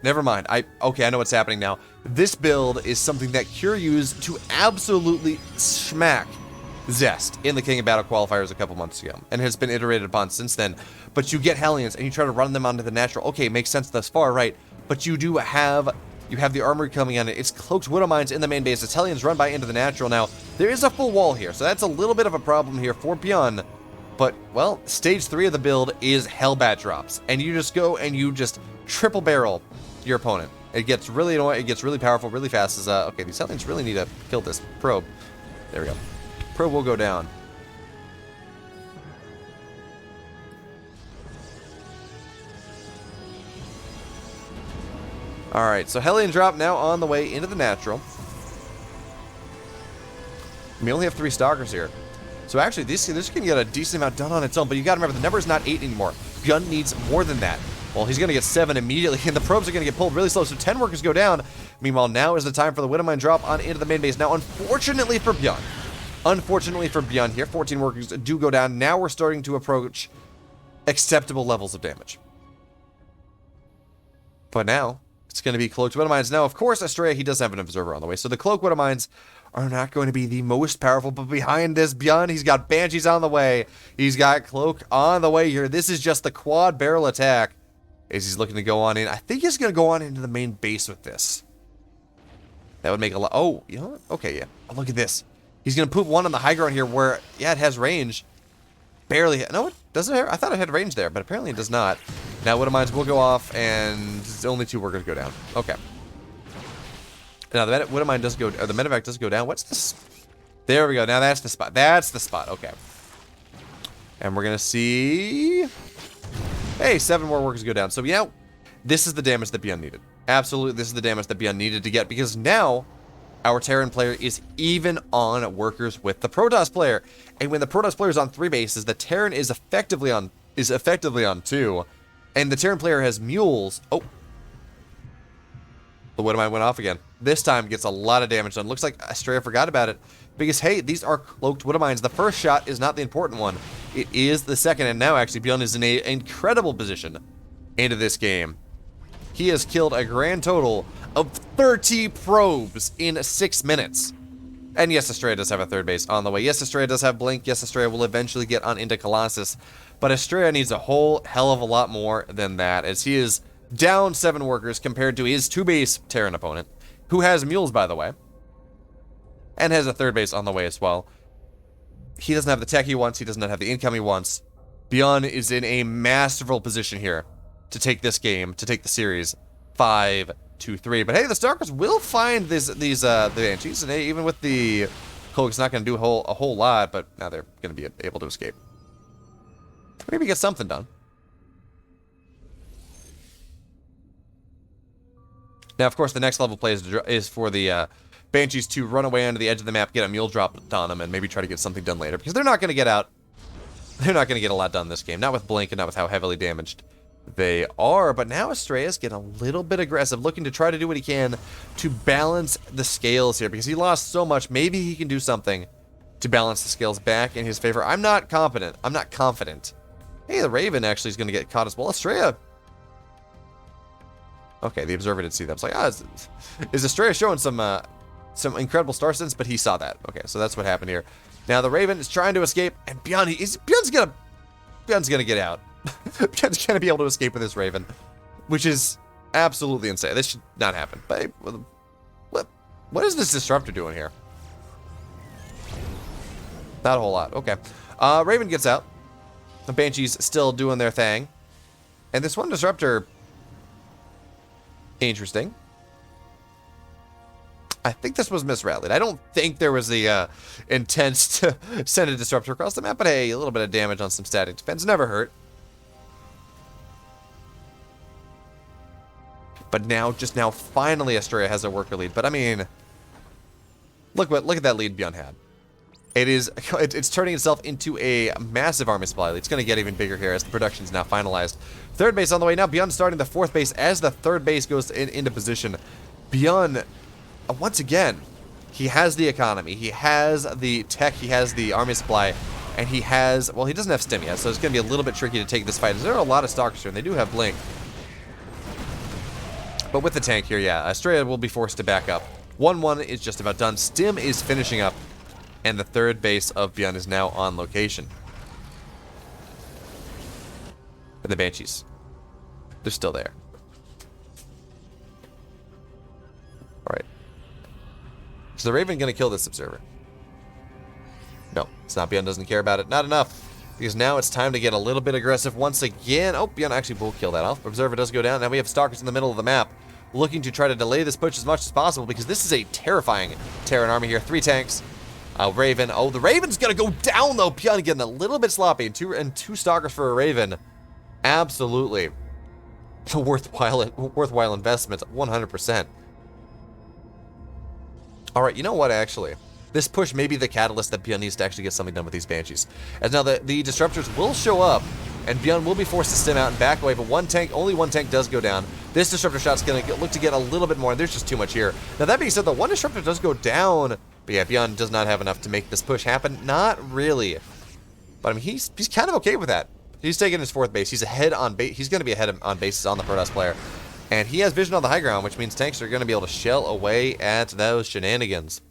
Never mind. I know what's happening now. This build is something that Cure used to absolutely smack Zest in the King of Battle qualifiers a couple months ago, and has been iterated upon since then. But you get Hellions and you try to run them onto the natural. Okay, makes sense thus far, right? But you do have the armory coming on it. It's cloaked Widowmines in the main base. It's Hellions run by into the natural. Now there is a full wall here, so that's a little bit of a problem here for BeoMulf. But well, stage 3 of the build is Hellbat drops, and you just go and you just triple barrel your opponent. It gets really annoying. It gets really powerful, really fast. Okay, these Hellions really need to kill this probe. There we go. Probe will go down. Alright, so Hellion drop now on the way into the natural. We only have 3 Stalkers here. So actually, this can get a decent amount done on its own, but you gotta remember, the number is not 8 anymore. BeoMulf needs more than that. Well, he's gonna get 7 immediately, and the probes are gonna get pulled really slow, so 10 workers go down. Meanwhile, now is the time for the Widowmine drop on into the main base. Now, unfortunately for BeoMulf here, 14 workers do go down. Now we're starting to approach acceptable levels of damage. But now, it's going to be Cloaked Widowmines. Now, of course, Astrea, he does have an Observer on the way, so the Cloaked Widowmines are not going to be the most powerful, but behind this, BeoMulf, he's got Banshees on the way. He's got Cloak on the way here. This is just the quad barrel attack as he's looking to go on in. I think he's going to go on into the main base with this. That would make a lot. Oh, you know what? Okay, yeah. Oh, look at this. He's going to put one on the high ground here where, yeah, it has range. Barely. No, it doesn't have. I thought it had range there, but apparently it does not. Now, Widowmines will go off, and only 2 workers go down. Okay. Now, the Widowmine does go, or the medevac does go down. What's this? There we go. Now, that's the spot. That's the spot. Okay. And we're going to see... Hey, 7 more workers go down. So, yeah, this is the damage that BeoMulf needed. Absolutely, this is the damage that BeoMulf needed to get, because now our Terran player is even on workers with the Protoss player. And when the Protoss player is on 3 bases, the Terran is effectively on 2. And the Terran player has mules. Oh, The Widowmine went off again. This time gets a lot of damage done. Looks like Astrea forgot about it. Because, hey, these are cloaked Widowmines. The first shot is not the important one. It is the second. And now, actually, BeoMulf is in an incredible position into this game. He has killed a grand total of 30 probes in 6 minutes. And yes, Astrea does have a third base on the way. Yes, Astrea does have Blink. Yes, Astrea will eventually get on into Colossus. But Astrea needs a whole hell of a lot more than that, as he is down 7 workers compared to his 2-base Terran opponent, who has mules, by the way, and has a third base on the way as well. He doesn't have the tech he wants. He does not have the income he wants. ByUN is in a masterful position here to take this game, to take the series 5-3. But hey, the Stalkers will find the Banshees, and hey, even with the Cloak, it's not going to do a whole lot, but now they're going to be able to escape. Maybe get something done. Now, of course, the next level play is for the Banshees to run away onto the edge of the map, get a mule drop on them, and maybe try to get something done later, because they're not going to get out. They're not going to get a lot done this game. Not with Blink and not with how heavily damaged they are. But now Astrea's getting a little bit aggressive, looking to try to do what he can to balance the scales here, because he lost so much. Maybe he can do something to balance the scales back in his favor. I'm not confident. Hey, the Raven actually is going to get caught as well. Astrea. Okay, the Observer did see that. It's like, is Astrea showing some incredible star sense? But he saw that. Okay, so that's what happened here. Now the Raven is trying to escape, and ByUN's gonna get out. ByUN's gonna be able to escape with this Raven, which is absolutely insane. This should not happen. But hey, what is this Disruptor doing here? Not a whole lot. Okay, Raven gets out. The Banshees still doing their thing, and this one Disruptor. Interesting. I think this was misrallied. I don't think there was the intent to send a Disruptor across the map, but hey, a little bit of damage on some static defense never hurt. But now, finally Astrea has a worker lead. But I mean, look at that lead ByUN had. It's turning itself into a massive army supply lead. It's going to get even bigger here as the production is now finalized. Third base on the way now. ByUN starting the fourth base as the third base goes into position. ByUN, once again, he has the economy, he has the tech, he has the army supply, and he has, well, he doesn't have stim yet, so it's going to be a little bit tricky to take this fight. There are a lot of Stalkers here, and they do have Blink. But with the tank here, yeah, Astrea will be forced to back up. 1-1 is just about done. Stim is finishing up, and the third base of ByUN is now on location. And the Banshees, they're still there. Alright. Is the Raven going to kill this Observer? No, it's not. ByUN doesn't care about it. Not enough. Because now it's time to get a little bit aggressive once again. Oh, ByUN actually will kill that off. Observer does go down. Now we have Stalkers in the middle of the map, looking to try to delay this push as much as possible, because this is a terrifying Terran army here. 3 tanks. Raven. Oh, the Raven's going to go down, though. ByUN getting a little bit sloppy. Two Stalkers for a Raven. Absolutely. A worthwhile investment. 100%. Alright, you know what, actually? This push may be the catalyst that ByUN needs to actually get something done with these Banshees. As now the Disruptors will show up, and ByUN will be forced to stim out and back away, but only one tank does go down. This Disruptor shot's going to look to get a little bit more, and there's just too much here. Now, that being said, the one Disruptor does go down, but yeah, ByUN does not have enough to make this push happen. Not really. But I mean, he's kind of okay with that. He's taking his fourth base. He's ahead on base. He's going to be ahead on bases on the Protoss player. And he has vision on the high ground, which means tanks are going to be able to shell away at those shenanigans.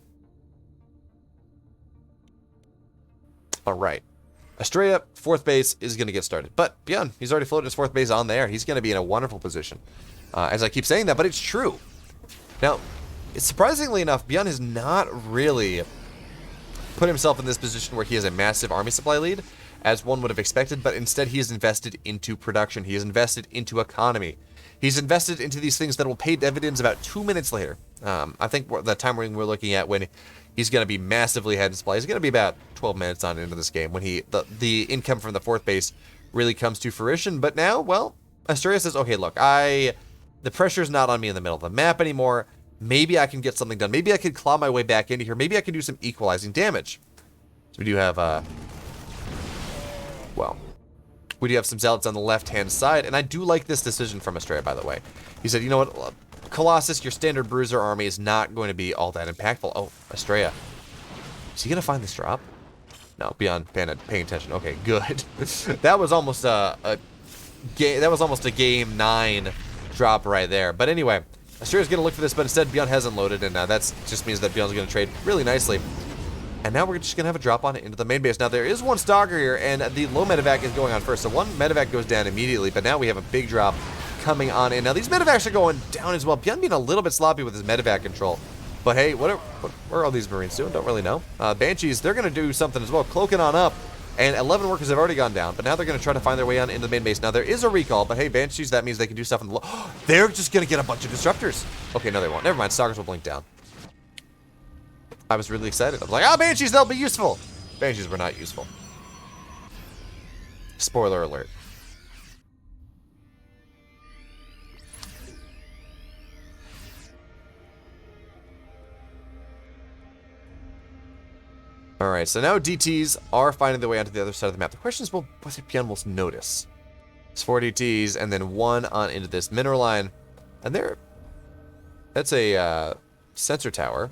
Alright. Astrea, fourth base, is going to get started. But ByUN, he's already floated his fourth base on there. He's going to be in a wonderful position. As I keep saying that, but it's true. Now, surprisingly enough, ByUN has not really put himself in this position where he has a massive army supply lead, as one would have expected, but instead he is invested into production. He is invested into economy. He's invested into these things that will pay dividends about 2 minutes later. I think the time we're looking at when he's going to be massively ahead in supply is going to be about 12 minutes on into this game, when the income from the fourth base really comes to fruition. But now, well, Astrea says, okay, look, the pressure's not on me in the middle of the map anymore. Maybe I can get something done. Maybe I could claw my way back into here. Maybe I can do some equalizing damage. So we do have, we do have some Zealots on the left-hand side, and I do like this decision from Astrea, by the way. He said, you know what, Colossus, your standard bruiser army, is not going to be all that impactful. Oh, Astrea. Is he going to find this drop? No, BYUN paying attention. Okay, good. That was almost a game 9 drop right there. But anyway, Astrea's going to look for this, but instead BYUN hasn't loaded, and that just means that BYUN's going to trade really nicely. And now we're just going to have a drop on it into the main base. Now, there is one Stalker here, and the low medevac is going on first. So one medevac goes down immediately, but now we have a big drop coming on in. Now, these medevacs are going down as well. BYUN being a little bit sloppy with his medevac control. But hey, what are all these Marines doing? Don't really know. Banshees, they're going to do something as well, cloaking on up. And 11 workers have already gone down, but now they're going to try to find their way on into the main base. Now, there is a recall, but hey, Banshees, that means they can do stuff in the low. They're just going to get a bunch of disruptors. Okay, no, they won't. Never mind. Stalkers will blink down. I was really excited. I was like, oh, Banshees, they'll be useful. Banshees were not useful. Spoiler alert. Alright, so now DTs are finding their way onto the other side of the map. The question is, well, what did BYUN will notice? It's 4 DTs, and then 1 on into this mineral line. And that's a sensor tower.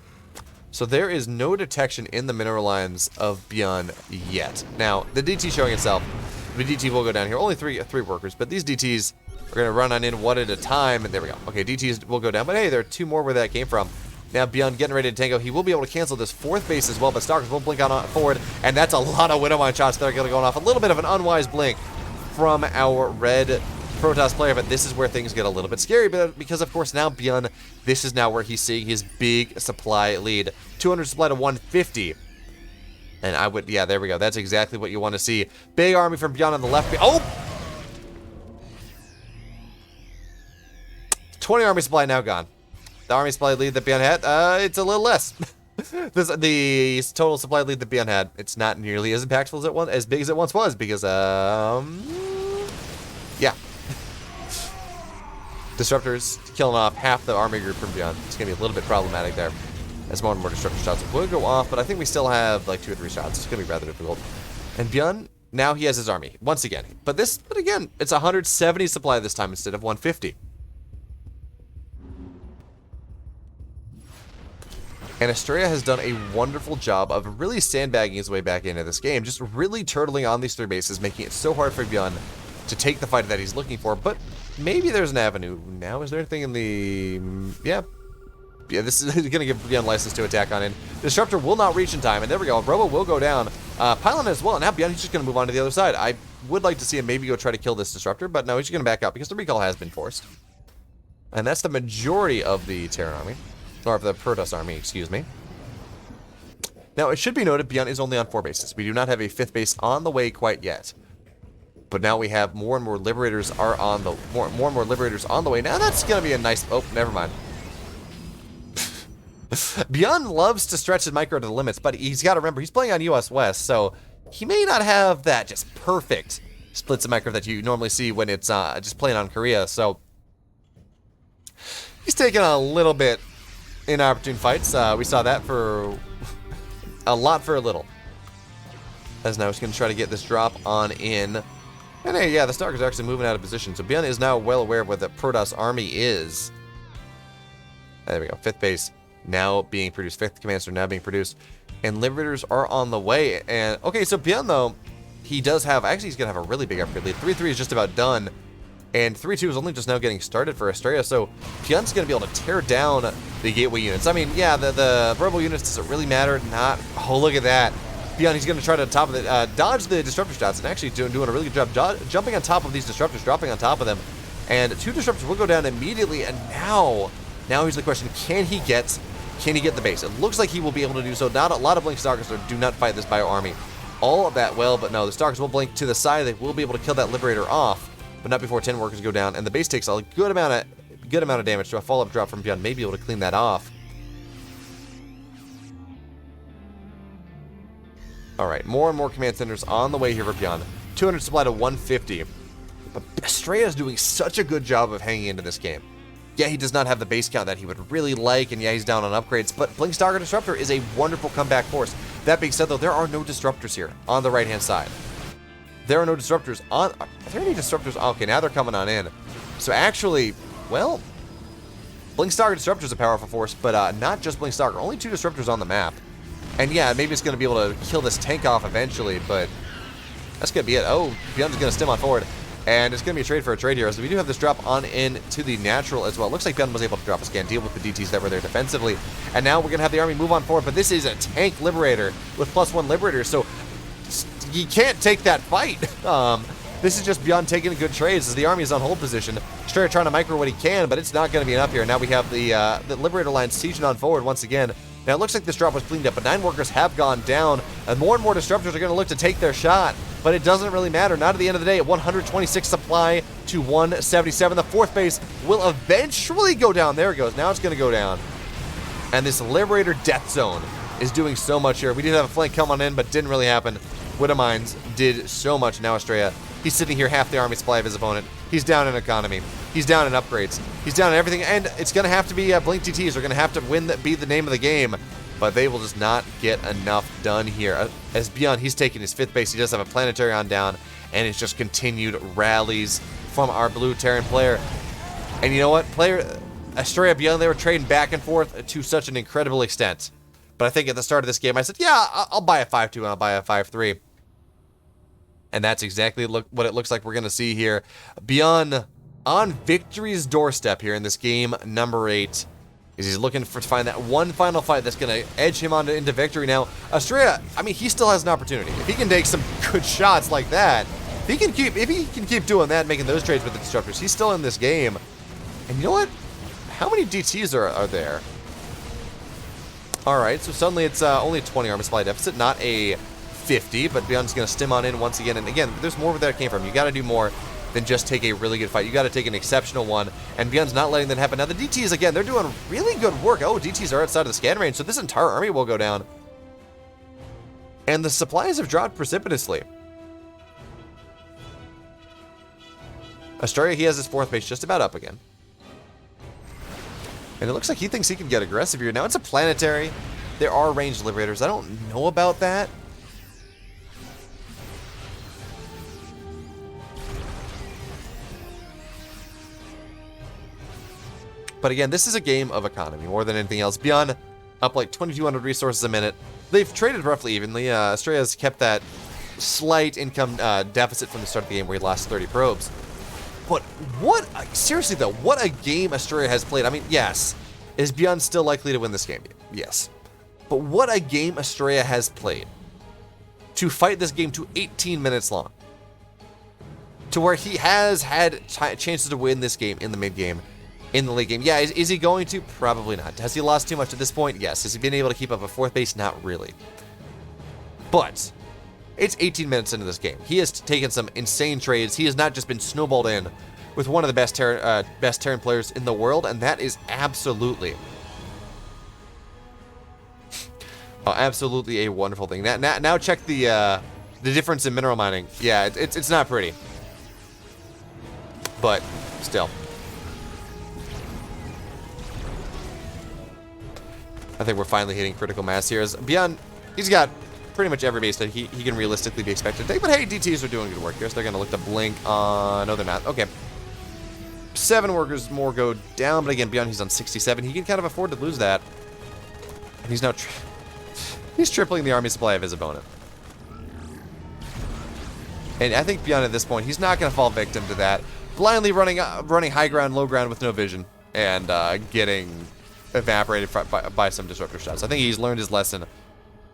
So there is no detection in the mineral lines of BYUN yet. Now, the DT showing itself, the DT will go down here. Only three workers, but these DTs are going to run on in one at a time. And there we go. Okay, DTs will go down, but hey, there are 2 more where that came from. Now, BYUN getting ready to tango. He will be able to cancel this 4th base as well, but Stalkers will blink on forward, and that's a lot of Widowmine shots that are going to go off. A little bit of an unwise blink from our red Protoss player, but this is where things get a little bit scary, but because, of course, now BYUN, this is now where he's seeing his big supply lead. 200 supply to 150. And yeah, there we go. That's exactly what you want to see. Big army from BYUN on the left. Oh! 20 army supply now gone. The army supply lead that BYUN had, it's a little less. The total supply lead that BYUN had, it's not nearly as impactful as big as it once was, because, yeah. Disruptors killing off half the army group from BYUN. It's going to be a little bit problematic there, as more and more disruptor shots will go off, but I think we still have like 2 or 3 shots. It's going to be rather difficult. And BYUN, now he has his army, once again. But again, it's 170 supply this time instead of 150. And Astrea has done a wonderful job of really sandbagging his way back into this game, just really turtling on these 3 bases, making it so hard for BYUN to take the fight that he's looking for. But maybe there's an avenue now. Is there anything in the... Yeah, this is going to give BYUN license to attack on in. Disruptor will not reach in time, and there we go. Robo will go down. Pylon as well, and now BYUN, he's just going to move on to the other side. I would like to see him maybe go try to kill this Disruptor, but no, he's just going to back out because the recall has been forced. And that's the majority of the Terran army. Or of the Protoss army, excuse me. Now, it should be noted, BYUN is only on 4 bases. We do not have a 5th base on the way quite yet. But now we have more and more Liberators are on the... More and more Liberators on the way. Now, that's going to be a nice... Oh, never mind. BYUN loves to stretch his micro to the limits, but he's got to remember, he's playing on US West, so he may not have that just perfect splits of micro that you normally see when it's just playing on Korea, so... He's taking a little bit... inopportune fights. We saw that for a lot for a little. As now he's going to try to get this drop on in. And hey, yeah, the Stalker's actually moving out of position. So BYUN is now well aware of what the Protoss army is. There we go. 5th base now being produced. 5th command center now being produced. And Liberators are on the way. And okay, so BYUN though, he does have, actually he's going to have a really big upgrade lead. 3-3 is just about done. And 3-2 is only just now getting started for Astrea, so BYUN's going to be able to tear down the gateway units. I mean, yeah, the verbal units, does it really matter? Not. Oh, look at that. BYUN, he's going to try to top of it, dodge the disruptor shots, and actually doing a really good job jumping on top of these disruptors, dropping on top of them. And 2 disruptors will go down immediately, and now here's the question, can he get the base? It looks like he will be able to do so. Not a lot of Blink Stalkers, so do not fight this Bio army all of that well, but no, the Stalkers will blink to the side. They will be able to kill that Liberator off. But not before 10 workers go down, and the base takes a good amount of damage. So a follow-up drop from BYUN may be able to clean that off. All right, more and more command centers on the way here for BYUN. 200 supply to 150. But Astrea is doing such a good job of hanging into this game. Yeah, he does not have the base count that he would really like, and yeah, he's down on upgrades. But Blink Stalker Disruptor is a wonderful comeback force. That being said, though, there are no disruptors here on the right-hand side. There are no disruptors on... Are there any disruptors? Okay, now they're coming on in. So actually, well... Blink Stalker Disruptor is a powerful force, but not just Blink Stalker. Only 2 Disruptors on the map. And yeah, maybe it's going to be able to kill this tank off eventually, but that's going to be it. Oh, BYUN's going to stem on forward. And it's going to be a trade for a trade here. So we do have this drop on into the natural as well. Looks like BYUN was able to drop a scan, deal with the DTs that were there defensively. And now we're going to have the army move on forward. But this is a tank Liberator with +1 Liberator. So you can't take that fight. This is just BYUN taking good trades as the army is on hold position. Astrea trying to micro what he can, but it's not going to be enough here. Now we have the Liberator line sieging on forward once again. Now it looks like this drop was cleaned up, but 9 workers have gone down, and more Disruptors are going to look to take their shot. But it doesn't really matter. Not at the end of the day. At 126 supply to 177. The 4th base will eventually go down. There it goes. Now it's going to go down. And this Liberator Death Zone is doing so much here. We did have a flank come on in, but didn't really happen. Widow Mines did so much. Now Astrea, he's sitting here half the army supply of his opponent. He's down in economy. He's down in upgrades. He's down in everything. And it's going to have to be Blink TTs. They're going to have to be the name of the game. But they will just not get enough done here. As BYUN, he's taking his 5th base. He does have a planetary on down, and it's just continued rallies from our blue Terran player. And you know what? Astrea, BYUN, they were trading back and forth to such an incredible extent. But I think at the start of this game, I said, yeah, I'll buy a 5-2 and I'll buy a 5-3. And that's exactly what it looks like we're going to see here. BYUN on victory's doorstep here in this game number 8. He's looking to find that one final fight that's going to edge him into victory. Now, Astrea, I mean, he still has an opportunity. If he can take some good shots like that, if he can keep doing that, making those trades with the Disruptors, he's still in this game. And you know what? How many DTs are there? All right, so suddenly it's only a 20 armor supply deficit, not a 50, but BYUN's going to stem on in once again. And again, there's more where that came from. You got to do more than just take a really good fight. You got to take an exceptional one, and BYUN's not letting that happen. Now the DTs, again, they're doing really good work. Oh, DTs are outside of the scan range, so this entire army will go down. And the supplies have dropped precipitously. Astrea, he has his 4th base just about up again. And it looks like he thinks he can get aggressive here. Now it's a planetary. There are ranged Liberators. I don't know about that. But again, this is a game of economy more than anything else. BYUN up like 2,200 resources a minute. They've traded roughly evenly. Astrea's kept that slight income deficit from the start of the game where he lost 30 probes. But seriously though, what a game Astrea has played. I mean, yes, is BYUN still likely to win this game? Yes. But what a game Astrea has played. To fight this game to 18 minutes long. To where he has had chances to win this game in the mid-game. In the late game. Yeah, is he going to? Probably not. Has he lost too much at this point? Yes. Has he been able to keep up a 4th base? Not really. But it's 18 minutes into this game. He has taken some insane trades. He has not just been snowballed in with one of the best Terran players in the world, and that is absolutely absolutely a wonderful thing. Now check the difference in mineral mining. Yeah, it's not pretty. But still. I think we're finally hitting critical mass here. As BYUN, he's got pretty much every base that he can realistically be expected to take. But hey, DTs are doing good work here, so they're going to look to blink on... No, they're not. Okay. 7 workers more go down, but again, BYUN, he's on 67. He can kind of afford to lose that. And he's now... he's tripling the army supply of his opponent. And I think BYUN at this point, he's not going to fall victim to that. Blindly running high ground, low ground with no vision, and getting evaporated by some disruptor shots. I think he's learned his lesson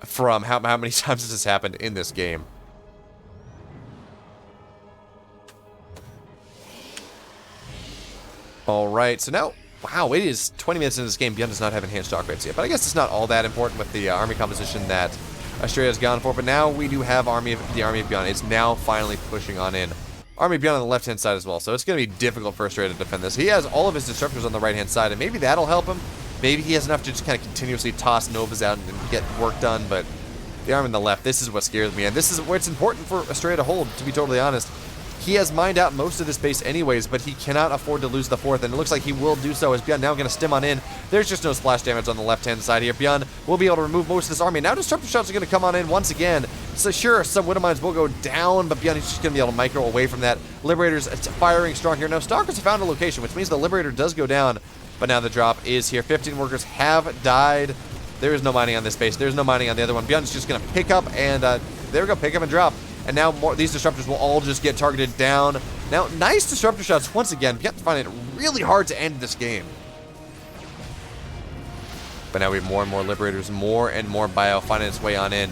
from how many times this has happened in this game. All right, so now, wow, it is 20 minutes into this game. BYUN does not have enhanced shock rates yet, but I guess it's not all that important with the army composition that Astrea has gone for. But now we do have the army of BeoMulf. It's now finally pushing on in. Army of BeoMulf on the left-hand side as well, so it's going to be difficult for Astrea to defend this. He has all of his disruptors on the right-hand side, and maybe that'll help him. Maybe he has enough to just kind of continuously toss Novas out and get work done, but the arm on the left, this is what scares me, and this is where it's important for Astrea to hold, to be totally honest. He has mined out most of this base anyways, but he cannot afford to lose the 4th, and it looks like he will do so as BeoMulf now going to stem on in. There's just no splash damage on the left-hand side here. BeoMulf will be able to remove most of this army. Now disruptor shots are going to come on in once again. So sure, some Widow Mines will go down, but BeoMulf is just going to be able to micro away from that. Liberator's firing strong here. Now Stalkers have found a location, which means the Liberator does go down. But now the drop is here. 15 workers have died. There is no mining on this base. There's no mining on the other one. BYUN's just going to pick up, and there we go, pick up and drop. And now these disruptors will all just get targeted down. Now, nice disruptor shots once again. BYUN's finding it really hard to end this game. But now we have more and more Liberators, more and more Bio finding its way on in.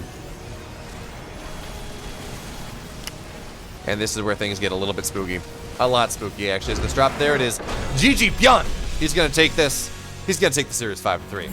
And this is where things get a little bit spooky. A lot spooky, actually. As this drop, there it is. GG BYUN! He's going to take this. He's going to take the series 5-3.